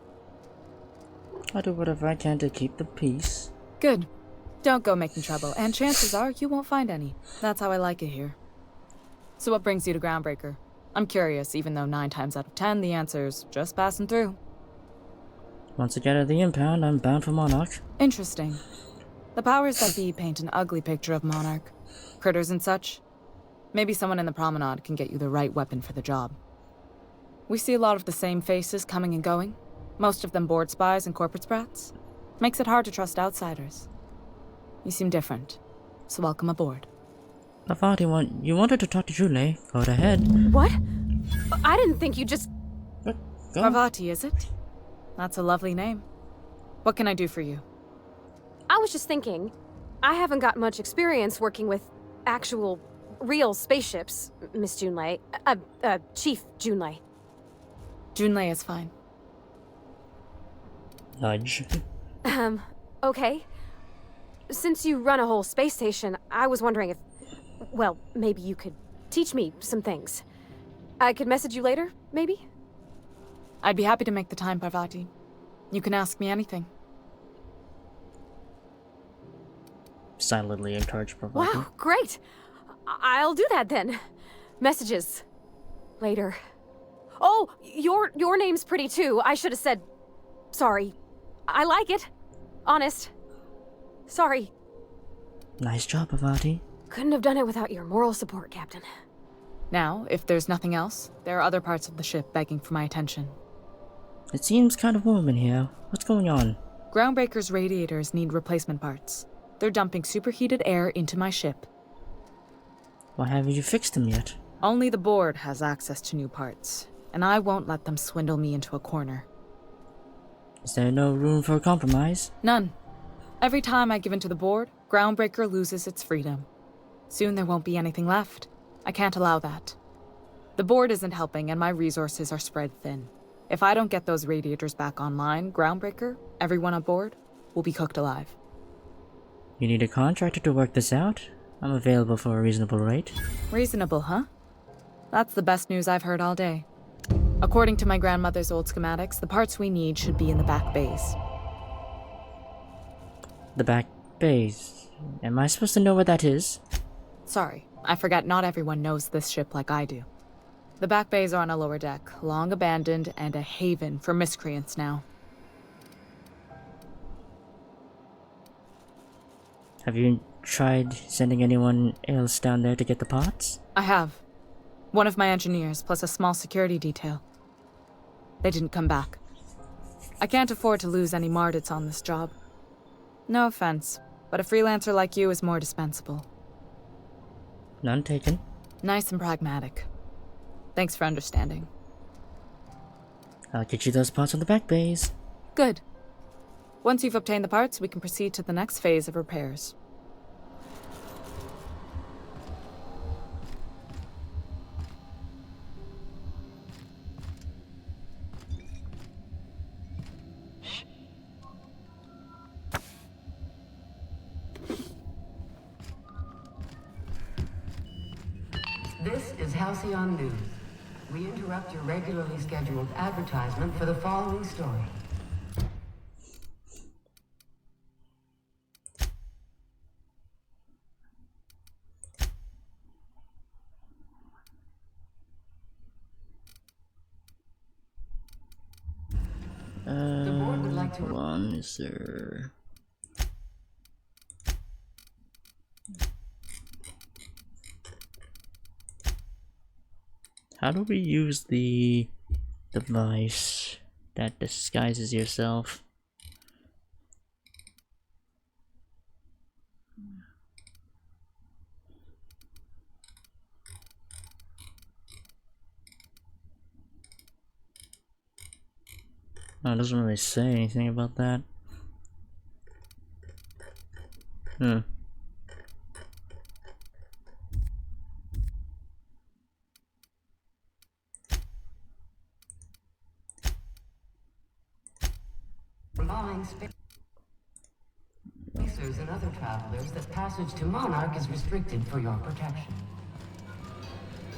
I'll do whatever I can to keep the peace. Good. Don't go making trouble, and chances are you won't find any. That's how I like it here. So what brings you to Groundbreaker? I'm curious, even though 9 times out of 10 the answer's just passing through. Once I get out of the impound, I'm bound for Monarch. Interesting. The powers that be paint an ugly picture of Monarch. Critters and such. Maybe someone in the promenade can get you the right weapon for the job. We see a lot of the same faces coming and going. Most of them board spies and corporate sprats. Makes it hard to trust outsiders. You seem different, so welcome aboard. I thought you wanted to talk to Junlei. Go ahead. What? I didn't think you just... Parvati, is it? That's a lovely name. What can I do for you? I was just thinking, I haven't got much experience working with actual, real spaceships, Miss Junlei. Chief Junlei. Junlei is fine. Nudge. Okay. Since you run a whole space station, I was wondering if... Well, maybe you could teach me some things. I could message you later, maybe? I'd be happy to make the time, Parvati. You can ask me anything. Silently encourage Parvati. Wow, great! I'll do that then. Messages. Later. Oh, your name's pretty too. I should have said... Sorry. I like it. Honest. Sorry. Nice job, Parvati. Couldn't have done it without your moral support, Captain. Now, if there's nothing else, there are other parts of the ship begging for my attention. It seems kind of warm in here. What's going on? Groundbreaker's radiators need replacement parts. They're dumping superheated air into my ship. Why haven't you fixed them yet? Only the board has access to new parts, and I won't let them swindle me into a corner. Is there no room for a compromise? None. Every time I give in to the board, Groundbreaker loses its freedom. Soon there won't be anything left. I can't allow that. The board isn't helping, and my resources are spread thin. If I don't get those radiators back online, Groundbreaker, everyone aboard, will be cooked alive. You need a contractor to work this out? I'm available for a reasonable rate. Reasonable, huh? That's the best news I've heard all day. According to my grandmother's old schematics, the parts we need should be in the back bays. The back bays. Am I supposed to know what that is? Sorry, I forgot not everyone knows this ship like I do. The back bays are on a lower deck, long abandoned and a haven for miscreants now. Have you tried sending anyone else down there to get the parts? I have. One of my engineers, plus a small security detail. They didn't come back. I can't afford to lose any Mardits on this job. No offense, but a freelancer like you is more dispensable. None taken. Nice and pragmatic. Thanks for understanding. I'll get you those parts on the back bays. Good. Once you've obtained the parts, we can proceed to the next phase of repairs. This is Halcyon News. We interrupt your regularly scheduled advertisement for the following story. Hold on, is there... How do we use the device that disguises yourself? No, it doesn't really say anything about that. Allowing spacers and other travelers that passage to Monarch is restricted for your protection.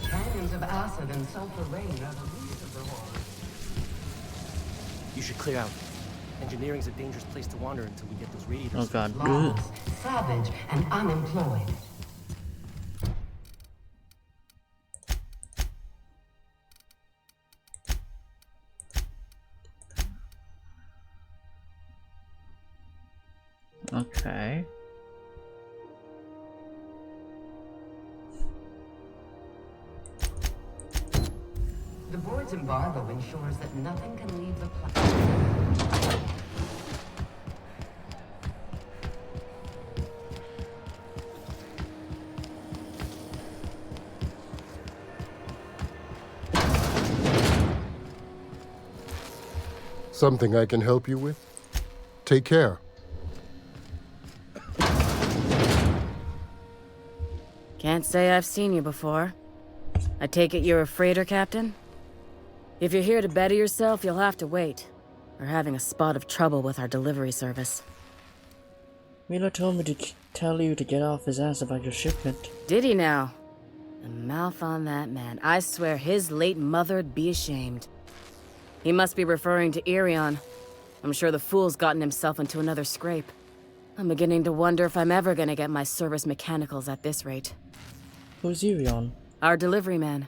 Canyons of acid and sulfur rain are the least of the horrors. You should clear out. Engineering's a dangerous place to wander until we get those radiators. Oh god. Lawless, savage, and unemployed. Okay. The board's embargo ensures that nothing can leave the planet. Something I can help you with? Take care. Can't say I've seen you before. I take it you're a freighter captain? If you're here to better yourself, you'll have to wait. We're having a spot of trouble with our delivery service. Milo told me to tell you to get off his ass about your shipment. Did he now? The mouth on that man. I swear his late mother'd be ashamed. He must be referring to Irion. I'm sure the fool's gotten himself into another scrape. I'm beginning to wonder if I'm ever gonna get my service mechanicals at this rate. Who's Irion? Our delivery man.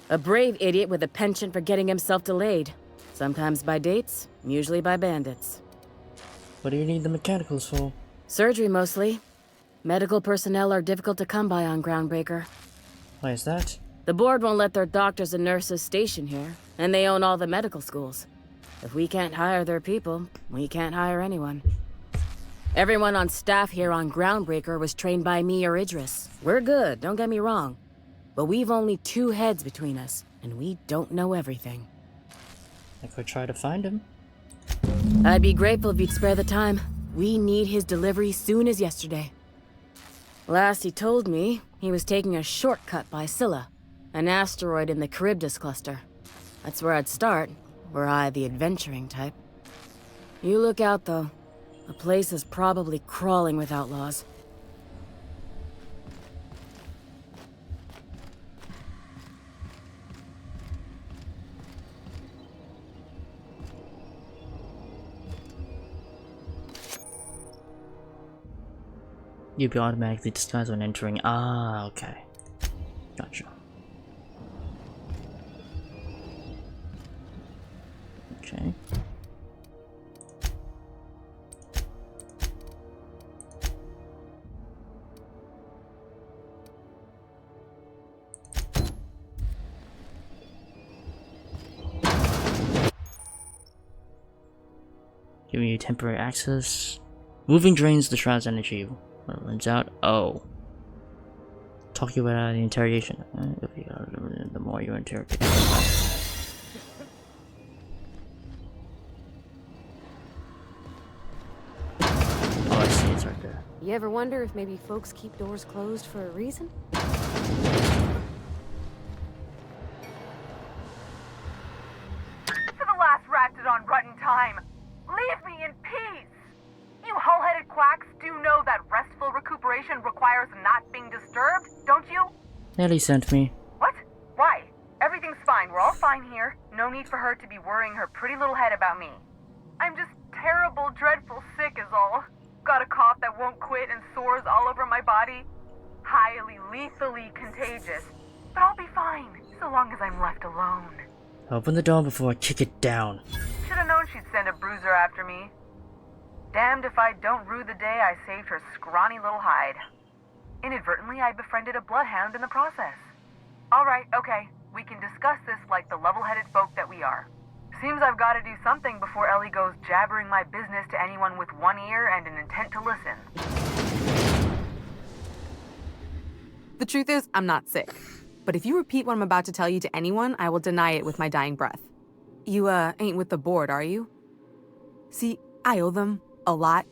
A brave idiot with a penchant for getting himself delayed. Sometimes by dates, usually by bandits. What do you need the mechanicals for? Surgery, mostly. Medical personnel are difficult to come by on Groundbreaker. Why is that? The board won't let their doctors and nurses station here, and they own all the medical schools. If we can't hire their people, we can't hire anyone. Everyone on staff here on Groundbreaker was trained by me or Idris. We're good, don't get me wrong. But we've only 2 heads between us, and we don't know everything. I could try to find him. I'd be grateful if you'd spare the time. We need his delivery soon as yesterday. Last he told me, he was taking a shortcut by Scylla, an asteroid in the Charybdis cluster. That's where I'd start, were I the adventuring type. You look out, though. The place is probably crawling with outlaws. You'll be automatically disguised when entering. Ah, okay. Gotcha. Okay. Giving you temporary access. Moving drains the shroud's energy. When it runs out, oh. Talking about the interrogation. The more you interrogate. Oh, I see, it's right there. You ever wonder if maybe folks keep doors closed for a reason? To the last ratted on rotten time, leave me in peace! You hull-headed quacks do know that restful recuperation requires not being disturbed, don't you? Ellie sent me. What? Why? Everything's fine. We're all fine here. No need for her to be worrying her pretty little head about me. I'm just terrible, dreadful sick is all. Got a cough that won't quit and sores all over my body. Highly, lethally contagious. But I'll be fine, so long as I'm left alone. Open the door before I kick it down. Should've known she'd send a bruiser after me. Damned if I don't rue the day I saved her scrawny little hide. Inadvertently, I befriended a bloodhound in the process. Alright, okay. We can discuss this like the level-headed folk that we are. Seems I've got to do something before Ellie goes jabbering my business to anyone with one ear and an intent to listen. The truth is, I'm not sick. But if you repeat what I'm about to tell you to anyone, I will deny it with my dying breath. You, ain't with the board, are you? See, I owe them a lot.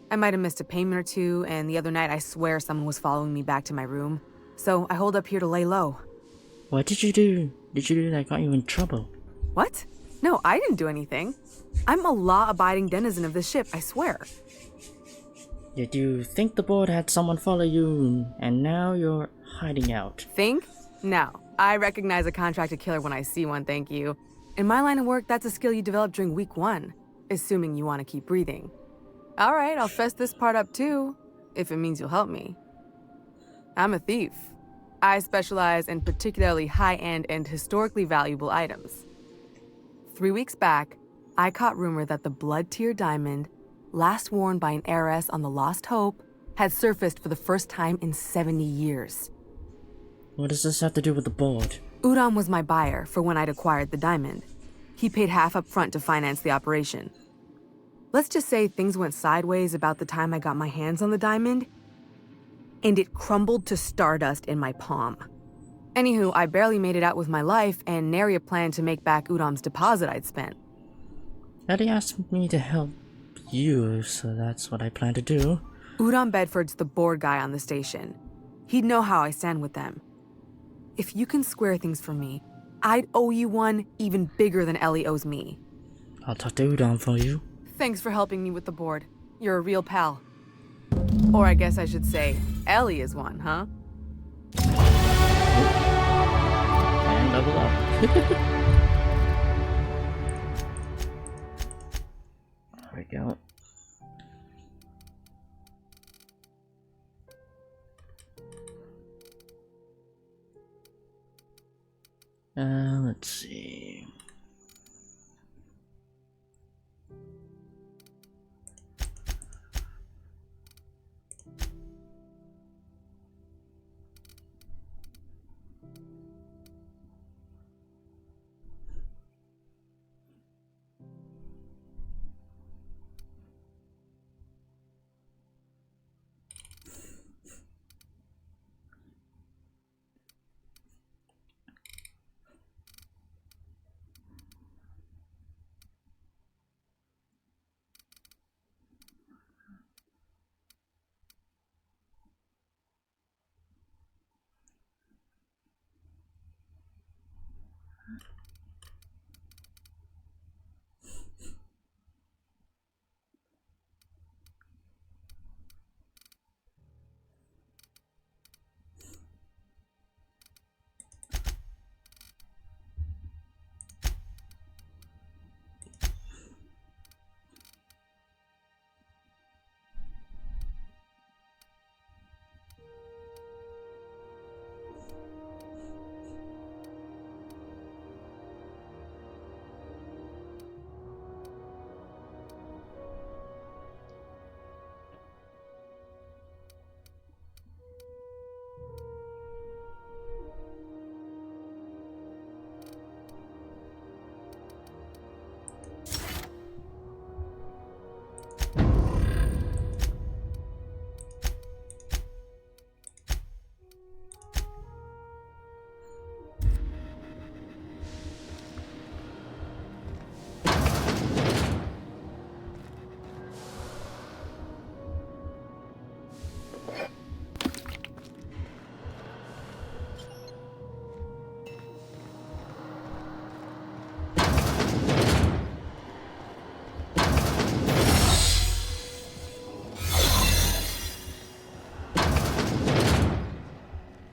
I might have missed a payment or two, and the other night I swear someone was following me back to my room. So I hold up here to lay low. What did you do? Did you do that got you in trouble? What? No, I didn't do anything. I'm a law-abiding denizen of this ship, I swear. Did you think the board had someone follow you, and now you're hiding out? Think? No. I recognize a contracted killer when I see one, thank you. In my line of work, that's a skill you develop during week 1, assuming you want to keep breathing. All right, I'll fess this part up too, if it means you'll help me. I'm a thief. I specialize in particularly high-end and historically valuable items. 3 weeks back, I caught rumor that the blood tier diamond, last worn by an heiress on the Lost Hope, had surfaced for the first time in 70 years. What does this have to do with the board? Udam was my buyer for when I'd acquired the diamond. He paid half up front to finance the operation. Let's just say things went sideways about the time I got my hands on the diamond, and it crumbled to stardust in my palm. Anywho, I barely made it out with my life, and nary a plan to make back Udam's deposit I'd spent. Eddie asked me to help you, so that's what I plan to do. Udam Bedford's the board guy on the station. He'd know how I stand with them. If you can square things for me, I'd owe you one even bigger than Ellie owes me. I'll talk to Udam for you. Thanks for helping me with the board. You're a real pal. Or I guess I should say, Ellie is one, huh? And level up. There we go. Let's see.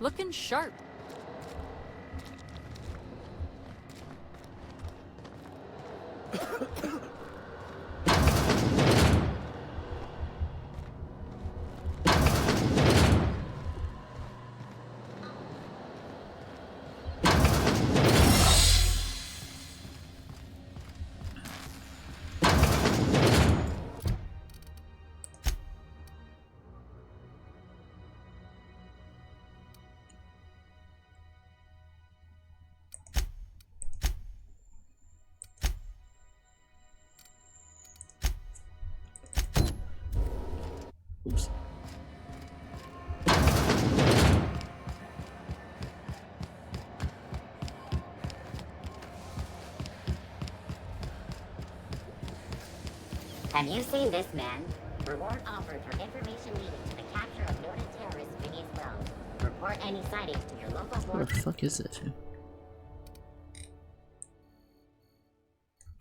Looking sharp. Oops. Have you seen this man? Reward offered for information leading to the capture of noted terrorist Phineas Wells. Report any sightings to your local What board. the fuck is it?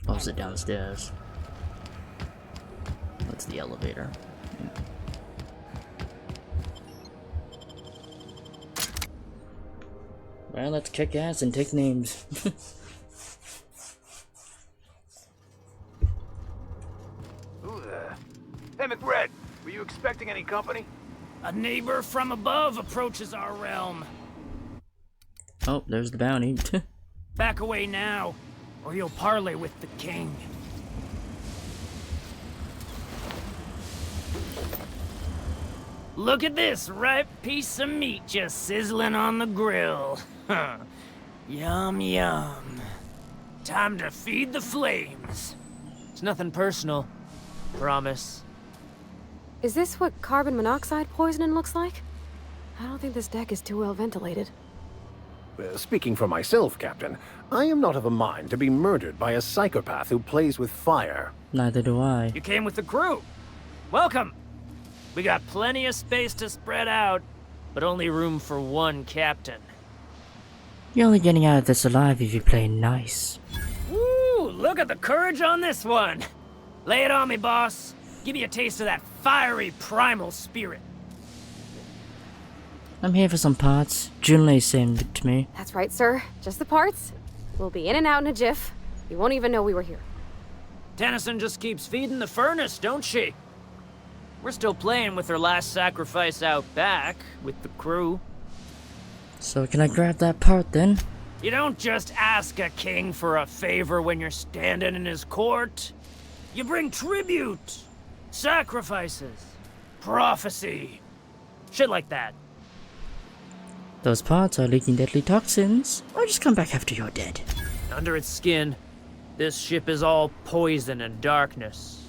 Oh, is it downstairs? That's the elevator. Yeah. Well, let's kick ass and take names. Who the? Hey, McRed, were you expecting any company? A neighbor from above approaches our realm. Oh, there's the bounty. Back away now, or you'll parley with the king. Look at this ripe piece of meat just sizzling on the grill. Yum, yum. Time to feed the flames. It's nothing personal. Promise. Is this what carbon monoxide poisoning looks like? I don't think this deck is too well ventilated. Speaking for myself, Captain, I am not of a mind to be murdered by a psychopath who plays with fire. Neither do I. You came with the crew. Welcome. We got plenty of space to spread out, but only room for one captain. You're only getting out of this alive if you play nice. Woo! Look at the courage on this one. Lay it on me, boss. Give me a taste of that fiery primal spirit. I'm here for some parts. Junlei sent it to me. That's right, sir. Just the parts. We'll be in and out in a jiff. You won't even know we were here. Tennyson just keeps feeding the furnace, don't she? We're still playing with her last sacrifice out back, with the crew. So can I grab that part then? You don't just ask a king for a favor when you're standing in his court. You bring tribute, sacrifices, prophecy, shit like that. Those parts are leaking deadly toxins. Or just come back after you're dead. Under its skin, this ship is all poison and darkness.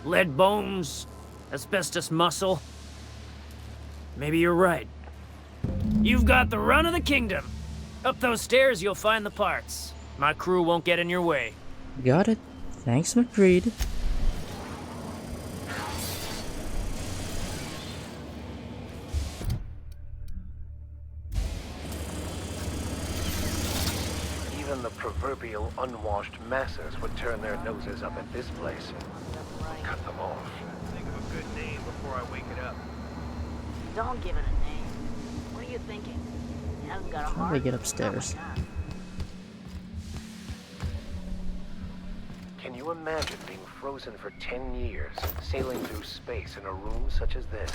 Lead bones, asbestos muscle. Maybe you're right. You've got the run of the kingdom. Up those stairs, you'll find the parts. My crew won't get in your way. Got it. Thanks, McBreed. Even the proverbial unwashed masses would turn their noses up at this place. Cut them off. Think of a good name before I wake it up. Don't give it a name. What are you thinking? You haven't got a How do I heart? get upstairs? Can you imagine being frozen for 10 years, sailing through space in a room such as this?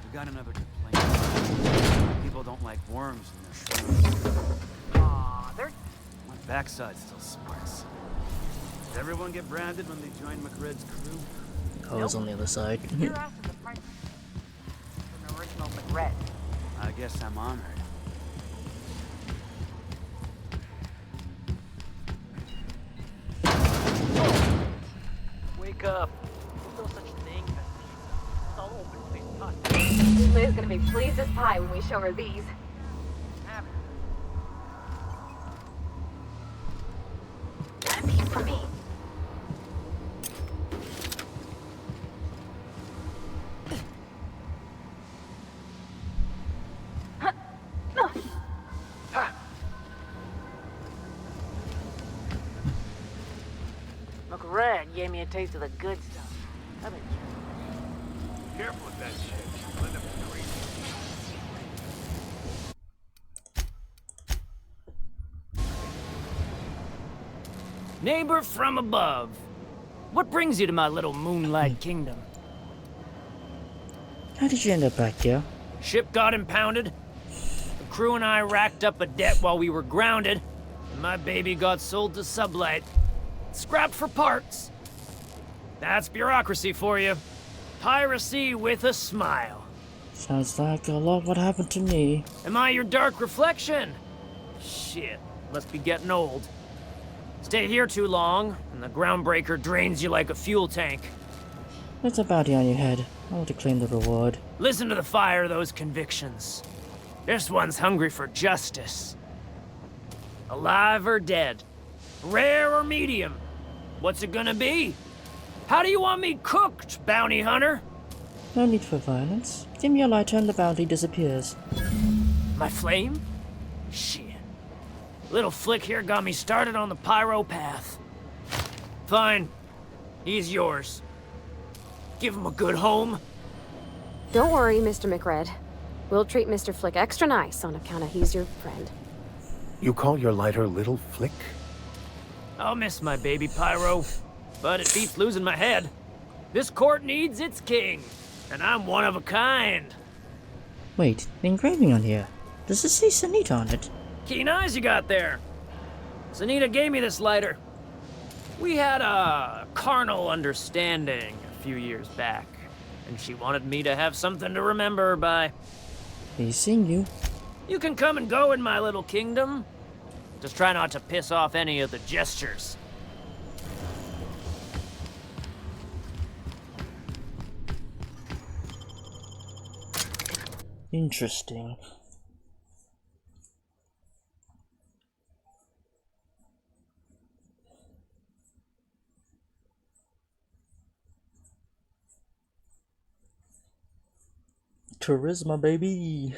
We got another complaint. People don't like worms in their shrimp. Aw, they're... My backside still smarts. Did everyone get branded when they joined McRed's crew? Oh, it's on the other side. You're after the price of an original McRed. I guess I'm honored. Wake up. There's no such thing as pizza. It's all open faced pie. Liz gonna be pleased as pie when we show her these. Got a piece for me. Uncle Red gave me a taste of the good stuff. I've been Careful with that shit. She'll end up crazy. Neighbor from above. What brings you to my little moonlight kingdom? How did you end up back here? Ship got impounded. The crew and I racked up a debt while we were grounded, and my baby got sold to Sublight. Scrapped for parts. That's bureaucracy for you. Piracy with a smile. Sounds like a lot what happened to me. Am I your dark reflection? Shit, must be getting old. Stay here too long, and the groundbreaker drains you like a fuel tank. There's a bounty on your head. I want to claim the reward. Listen to the fire of those convictions. This one's hungry for justice. Alive or dead? Rare or medium? What's it gonna be? How do you want me cooked, bounty hunter? No need for violence. Give me a lighter and the bounty disappears. My flame? Shit. Little Flick here got me started on the pyro path. Fine. He's yours. Give him a good home. Don't worry, Mr. McRed. We'll treat Mr. Flick extra nice on account of he's your friend. You call your lighter Little Flick? I'll miss my baby Pyro, but it beats losing my head. This court needs its king, and I'm one of a kind. Wait, the engraving on here. Does it say Sanita on it? Keen eyes you got there. Sanita gave me this lighter. We had a carnal understanding a few years back, and she wanted me to have something to remember her by. He's seen you. You can come and go in my little kingdom. Just try not to piss off any of the gestures. Interesting. Charisma, baby.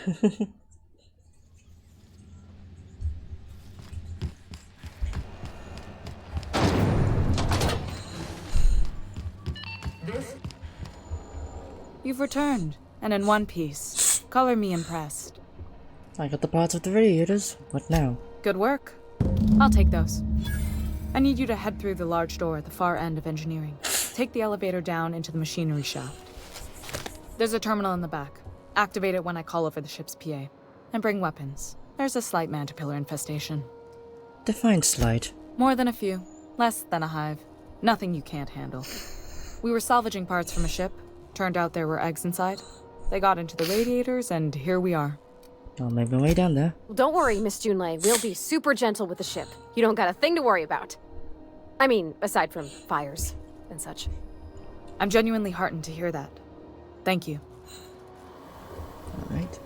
You've returned, and in one piece. Color me impressed. I got the parts of the radiators. What now? Good work. I'll take those. I need you to head through the large door at the far end of engineering. Take the elevator down into the machinery shaft. There's a terminal in the back. Activate it when I call over the ship's PA. And bring weapons. There's a slight mantipillar infestation. Define slight. More than a few. Less than a hive. Nothing you can't handle. We were salvaging parts from a ship. Turned out there were eggs inside. They got into the radiators, and here we are. I'll make my way down there. Well, don't worry, Miss Junlei. We'll be super gentle with the ship. You don't got a thing to worry about. I mean, aside from fires and such. I'm genuinely heartened to hear that. Thank you. Alright.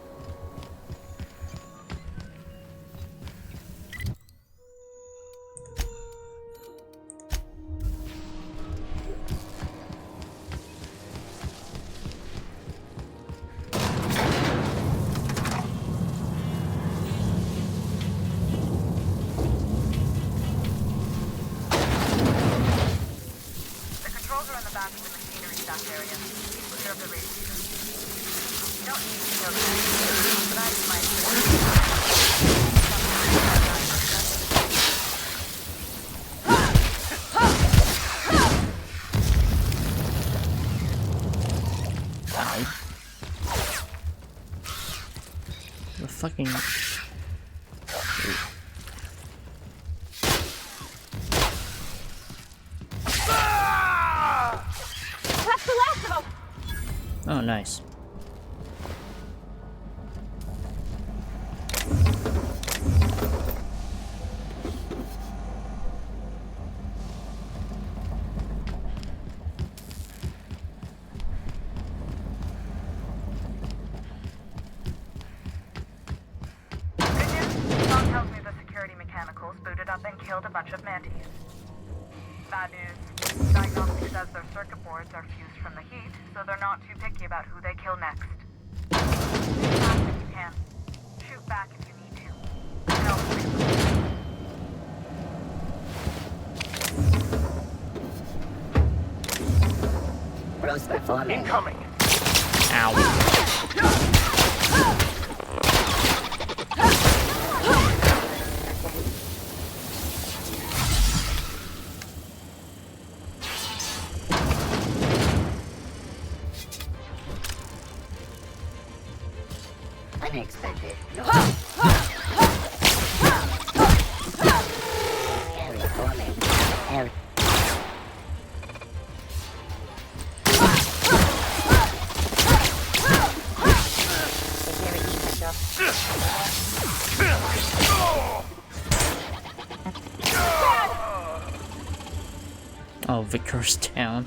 The fucking... That's the last of them! Oh, nice. killed a bunch of mantis. Bad news. Diagnostic says their circuit boards are fused from the heat, so they're not too picky about who they kill next. Stay fast if you can. Shoot back if you need to. I can always fix them. Rose performing. Incoming. Unexpected. Area forming. Area. Oh, Vickers Town.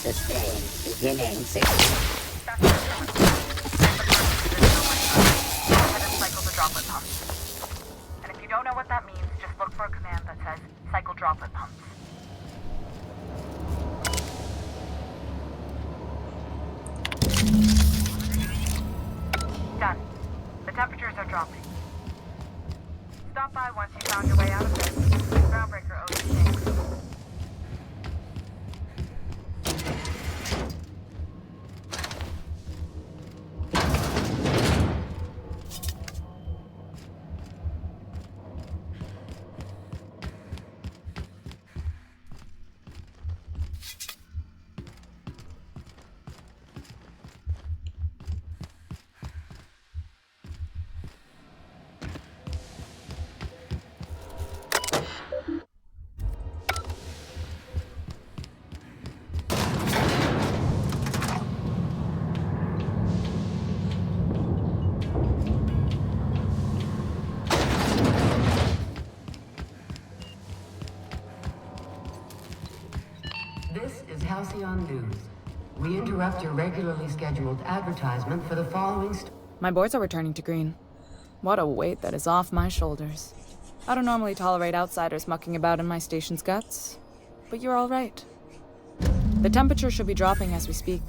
Sustain. Beginning 6. Cycle the droplet pumps. And if you don't know what that means, just look for a command that says cycle droplet pumps. Done. The temperatures are dropping. Stop by once you found your way out of this. Groundbreaker owes you thanks. This is Halcyon News. We interrupt your regularly scheduled advertisement for the following My boards are returning to green. What a weight that is off my shoulders. I don't normally tolerate outsiders mucking about in my station's guts, but you're all right. The temperature should be dropping as we speak.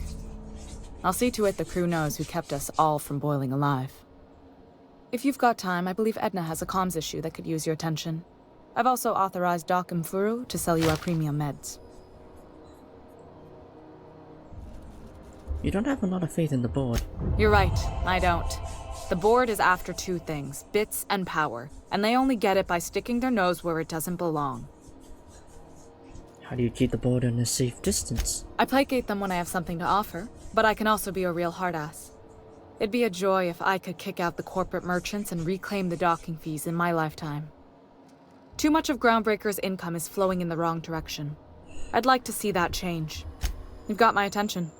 I'll see to it the crew knows who kept us all from boiling alive. If you've got time, I believe Edna has a comms issue that could use your attention. I've also authorized Doc and Furu to sell you our premium meds. You don't have a lot of faith in the board. You're right, I don't. The board is after two things, bits and power, and they only get it by sticking their nose where it doesn't belong. How do you keep the board in a safe distance? I placate them when I have something to offer, but I can also be a real hard-ass. It'd be a joy if I could kick out the corporate merchants and reclaim the docking fees in my lifetime. Too much of Groundbreaker's income is flowing in the wrong direction. I'd like to see that change. You've got my attention.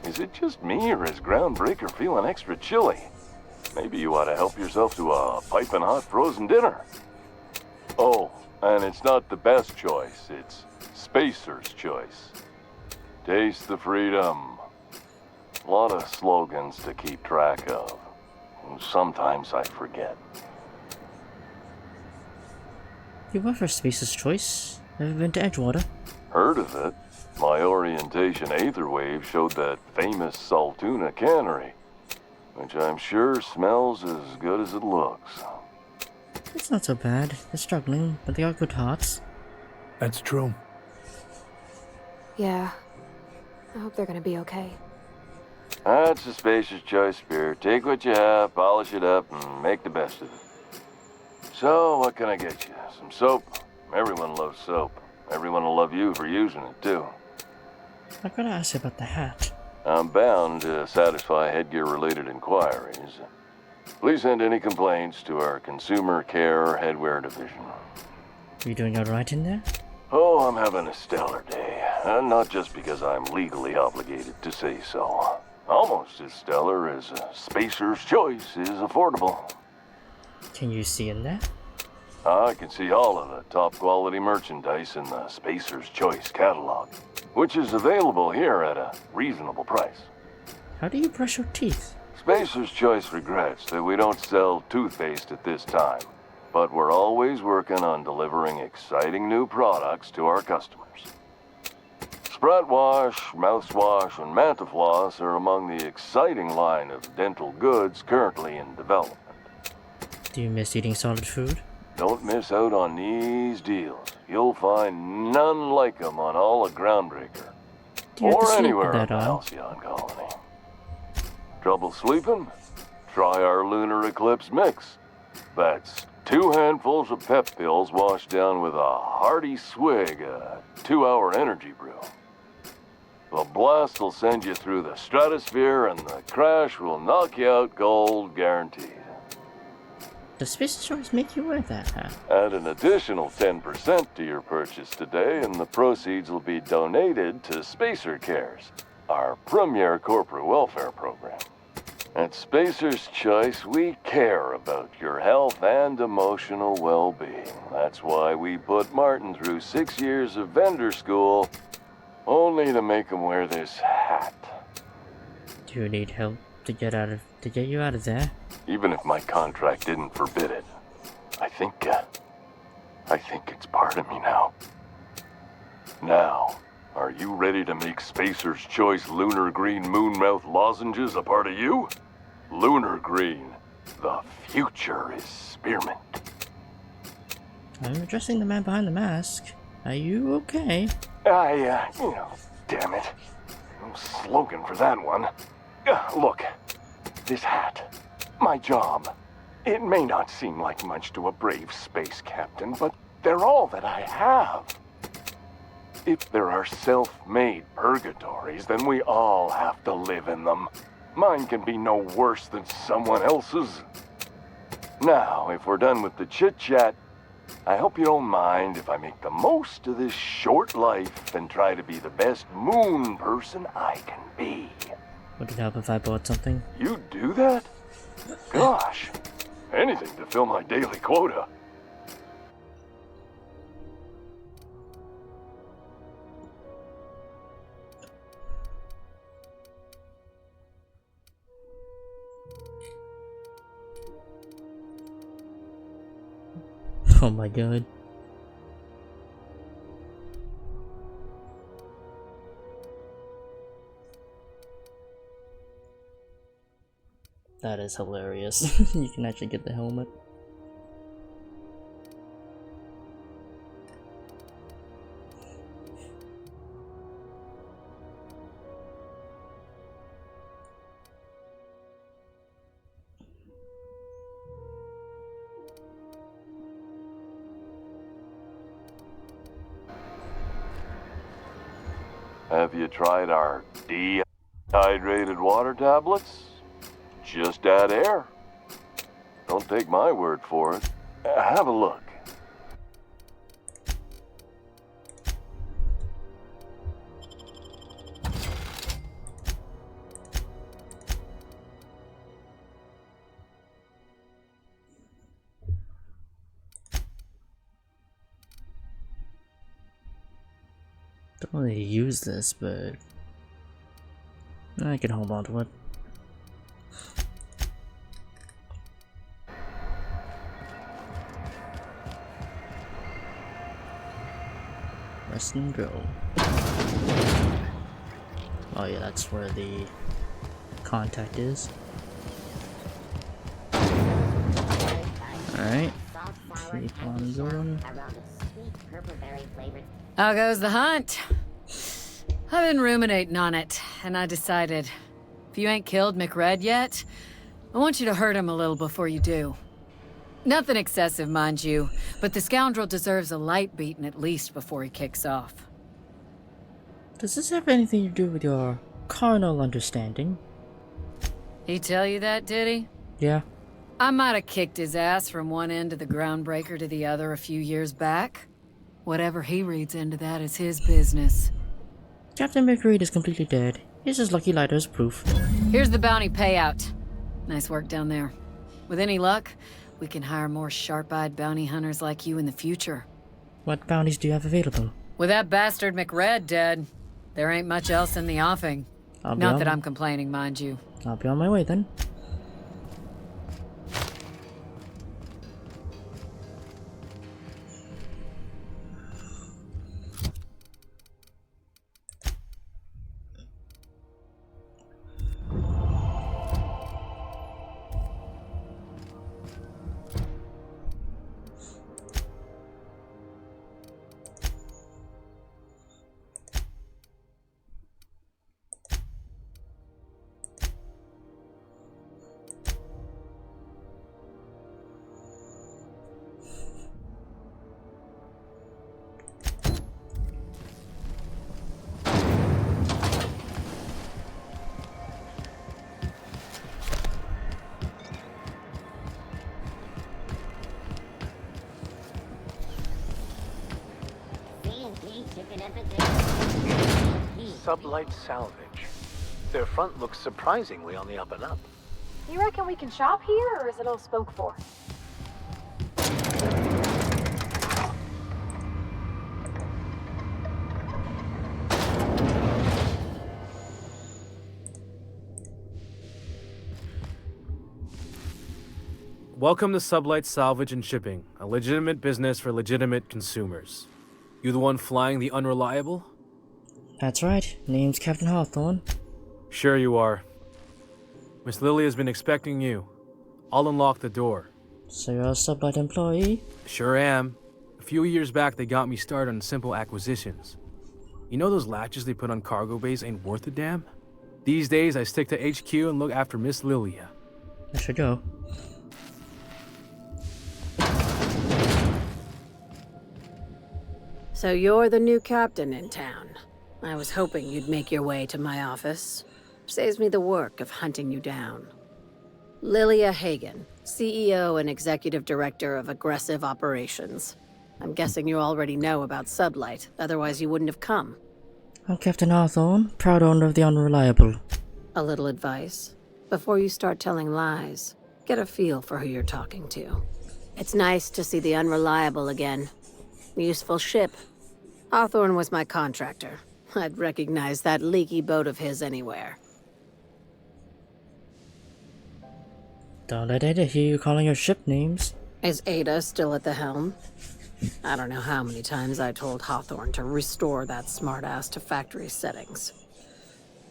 Is it just me, or is Groundbreaker feeling extra chilly? Maybe you ought to help yourself to a piping hot frozen dinner. Oh, and it's not the best choice, it's Spacer's choice. Taste the freedom. A lot of slogans to keep track of. Sometimes I forget. You went for Space's Choice? Ever been to Edgewater? Heard of it. My orientation aether wave showed that famous Saltuna cannery, which I'm sure smells as good as it looks. It's not so bad. They're struggling, but they got good hearts. That's true. Yeah. I hope they're gonna be okay. That's a spacious choice, Spirit. Take what you have, polish it up, and make the best of it. So, what can I get you? Some soap? Everyone loves soap. Everyone will love you for using it, too. I gotta ask you about the hat. I'm bound to satisfy headgear-related inquiries. Please send any complaints to our Consumer Care Headwear Division. Are you doing alright in there? Oh, I'm having a stellar day. And not just because I'm legally obligated to say so. Almost as stellar as Spacer's Choice is affordable. Can you see in there? I can see all of the top-quality merchandise in the Spacer's Choice catalog, which is available here at a reasonable price. How do you brush your teeth? Spacer's Choice regrets that we don't sell toothpaste at this time, but we're always working on delivering exciting new products to our customers. Sprat Wash, Mouthwash, and Mantafloss are among the exciting line of dental goods currently in development. Do you miss eating solid food? Don't miss out on these deals. You'll find none like them on all of Groundbreaker. Do you have to Or sleep with anywhere in that the on? Halcyon colony. Trouble sleeping? Try our Lunar Eclipse mix. That's 2 handfuls of pep pills washed down with a hearty swig of 2-hour energy brew. The blast will send you through the stratosphere and the crash will knock you out cold, guaranteed. Does Spacer's Choice make you wear that hat? Add an additional 10% to your purchase today and the proceeds will be donated to Spacer Cares, our premier corporate welfare program. At Spacer's Choice, we care about your health and emotional well-being. That's why we put Martin through 6 years of vendor school, only to make him wear this hat. Do you need help to get you out of there? Even if my contract didn't forbid it, I think it's part of me now. Now, are you ready to make Spacer's Choice Lunar Green Moonmouth lozenges a part of you? Lunar Green, the future is spearmint. I'm addressing the man behind the mask. Are you okay? Damn it. No slogan for that one. Look, this hat, my job. It may not seem like much to a brave space captain, but they're all that I have. If there are self-made purgatories, then we all have to live in them. Mine can be no worse than someone else's. Now, if we're done with the chit-chat, I hope you don't mind if I make the most of this short life and try to be the best moon person I can be. Would it help if I bought something? You do that? Gosh, anything to fill my daily quota. Oh my god. That is hilarious. You can actually get the helmet. Have you tried our dehydrated water tablets? Just add air. Don't take my word for it. Have a look. Don't really use this, but I can hold on to it. Rest and go. Oh yeah, that's where the contact is. Alright. Keep on going. How goes the hunt? I've been ruminating on it, and I decided, if you ain't killed McRed yet, I want you to hurt him a little before you do. Nothing excessive, mind you, but the scoundrel deserves a light beating at least before he kicks off. Does this have anything to do with your carnal understanding? He tell you that, did he? Yeah. I might have kicked his ass from one end of the groundbreaker to the other a few years back. Whatever he reads into that is his business. Captain McReed is completely dead. Here's his lucky lighter as proof. Here's the bounty payout. Nice work down there. With any luck, we can hire more sharp-eyed bounty hunters like you in the future. What bounties do you have available? With that bastard McRed dead, there ain't much else in the offing. Not that I'm complaining, mind you. I'll be on my way then. Sublight Salvage. Their front looks surprisingly on the up and up. You reckon we can shop here, or is it all spoke for? Welcome to Sublight Salvage and Shipping, a legitimate business for legitimate consumers. You the one flying the Unreliable? That's right. Name's Captain Hawthorne. Sure you are. Miss Lily has been expecting you. I'll unlock the door. So you're a Sublight employee? Sure am. A few years back, they got me started on simple acquisitions. You know those latches they put on cargo bays ain't worth a damn? These days, I stick to HQ and look after Miss Lilia. I should go. So you're the new captain in town. I was hoping you'd make your way to my office. Saves me the work of hunting you down. Lilia Hagen, CEO and Executive Director of Aggressive Operations. I'm guessing you already know about Sublight, otherwise you wouldn't have come. I'm Captain Hawthorne, proud owner of the Unreliable. A little advice. Before you start telling lies, get a feel for who you're talking to. It's nice to see the Unreliable again. Useful ship. Hawthorne was my contractor. I'd recognize that leaky boat of his anywhere. Don't let Ada hear you calling your ship names. Is Ada still at the helm? I don't know how many times I told Hawthorne to restore that smartass to factory settings.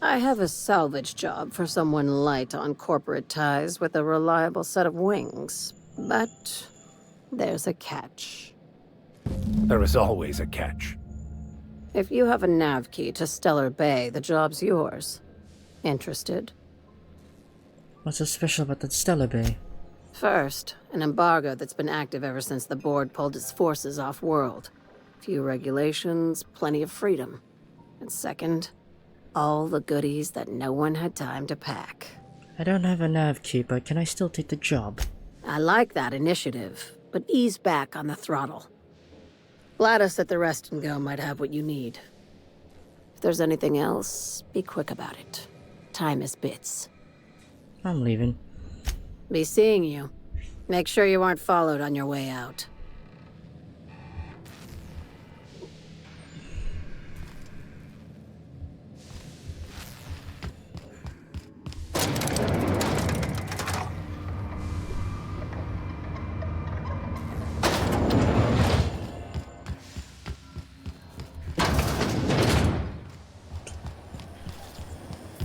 I have a salvage job for someone light on corporate ties with a reliable set of wings. But there's a catch. There is always a catch. If you have a nav key to Stellar Bay, the job's yours. Interested? What's so special about that Stellar Bay? First, an embargo that's been active ever since the board pulled its forces off-world. Few regulations, plenty of freedom. And second, all the goodies that no one had time to pack. I don't have a nav key, but can I still take the job? I like that initiative, but ease back on the throttle. Gladys at the Rest and Go might have what you need. If there's anything else, be quick about it. Time is bits. I'm leaving. Be seeing you. Make sure you aren't followed on your way out.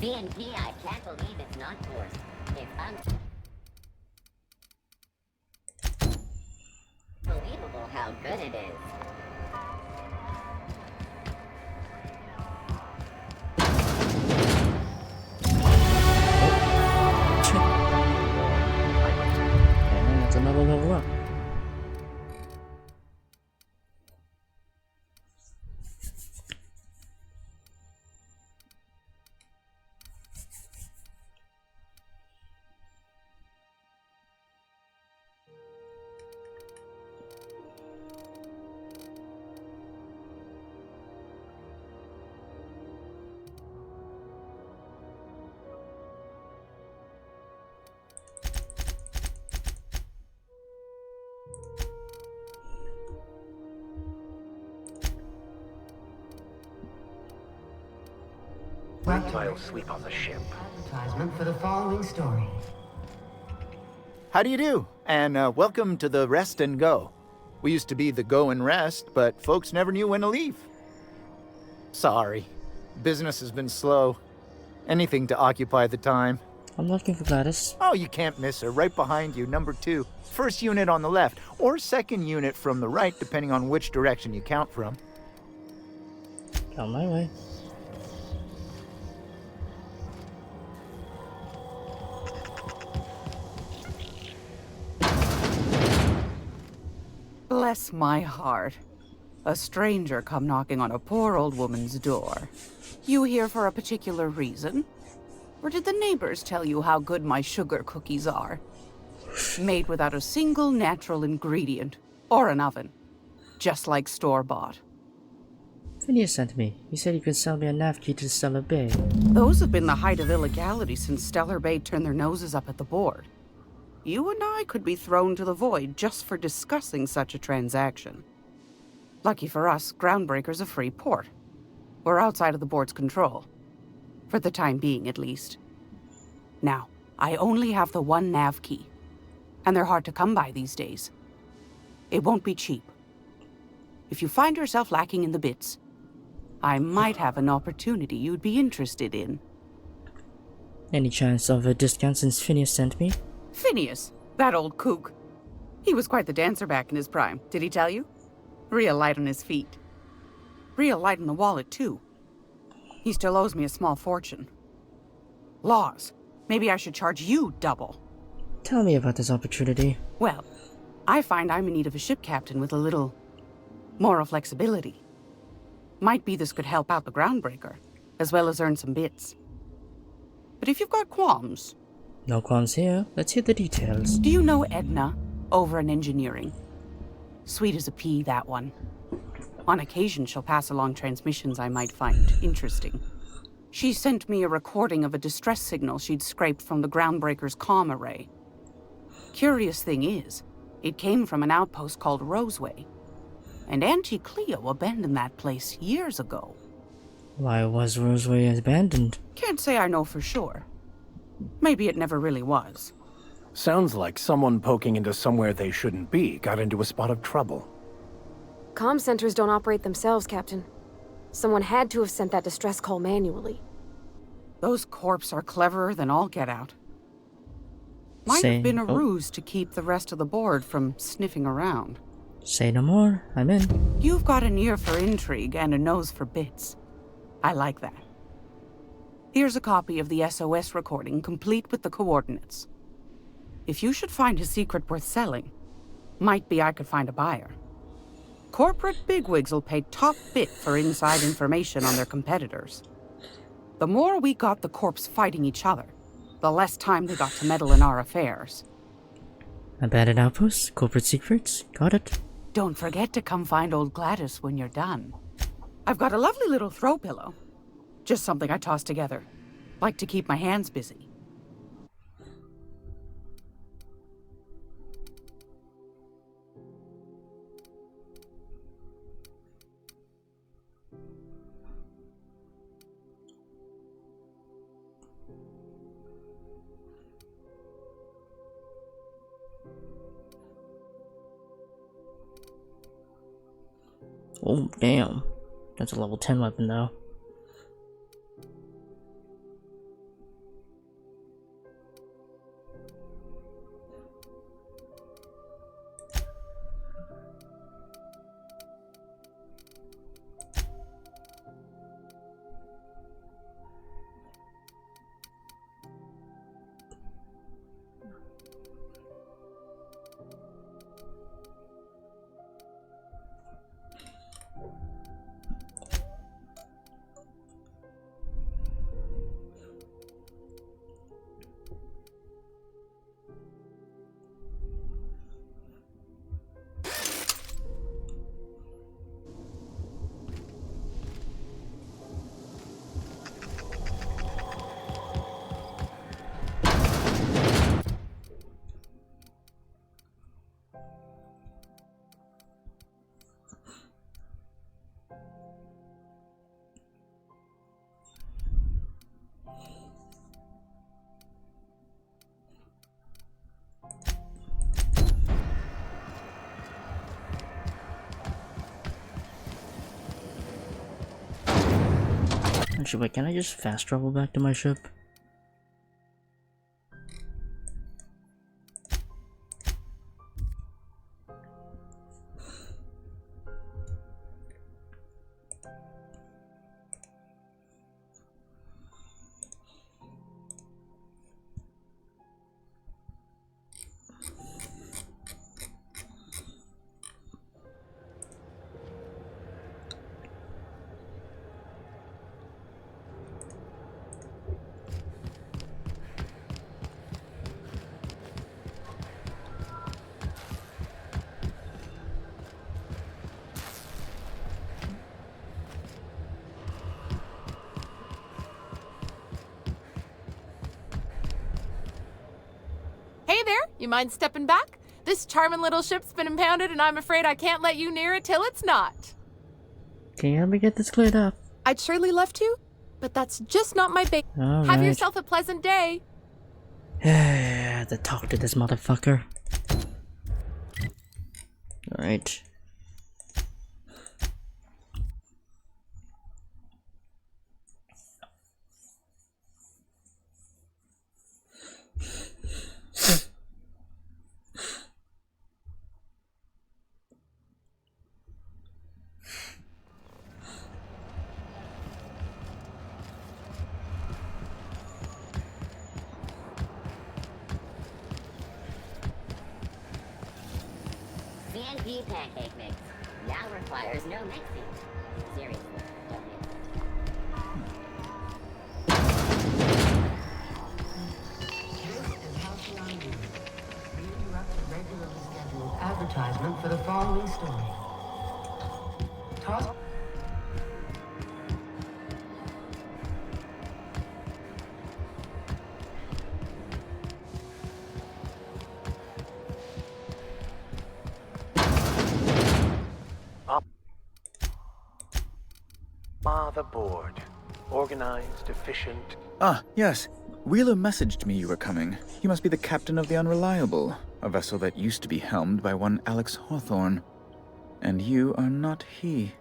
B&B, I can't believe it's not yours. It's unbelievable how good it is. Reptile sweep on the ship. Advertisement for the following story. How do you do? And welcome to the Rest and Go. We used to be the Go and Rest, but folks never knew when to leave. Sorry. Business has been slow. Anything to occupy the time. I'm looking for Gladys. Oh, you can't miss her. Right behind you, number 2. First unit on the left, or second unit from the right, depending on which direction you count from. On my way. Bless my heart. A stranger come knocking on a poor old woman's door. You here for a particular reason? Or did the neighbors tell you how good my sugar cookies are? Made without a single natural ingredient, or an oven. Just like store-bought. Phineas sent me. He said he could sell me a nav key to Stellar Bay. Those have been the height of illegality since Stellar Bay turned their noses up at the board. You and I could be thrown to the void just for discussing such a transaction. Lucky for us, Groundbreaker's a free port. We're outside of the board's control. For the time being, at least. Now, I only have the one nav key. And they're hard to come by these days. It won't be cheap. If you find yourself lacking in the bits, I might have an opportunity you'd be interested in. Any chance of a discount since Phineas sent me? Phineas, that old kook. He was quite the dancer back in his prime, did he tell you? Real light on his feet. Real light in the wallet, too. He still owes me a small fortune. Laws. Maybe I should charge you double. Tell me about this opportunity. Well, I find I'm in need of a ship captain with a little moral flexibility. Might be this could help out the Groundbreaker, as well as earn some bits. But if you've got qualms... No qualms here. Let's hear the details. Do you know Edna, over in engineering? Sweet as a pea, that one. On occasion, she'll pass along transmissions I might find interesting. She sent me a recording of a distress signal she'd scraped from the Groundbreaker's comm array. Curious thing is, it came from an outpost called Roseway. And Auntie Cleo abandoned that place years ago. Why was Roseway abandoned? Can't say I know for sure. Maybe it never really was. Sounds like someone poking into somewhere they shouldn't be got into a spot of trouble. Comm centers don't operate themselves, Captain. Someone had to have sent that distress call manually. Those corps are cleverer than all get out. Might have been a ruse to keep the rest of the board from sniffing around. Say no more. I'm in. You've got an ear for intrigue and a nose for bits. I like that. Here's a copy of the SOS recording, complete with the coordinates. If you should find a secret worth selling, might be I could find a buyer. Corporate bigwigs will pay top bit for inside information on their competitors. The more we got the corps fighting each other, the less time they got to meddle in our affairs. Abandoned outposts, corporate secrets, got it. Don't forget to come find old Gladys when you're done. I've got a lovely little throw pillow. Just something I toss together. Like to keep my hands busy. Oh, damn. That's a level 10 weapon, though. Actually, wait, can I just fast travel back to my ship? Hey there, you mind stepping back? This charming little ship's been impounded and I'm afraid I can't let you near it till it's not. Can you help me get this cleared up? I'd surely love to, but that's just not my bait. Have Alright. yourself a pleasant day. I have to talk to this motherfucker. Alright. CNP pancake mix now requires no mixing. Seriously, don't mix it. This is Halcyon News. We interrupt the regularly scheduled advertisement for the following story. Toss. Motherboard. Organized, efficient. Ah, yes. Wheeler messaged me you were coming. You must be the captain of the Unreliable, a vessel that used to be helmed by one Alex Hawthorne. And you are not he.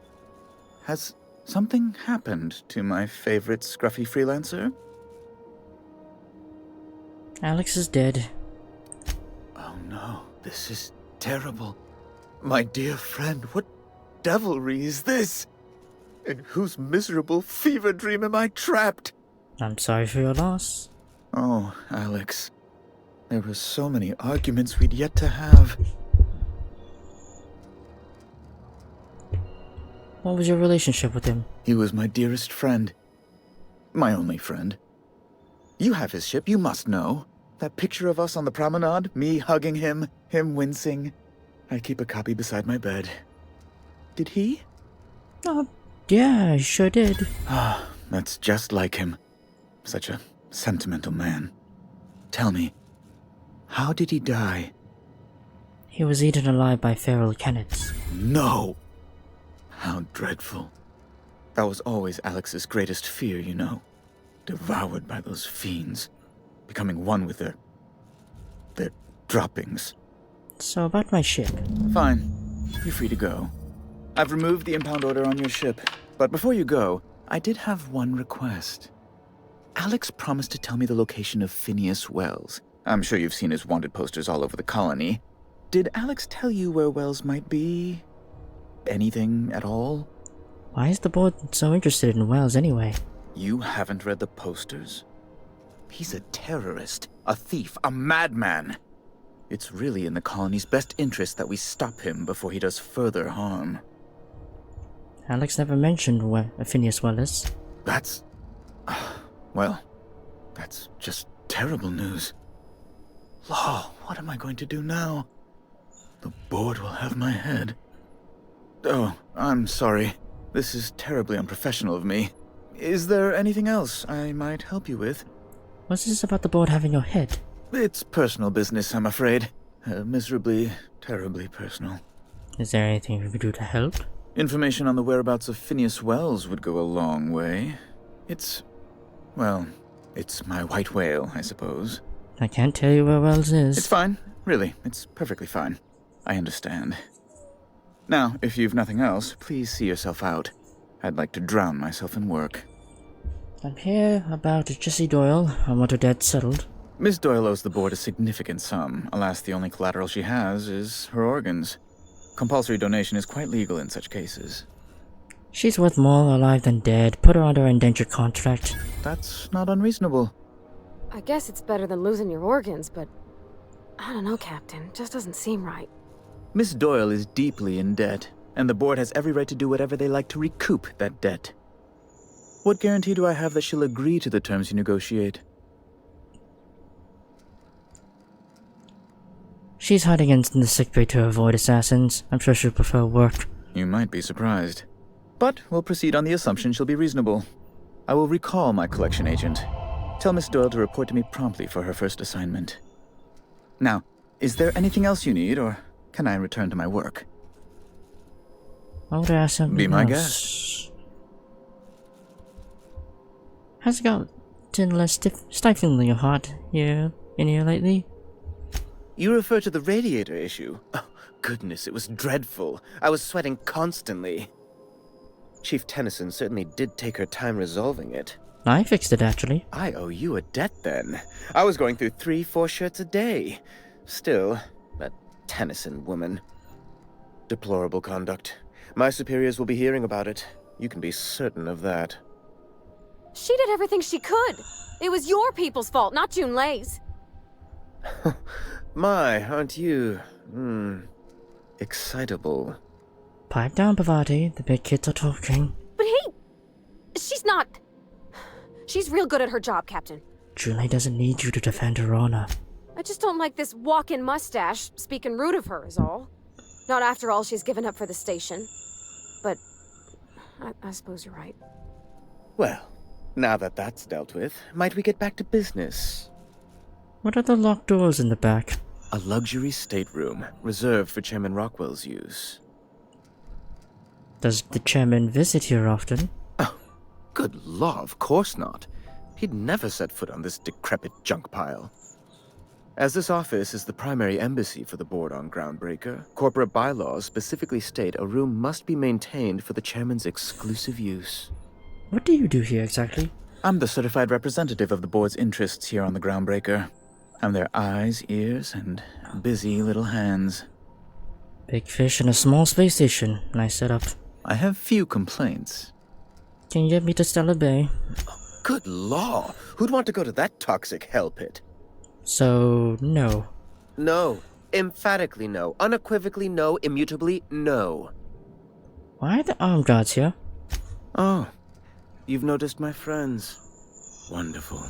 Has something happened to my favorite scruffy freelancer? Alex is dead. Oh no, this is terrible. My dear friend, what devilry is this? In whose miserable fever dream am I trapped? I'm sorry for your loss. Oh, Alex. There were so many arguments we'd yet to have. What was your relationship with him? He was my dearest friend. My only friend. You have his ship, you must know. That picture of us on the promenade, me hugging him, him wincing. I keep a copy beside my bed. Did he? Yeah, I sure did. Ah, that's just like him. Such a sentimental man. Tell me, how did he die? He was eaten alive by feral canids. No! How dreadful. That was always Alex's greatest fear, you know. Devoured by those fiends. Becoming one with their droppings. So about my ship. Fine. You're free to go. I've removed the impound order on your ship. But before you go, I did have one request. Alex promised to tell me the location of Phineas Wells. I'm sure you've seen his wanted posters all over the colony. Did Alex tell you where Wells might be? Anything at all? Why is the board so interested in Wells anyway? You haven't read the posters? He's a terrorist, a thief, a madman. It's really in the colony's best interest that we stop him before he does further harm. Alex never mentioned where Phineas Wells is. That's... well, that's just terrible news. Law, what am I going to do now? The board will have my head. Oh, I'm sorry. This is terribly unprofessional of me. Is there anything else I might help you with? What's this about the board having your head? It's personal business, I'm afraid. Miserably, terribly personal. Is there anything we could do to help? Information on the whereabouts of Phineas Wells would go a long way. Well, it's my white whale, I suppose. I can't tell you where Wells is. It's fine. Really, it's perfectly fine. I understand. Now, if you've nothing else, please see yourself out. I'd like to drown myself in work. I'm here about Jessie Doyle. I want her debt settled. Miss Doyle owes the board a significant sum. Alas, the only collateral she has is her organs. Compulsory donation is quite legal in such cases. She's worth more alive than dead. Put her under indentured contract. That's not unreasonable. I guess it's better than losing your organs, but I don't know, Captain. Just doesn't seem right. Miss Doyle is deeply in debt, and the board has every right to do whatever they like to recoup that debt. What guarantee do I have that she'll agree to the terms you negotiate? She's hiding in the sickbay to avoid assassins. I'm sure she'll prefer work. You might be surprised. But we'll proceed on the assumption she'll be reasonable. I will recall my collection agent. Tell Miss Doyle to report to me promptly for her first assignment. Now, is there anything else you need, or can I return to my work? I would ask something Be my else. guest. Has it gotten less stiflingly hot here in here lately? You refer to the radiator issue? Oh, goodness, it was dreadful. I was sweating constantly. Chief Tennyson certainly did take her time resolving it. I fixed it, actually. I owe you a debt, then. I was going through 3-4 shirts a day. Still, that Tennyson woman. Deplorable conduct. My superiors will be hearing about it. You can be certain of that. She did everything she could. It was your people's fault, not June Lay's. My, aren't you, excitable. Pipe down, Pavati. The big kids are talking. But she's not... She's real good at her job, Captain. Julie doesn't need you to defend her honor. I just don't like this walk-in mustache speaking rude of her is all. Not after all she's given up for the station. But I suppose you're right. Well, now that that's dealt with, might we get back to business? What are the locked doors in the back? A luxury stateroom, reserved for Chairman Rockwell's use. Does the chairman visit here often? Oh, good law, of course not. He'd never set foot on this decrepit junk pile. As this office is the primary embassy for the board on Groundbreaker, corporate bylaws specifically state a room must be maintained for the chairman's exclusive use. What do you do here exactly? I'm the certified representative of the board's interests here on the Groundbreaker. I'm their eyes, ears, and busy little hands. Big fish in a small space station. Nice setup. I have few complaints. Can you get me to Stellar Bay? Good law! Who'd want to go to that toxic hell pit? So, no. No. Emphatically no. Unequivocally no. Immutably no. Why are the armed guards here? Oh, you've noticed my friends. Wonderful.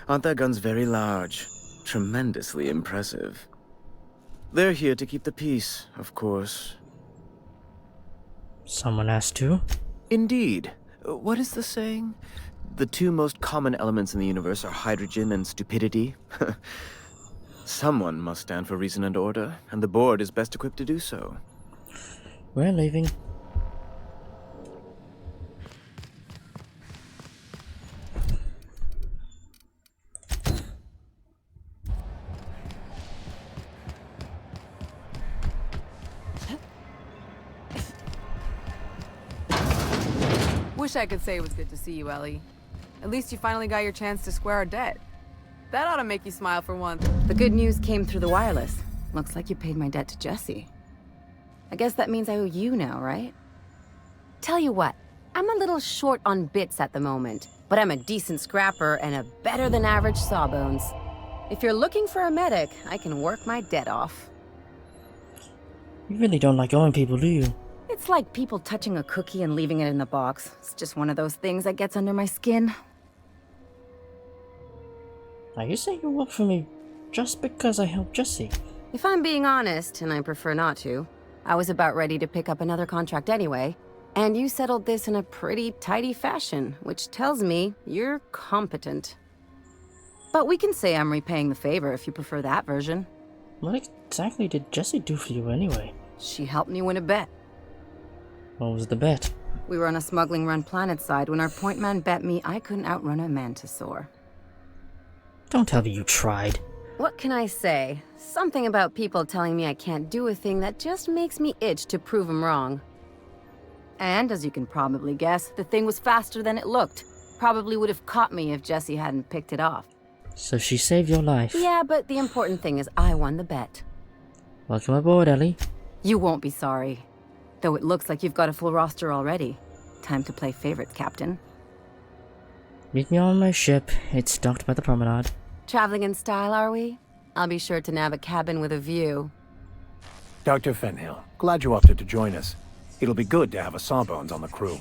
Aren't their guns very large? Tremendously impressive. They're here to keep the peace, of course. Someone has to. Indeed. What is the saying? The two most common elements in the universe are hydrogen and stupidity. Someone must stand for reason and order, and the board is best equipped to do so. We're leaving. Wish I could say it was good to see you, Ellie. At least you finally got your chance to square our debt. That ought to make you smile for once. The good news came through the wireless. Looks like you paid my debt to Jesse. I guess that means I owe you now, right? Tell you what, I'm a little short on bits at the moment, but I'm a decent scrapper and a better-than-average sawbones. If you're looking for a medic, I can work my debt off. You really don't like owing people, do you? It's like people touching a cookie and leaving it in the box. It's just one of those things that gets under my skin. Are you saying you work for me just because I helped Jesse? If I'm being honest, and I prefer not to, I was about ready to pick up another contract anyway, and you settled this in a pretty tidy fashion, which tells me you're competent. But we can say I'm repaying the favor if you prefer that version. What exactly did Jesse do for you anyway? She helped me win a bet. What was the bet? We were on a smuggling run planetside when our point man bet me I couldn't outrun a mantisaur. Don't tell me you tried. What can I say? Something about people telling me I can't do a thing that just makes me itch to prove them wrong. And, as you can probably guess, the thing was faster than it looked. Probably would have caught me if Jesse hadn't picked it off. So she saved your life. Yeah, but the important thing is I won the bet. Welcome aboard, Ellie. You won't be sorry. Though it looks like you've got a full roster already. Time to play favorites, Captain. Meet me on my ship. It's docked by the promenade. Traveling in style, are we? I'll be sure to nab a cabin with a view. Dr. Fenhill, glad you opted to join us. It'll be good to have a Sawbones on the crew.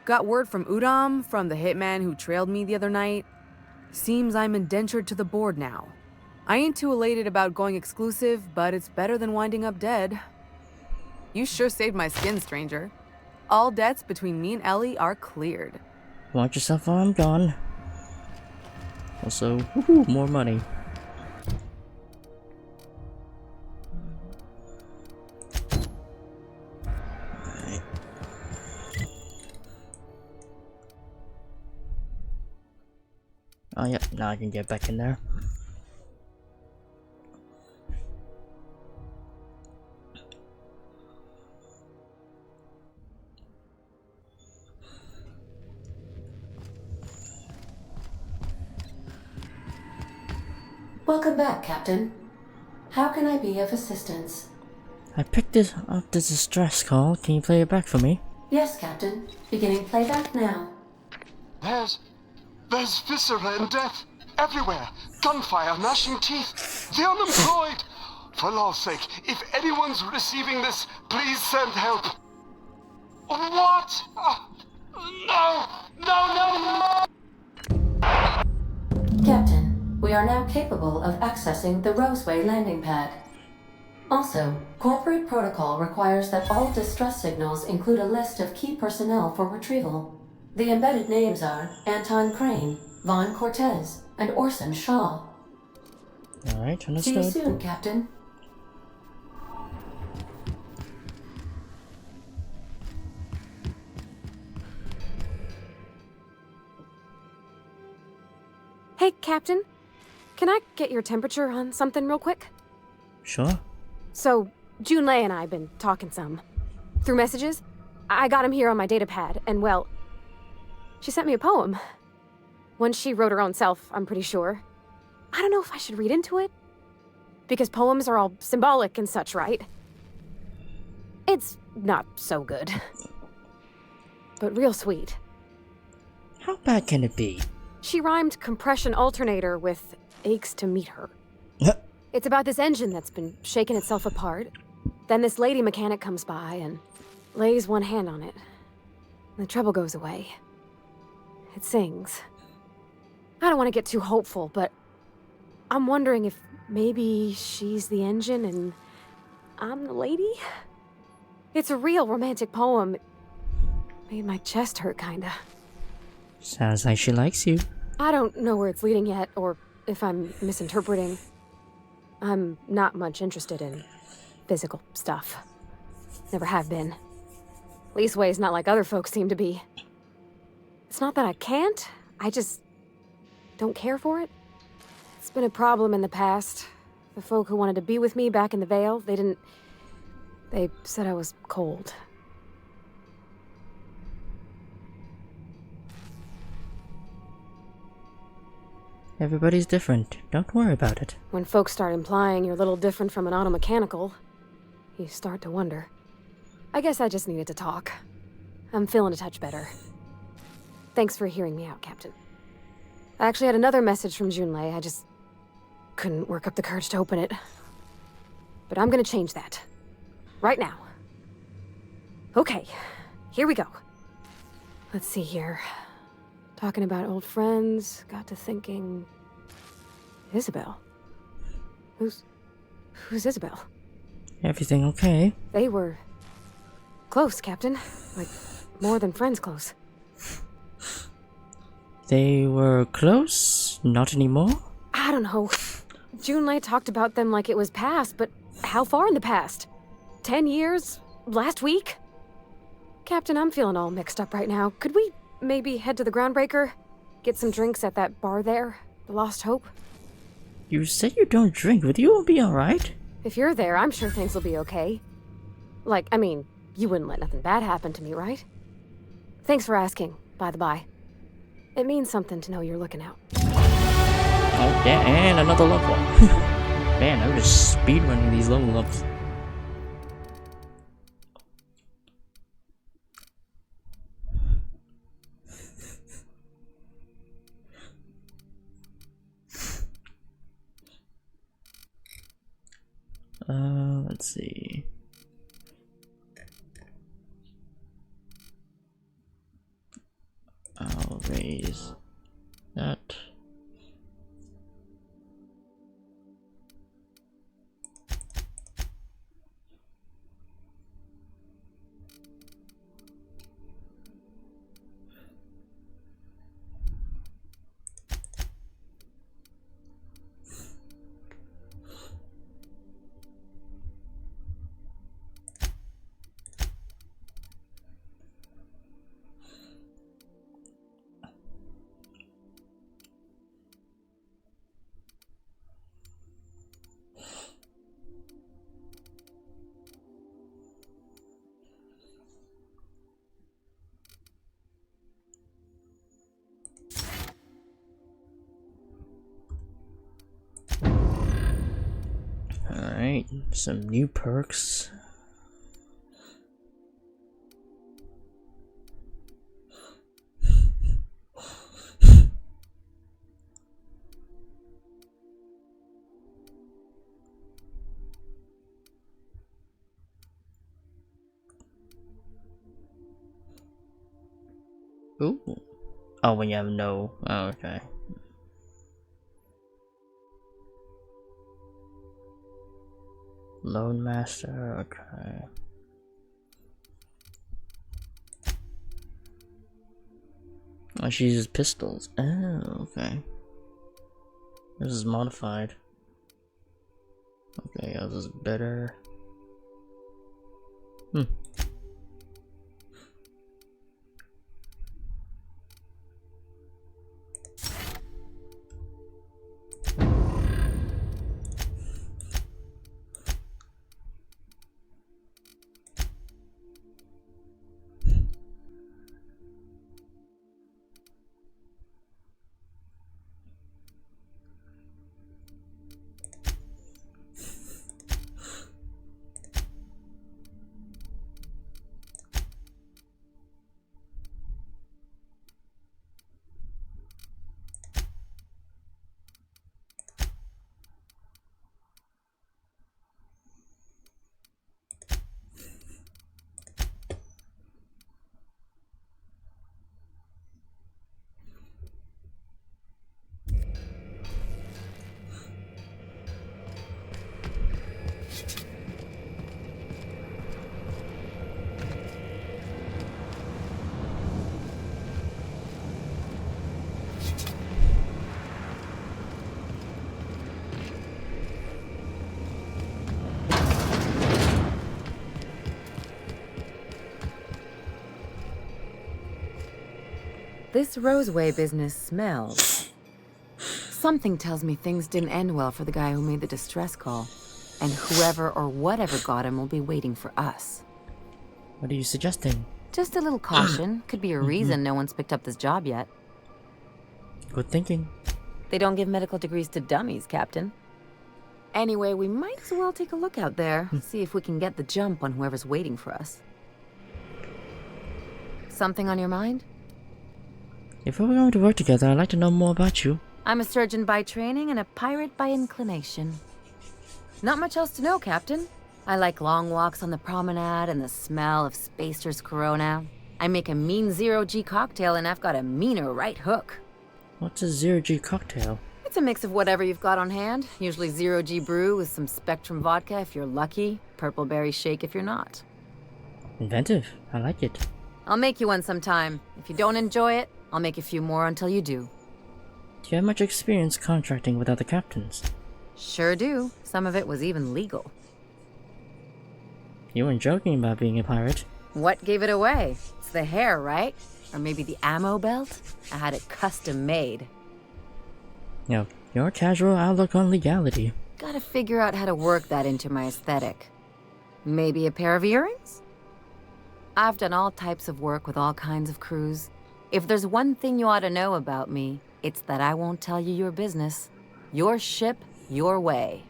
Got word from Udam, from the hitman who trailed me the other night. Seems I'm indentured to the board now. I ain't too elated about going exclusive, but it's better than winding up dead. You sure saved my skin, stranger. All debts between me and Ellie are cleared. Watch yourself while I'm gone. Also, woohoo, more money. Alright. Oh, yep, now I can get back in there. Welcome back, Captain. How can I be of assistance? I picked this up the distress call. Can you play it back for me? Yes, Captain. Beginning playback now. There's viscera and death everywhere. Gunfire, gnashing teeth. The unemployed. For law's sake, if anyone's receiving this, please send help. What? No! No! Captain, we are now capable of accessing the Roseway landing pad. Also, corporate protocol requires that all distress signals include a list of key personnel for retrieval. The embedded names are Anton Crane, Vaughn Cortez, and Orson Shaw. Alright, understood. See you soon, Captain. Hey, Captain. Can I get your temperature on something real quick? Sure. So, Junlei and I have been talking some. Through messages, I got him here on my datapad, and well, she sent me a poem. One she wrote her own self, I'm pretty sure. I don't know if I should read into it. Because poems are all symbolic and such, right? It's not so good. But real sweet. How bad can it be? She rhymed compression alternator with aches to meet her. It's about this engine that's been shaking itself apart. Then this lady mechanic comes by and lays one hand on it. The trouble goes away. It sings. I don't want to get too hopeful, but I'm wondering if maybe she's the engine and I'm the lady? It's a real romantic poem. It made my chest hurt, kinda. Sounds like she likes you. I don't know where it's leading yet, or if I'm misinterpreting. I'm not much interested in physical stuff. Never have been. Leastways not like other folks seem to be. It's not that I can't, I just don't care for it. It's been a problem in the past. The folk who wanted to be with me back in the Vale, they said I was cold. Everybody's different. Don't worry about it. When folks start implying you're a little different from an automechanical, you start to wonder. I guess I just needed to talk. I'm feeling a touch better. Thanks for hearing me out, Captain. I actually had another message from Junlei. I just couldn't work up the courage to open it. But I'm gonna change that. Right now. Okay, here we go. Let's see here. Talking about old friends, got to thinking... Isabel? Who's Isabel? Everything okay? They were... close, Captain. Like, more than friends close. They were close? Not anymore? I don't know. Junlei talked about them like it was past, but how far in the past? 10 years? Last week? Captain, I'm feeling all mixed up right now. Could we maybe head to the Groundbreaker? Get some drinks at that bar there? The Lost Hope? You said you don't drink. Would you be alright? If you're there, I'm sure things will be okay. Like, I mean, you wouldn't let nothing bad happen to me, right? Thanks for asking, by the by. It means something to know you're looking out. Oh, yeah, and another level. Man, I'm just speedrunning these level ups. Let's see. I'll raise that. Alright, some new perks. Ooh. Oh, when you have no. Oh, okay. Lone Master, okay. Oh, she uses pistols. Oh, okay. This is modified. Okay, yeah, this is better. This Roseway business smells. Something tells me things didn't end well for the guy who made the distress call. And whoever or whatever got him will be waiting for us. What are you suggesting? Just a little caution. Could be a reason no one's picked up this job yet. Good thinking. They don't give medical degrees to dummies, Captain. Anyway, we might as well take a look out there. See if we can get the jump on whoever's waiting for us. Something on your mind? If we were going to work together, I'd like to know more about you. I'm a surgeon by training and a pirate by inclination. Not much else to know, Captain. I like long walks on the promenade and the smell of Spacer's Corona. I make a mean zero-G cocktail and I've got a meaner right hook. What's a zero-G cocktail? It's a mix of whatever you've got on hand. Usually zero-G brew with some Spectrum vodka if you're lucky, purple berry shake if you're not. Inventive. I like it. I'll make you one sometime. If you don't enjoy it, I'll make a few more until you do. Do you have much experience contracting with other captains? Sure do. Some of it was even legal. You weren't joking about being a pirate. What gave it away? It's the hair, right? Or maybe the ammo belt? I had it custom made. No, your casual outlook on legality. Gotta figure out how to work that into my aesthetic. Maybe a pair of earrings? I've done all types of work with all kinds of crews. If there's one thing you ought to know about me, it's that I won't tell you your business. Your ship, your way.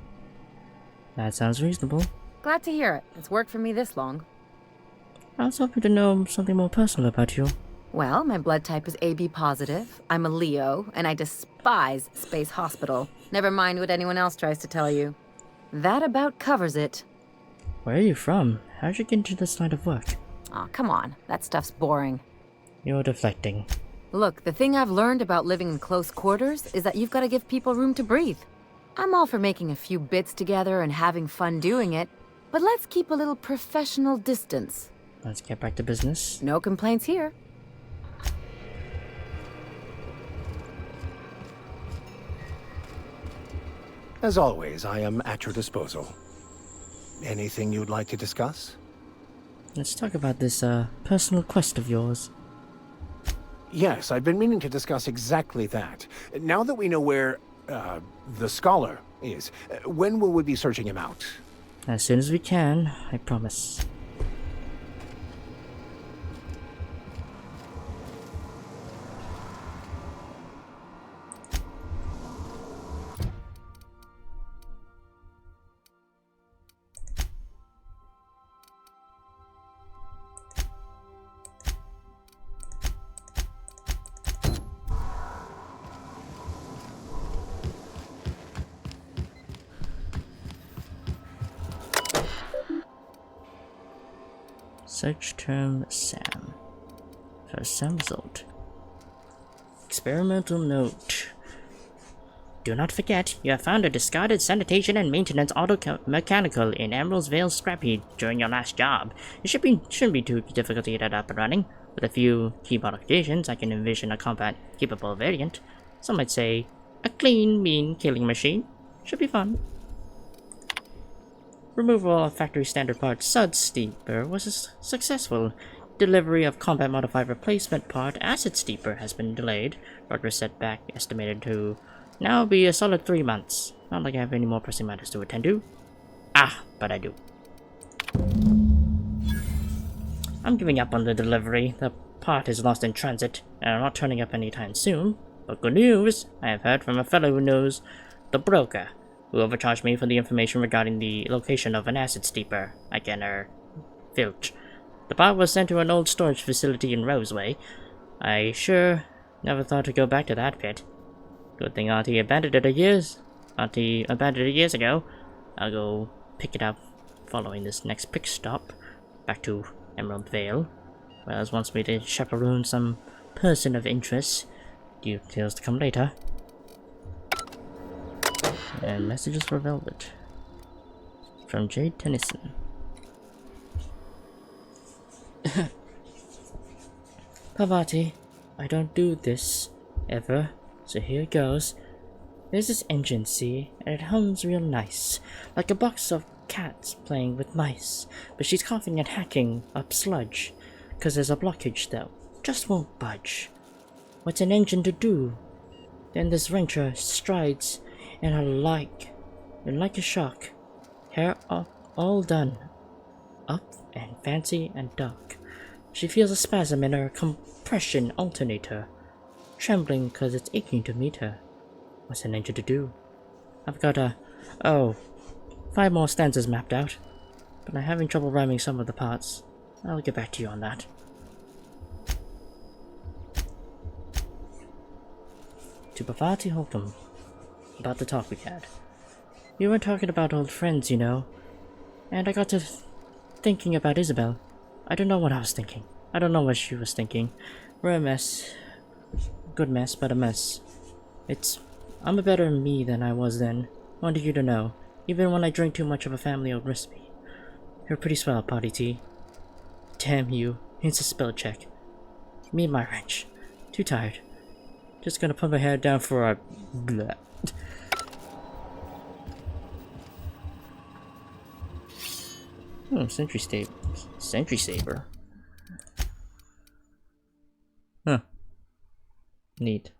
That sounds reasonable. Glad to hear it. It's worked for me this long. I was hoping to know something more personal about you. Well, my blood type is AB positive. I'm a Leo, and I despise Space Hospital. Never mind what anyone else tries to tell you. That about covers it. Where are you from? How'd you get into this line of work? Aw, come on. That stuff's boring. You're deflecting. Look, the thing I've learned about living in close quarters is that you've got to give people room to breathe. I'm all for making a few bits together and having fun doing it, but let's keep a little professional distance. Let's get back to business. No complaints here. As always, I am at your disposal. Anything you'd like to discuss? Let's talk about this, personal quest of yours. Yes, I've been meaning to discuss exactly that. Now that we know where, the scholar is, when will we be searching him out? As soon as we can, I promise. Search term SAM. First SAM result. Experimental note. Do not forget, you have found a discarded sanitation and maintenance auto-mechanical in Emerald's Vale scrap heap during your last job. It shouldn't be too difficult to get it up and running. With a few key modifications, I can envision a combat-capable variant. Some might say, a clean, mean killing machine. Should be fun. Removal of factory standard part Sud Steeper was successful. Delivery of combat modified replacement part Acid Steeper has been delayed. Progress setback estimated to now be a solid 3 months. Not like I have any more pressing matters to attend to. Ah, but I do. I'm giving up on the delivery. The part is lost in transit and are not turning up anytime soon. But good news, I have heard from a fellow who knows the broker, who overcharged me for the information regarding the location of an acid steeper I can, filch. The part was sent to an old storage facility in Roseway. I sure never thought to go back to that pit. Good thing Auntie abandoned it years ago. I'll go pick it up following this next pick stop back to Emerald Vale. Wells wants me to chaperone some person of interest. Details to come later. And messages for Velvet. From Jade Tennyson. Pavati, I don't do this, ever, so here goes. There's this engine, see, and it hums real nice, like a box of cats playing with mice, but she's coughing and hacking up sludge, 'cause there's a blockage though, just won't budge. What's an engine to do? Then this wrencher strides, and like a shock, hair all done, up and fancy and dark. She feels a spasm in her compression alternator, trembling 'cause it's aching to meet her. What's an engine to do? I've got 5 more stanzas mapped out, but I'm having trouble rhyming some of the parts. I'll get back to you on that. To Bhavati Holcomb, about the talk we had. We were talking about old friends, you know, and I got to thinking about Isabel. I don't know what I was thinking. I don't know what she was thinking. We're a mess. Good mess, but a mess. I'm a better me than I was then. Wanted you to know, even when I drink too much of a family old recipe. You're pretty swell, Potty T. Damn you, it's a spell check. Me and my wrench. Too tired. Just gonna put my head down for a bleh. Oh, Sentry Saber. Huh. Neat.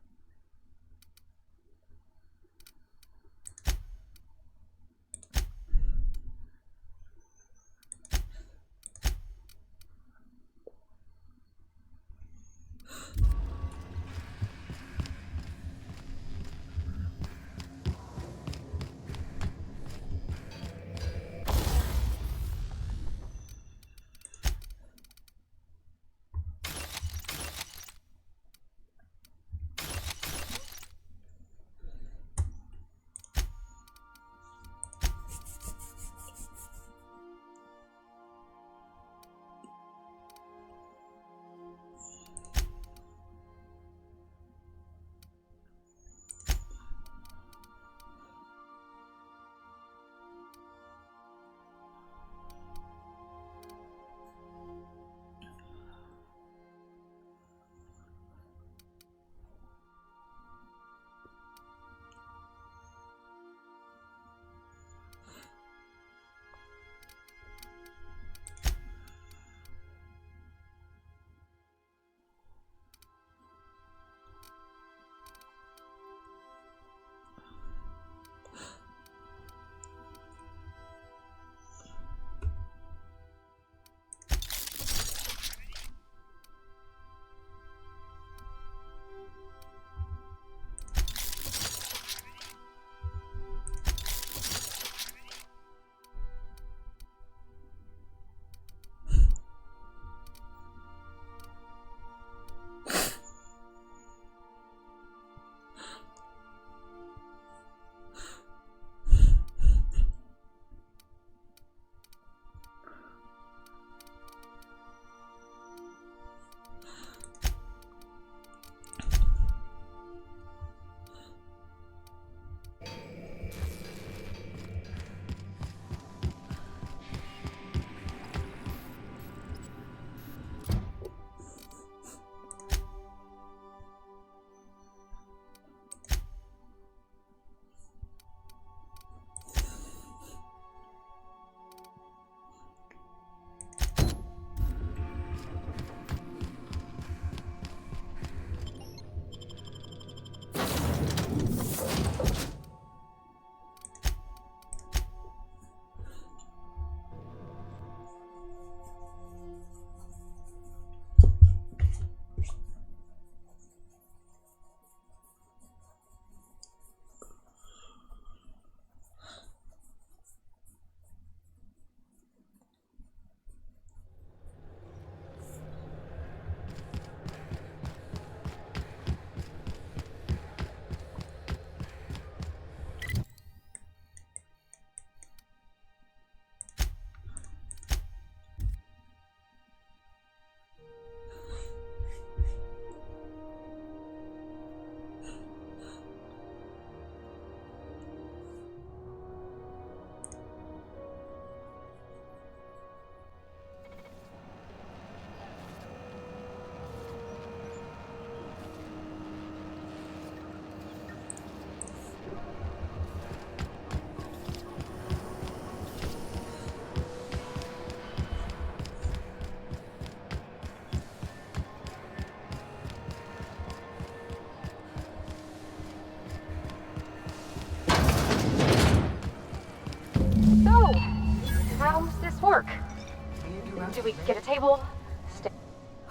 we get a table?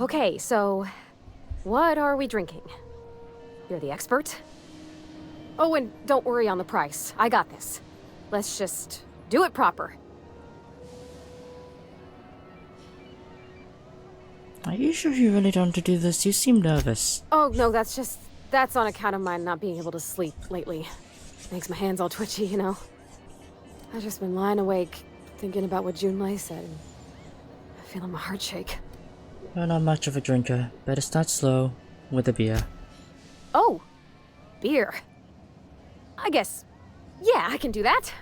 Okay, so what are we drinking? You're the expert? Oh, and don't worry on the price. I got this. Let's just do it proper. Are you sure you really don't want to do this? You seem nervous. Oh, no, that's on account of my not being able to sleep lately. Makes my hands all twitchy, you know? I've just been lying awake, thinking about what Junlei said, and feeling my heart shake. You're not much of a drinker. Better start slow, with a beer. Oh, beer. I guess, yeah, I can do that.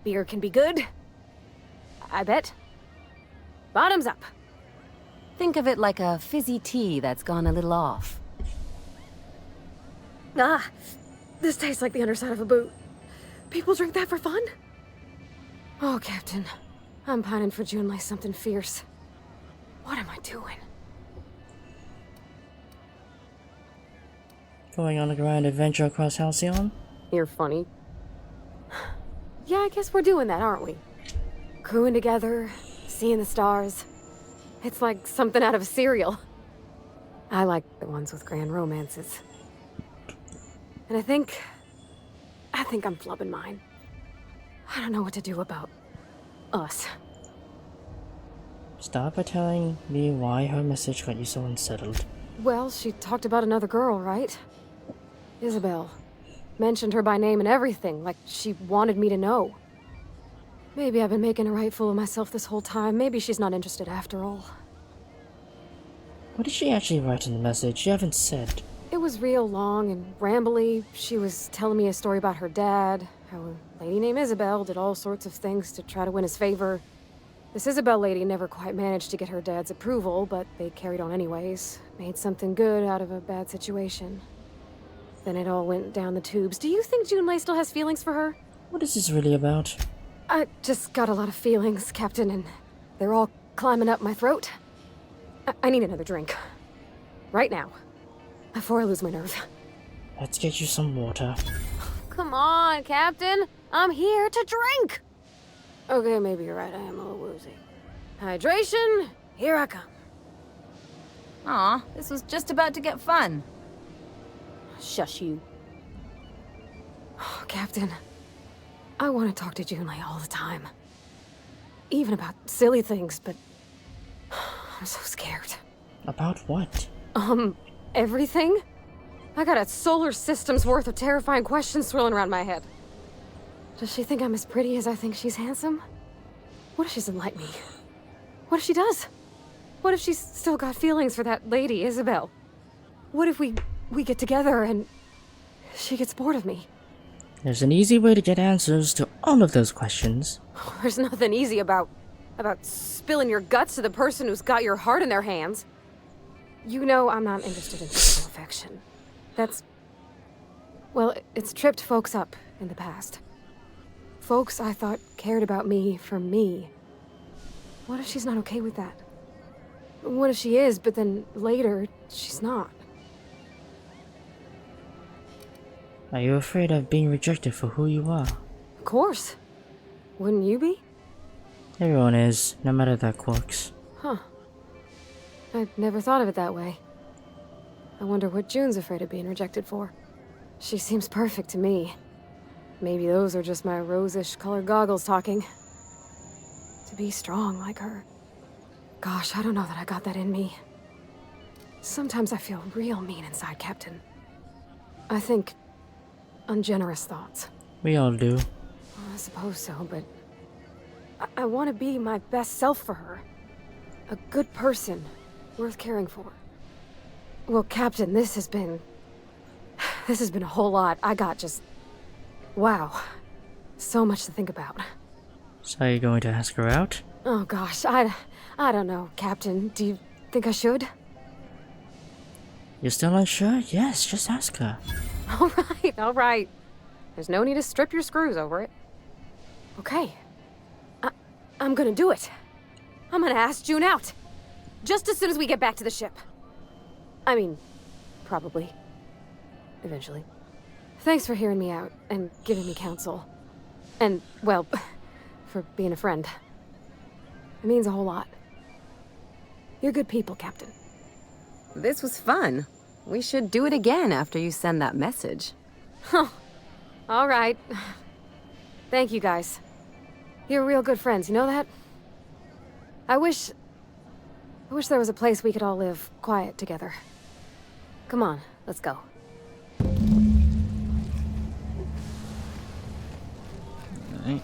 Beer can be good. I bet. Bottoms up. Think of it like a fizzy tea that's gone a little off. Ah, this tastes like the underside of a boot. People drink that for fun? Oh, Captain. I'm pining for Junlei something fierce. What am I doing? Going on a grand adventure across Halcyon? You're funny. Yeah, I guess we're doing that, aren't we? Crewing together, seeing the stars. It's like something out of a serial. I like the ones with grand romances. And I think I'm flubbing mine. I don't know what to do about us. Start by telling me why her message got you so unsettled. Well, she talked about another girl, right? Isabel. Mentioned her by name and everything, like she wanted me to know. Maybe I've been making a right fool of myself this whole time. Maybe she's not interested after all. What did she actually write in the message? You haven't said. It was real long and rambly. She was telling me a story about her dad, how a lady named Isabel did all sorts of things to try to win his favor. This Isabel lady never quite managed to get her dad's approval, but they carried on anyways. Made something good out of a bad situation. Then it all went down the tubes. Do you think Junlei still has feelings for her? What is this really about? I just got a lot of feelings, Captain, and they're all climbing up my throat. I need another drink. Right now. Before I lose my nerve. Let's get you some water. Come on, Captain. I'm here to drink. Okay, maybe you're right. I am a little woozy. Hydration, here I come. Aw, this was just about to get fun. Shush you. Oh, Captain, I want to talk to Junlei all the time. Even about silly things, but I'm so scared. About what? Everything? I got a solar system's worth of terrifying questions swirling around my head. Does she think I'm as pretty as I think she's handsome? What if she doesn't like me? What if she does? What if she's still got feelings for that lady, Isabel? What if we get together and she gets bored of me? There's an easy way to get answers to all of those questions. There's nothing easy about spilling your guts to the person who's got your heart in their hands. You know I'm not interested in physical affection. Well, it's tripped folks up in the past. Folks I thought cared about me for me. What if she's not okay with that? What if she is, but then later, she's not? Are you afraid of being rejected for who you are? Of course. Wouldn't you be? Everyone is, no matter their quirks. Huh. I'd never thought of it that way. I wonder what June's afraid of being rejected for. She seems perfect to me. Maybe those are just my rosish colored goggles talking. To be strong like her. Gosh, I don't know that I got that in me. Sometimes I feel real mean inside, Captain. I think ungenerous thoughts. We all do. I suppose so, but I want to be my best self for her. A good person, worth caring for. Well, Captain, this has been a whole lot. I got just... Wow. So much to think about. So are you going to ask her out? Oh gosh, I don't know, Captain. Do you think I should? You're still unsure? Yes, just ask her. All right. There's no need to strip your screws over it. Okay. I'm gonna do it. I'm gonna ask June out. Just as soon as we get back to the ship. I mean, probably. Eventually. Thanks for hearing me out and giving me counsel. And, well, for being a friend. It means a whole lot. You're good people, Captain. This was fun. We should do it again after you send that message. Huh. All right. Thank you, guys. You're real good friends, you know that? I wish there was a place we could all live quiet together. Come on, let's go. Alright.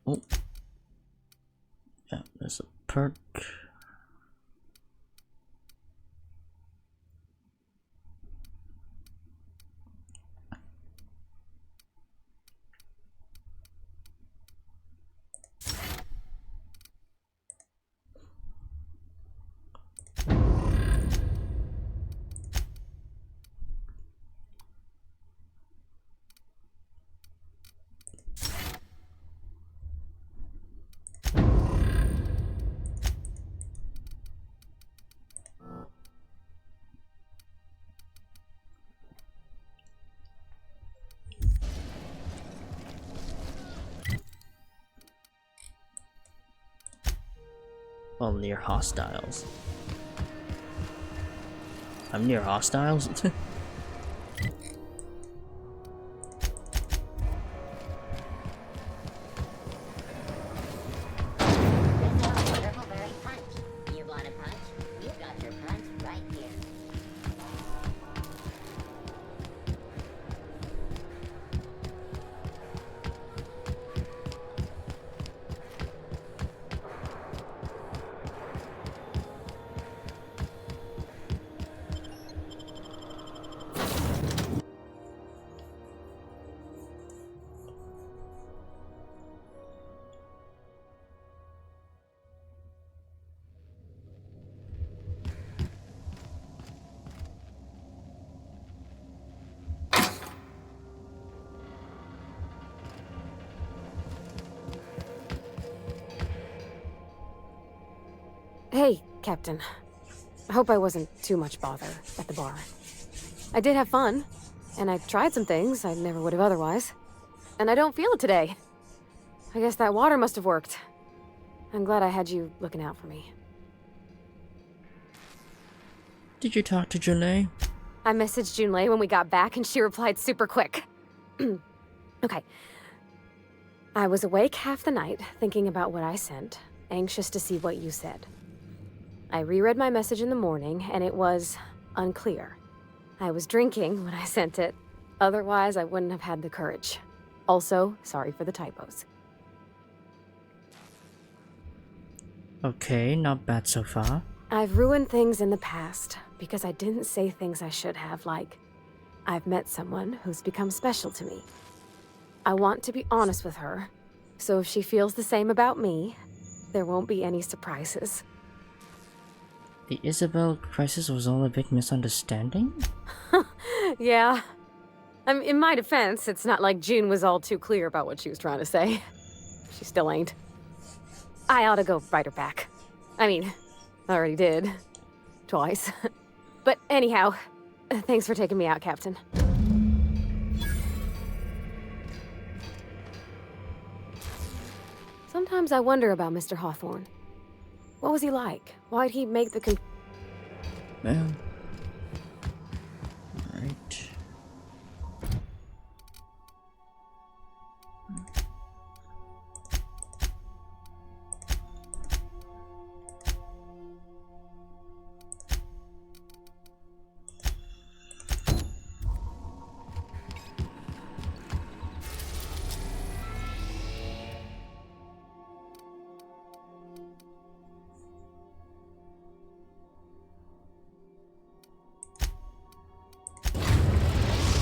Oh. Yeah, there's a perk. Well, near hostiles. I'm near hostiles? Hey, Captain. I hope I wasn't too much bother at the bar. I did have fun, and I tried some things I never would have otherwise. And I don't feel it today. I guess that water must have worked. I'm glad I had you looking out for me. Did you talk to Janae? I messaged Junlei when we got back, and she replied super quick. Okay. I was awake half the night, thinking about what I sent, anxious to see what you said. I reread my message in the morning, and it was unclear. I was drinking when I sent it. Otherwise, I wouldn't have had the courage. Also, sorry for the typos. Okay, not bad so far. I've ruined things in the past because I didn't say things I should have, like, I've met someone who's become special to me. I want to be honest with her, so if she feels the same about me, there won't be any surprises. The Isabel crisis was all a big misunderstanding? Yeah. In my defense, it's not like June was all too clear about what she was trying to say. She still ain't. I ought to go write her back. I mean, I already did. Twice. But anyhow, thanks for taking me out, Captain. Sometimes I wonder about Mr. Hawthorne. What was he like? Why'd he make the Well... Alright.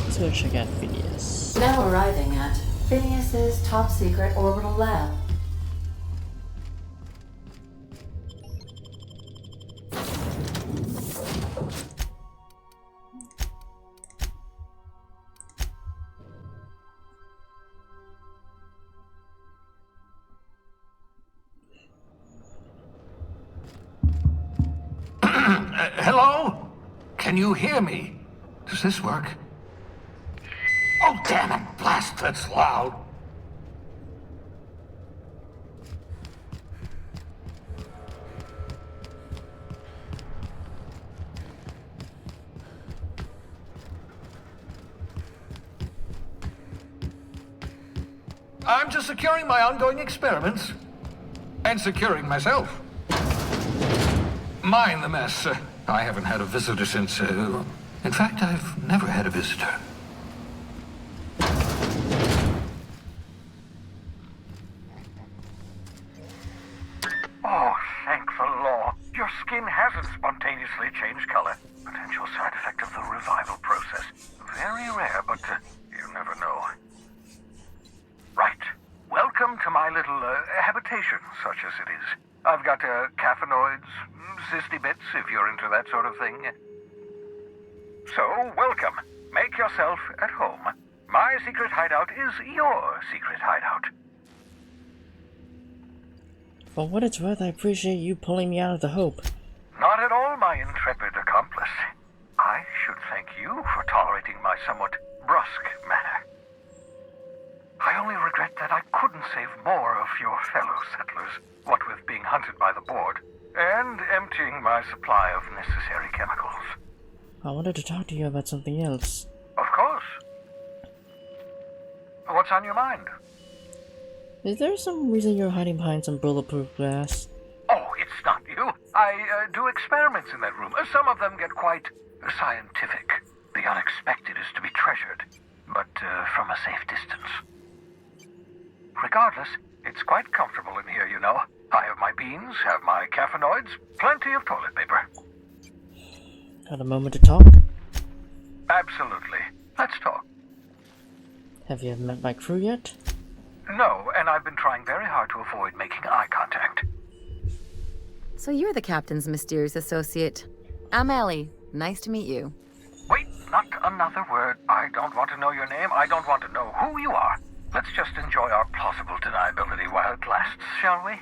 Let's go check out Phineas. Now arriving at Phineas's top secret orbital lab. Hello? Can you hear me? Does this work? Oh, damn it! Blast, that's loud. I'm just securing my ongoing experiments. And securing myself. Mind the mess. I haven't had a visitor since... in fact, I've never had a visitor. Oh, thank the law. Your skin hasn't spontaneously changed color. Potential side effect of the revival process. Very rare, but you never know. Right. Welcome to my little habitation, such as it is. I've got caffeinoids, cysty bits, if you're into that sort of thing. So, welcome. Make yourself at home. My secret hideout is your secret hideout. For what it's worth, I appreciate you pulling me out of the Hope. Not at all, my intrepid accomplice. I should thank you for tolerating my somewhat brusque manner. I only regret that I couldn't save more of your fellow settlers, what with being hunted by the board, and emptying my supply of necessary chemicals. I wanted to talk to you about something else. Of course. What's on your mind? Is there some reason you're hiding behind some bulletproof glass? Oh, it's not you. I do experiments in that room. Some of them get quite scientific. The unexpected is to be treasured, but from a safe distance. Regardless, it's quite comfortable in here, you know. I have my beans, have my caffeinoids, plenty of toilet paper. Got a moment to talk? Absolutely. Let's talk. Have you met my crew yet? No, and I've been trying very hard to avoid making eye contact. So you're the captain's mysterious associate. I'm Ellie. Nice to meet you. Wait, not another word. I don't want to know your name. I don't want to know who you are. Let's just enjoy our plausible deniability while it lasts, shall we?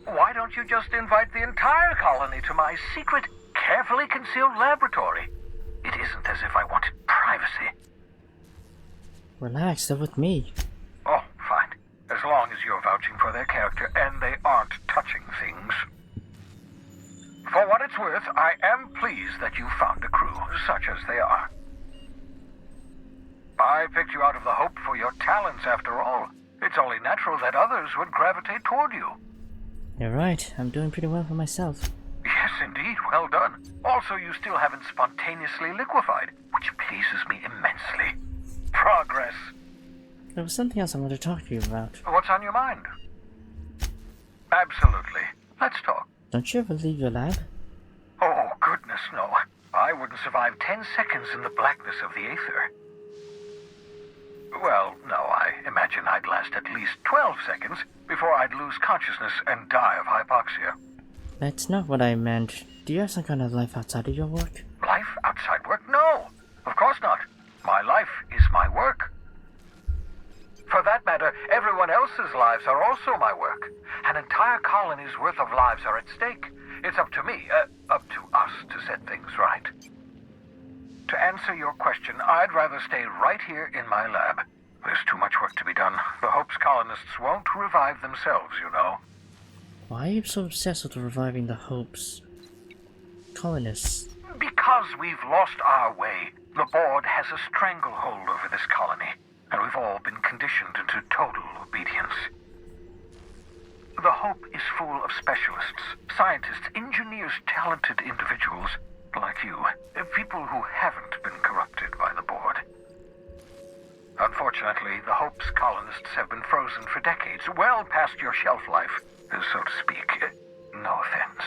Why don't you just invite the entire colony to my secret, carefully concealed laboratory? It isn't as if I wanted privacy. Relax, they're with me. Oh, fine. As long as you're vouching for their character and they aren't touching things. For what it's worth, I am pleased that you found a crew, such as they are. I picked you out of the Hope for your talents, after all. It's only natural that others would gravitate toward you. You're right, I'm doing pretty well for myself. Yes, indeed, well done. Also, you still haven't spontaneously liquefied, which pleases me immensely. Progress. There was something else I wanted to talk to you about. What's on your mind? Absolutely. Let's talk. Don't you ever leave your lab? Oh, goodness, no. I wouldn't survive 10 seconds in the blackness of the aether. Well, no, I imagine I'd last at least 12 seconds before I'd lose consciousness and die of hypoxia. That's not what I meant. Do you have some kind of life outside of your work? Life outside work? No, of course not. My life is my work. For that matter, everyone else's lives are also my work. An entire colony's worth of lives are at stake. It's up to me, up to us to set things right. To answer your question, I'd rather stay right here in my lab. There's too much work to be done. The Hope's colonists won't revive themselves, you know. Why are you so obsessed with reviving the Hope's colonists? Because we've lost our way. The board has a stranglehold over this colony, and we've all been conditioned into total obedience. The Hope is full of specialists, scientists, engineers, talented individuals like you, people who haven't been corrupted by the board. Unfortunately, the Hope's colonists have been frozen for decades, well past your shelf life, so to speak. No offense.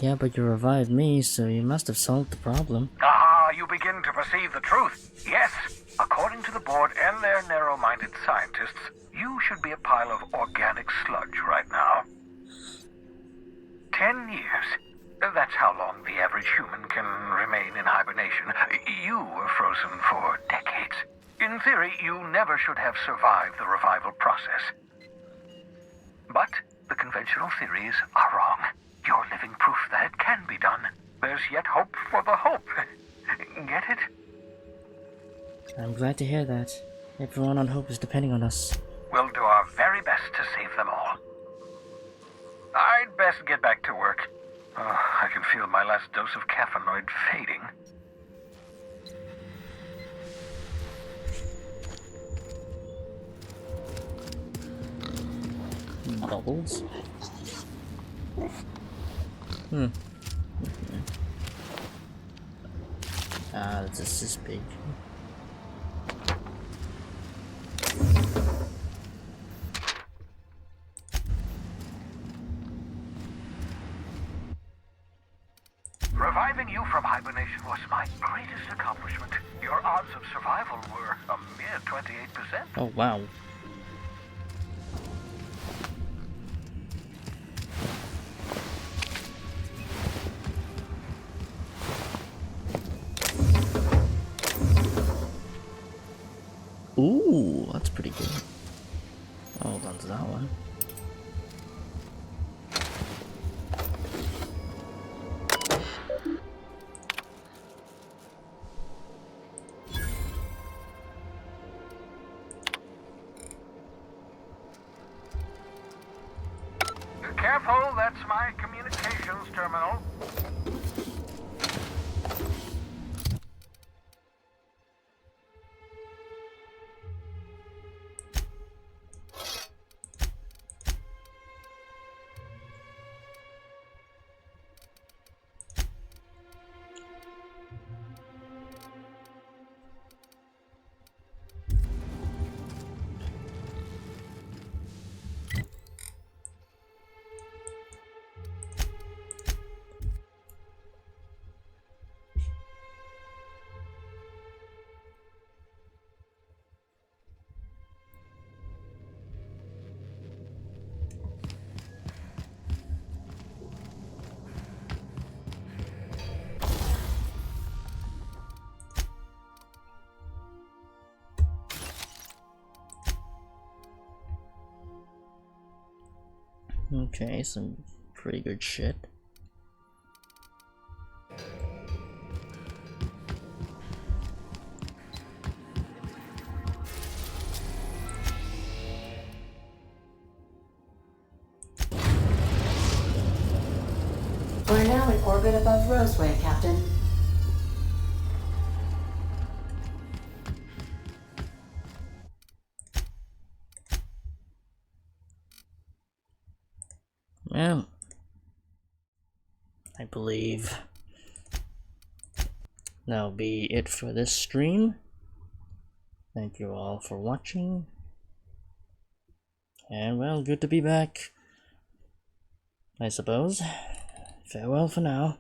Yeah, but you revived me, so you must have solved the problem. Ah, you begin to perceive the truth. Yes, according to the board and their narrow-minded scientists, you should be a pile of organic sludge right now. 10 years. That's how long the average human can remain in hibernation. You were frozen for decades. In theory, you never should have survived the revival process. But the convention conventional theories are wrong. You're living proof that it can be done. There's yet hope for the hope. Get it? I'm glad to hear that. Everyone on Hope is depending on us. We'll do our very best to save them all. I'd best get back to work. I can feel my last dose of caffeinoid fading. Bubbles? This is big. Reviving you from hibernation was my greatest accomplishment. Your odds of survival were a mere 28%. Oh, wow. Ooh, that's pretty good. Hold on to that one. Careful, that's my communications terminal. Okay, some pretty good shit. We're now in orbit above Roseway, Captain. Well, I believe that'll be it for this stream. Thank you all for watching. And well, good to be back, I suppose. Farewell for now.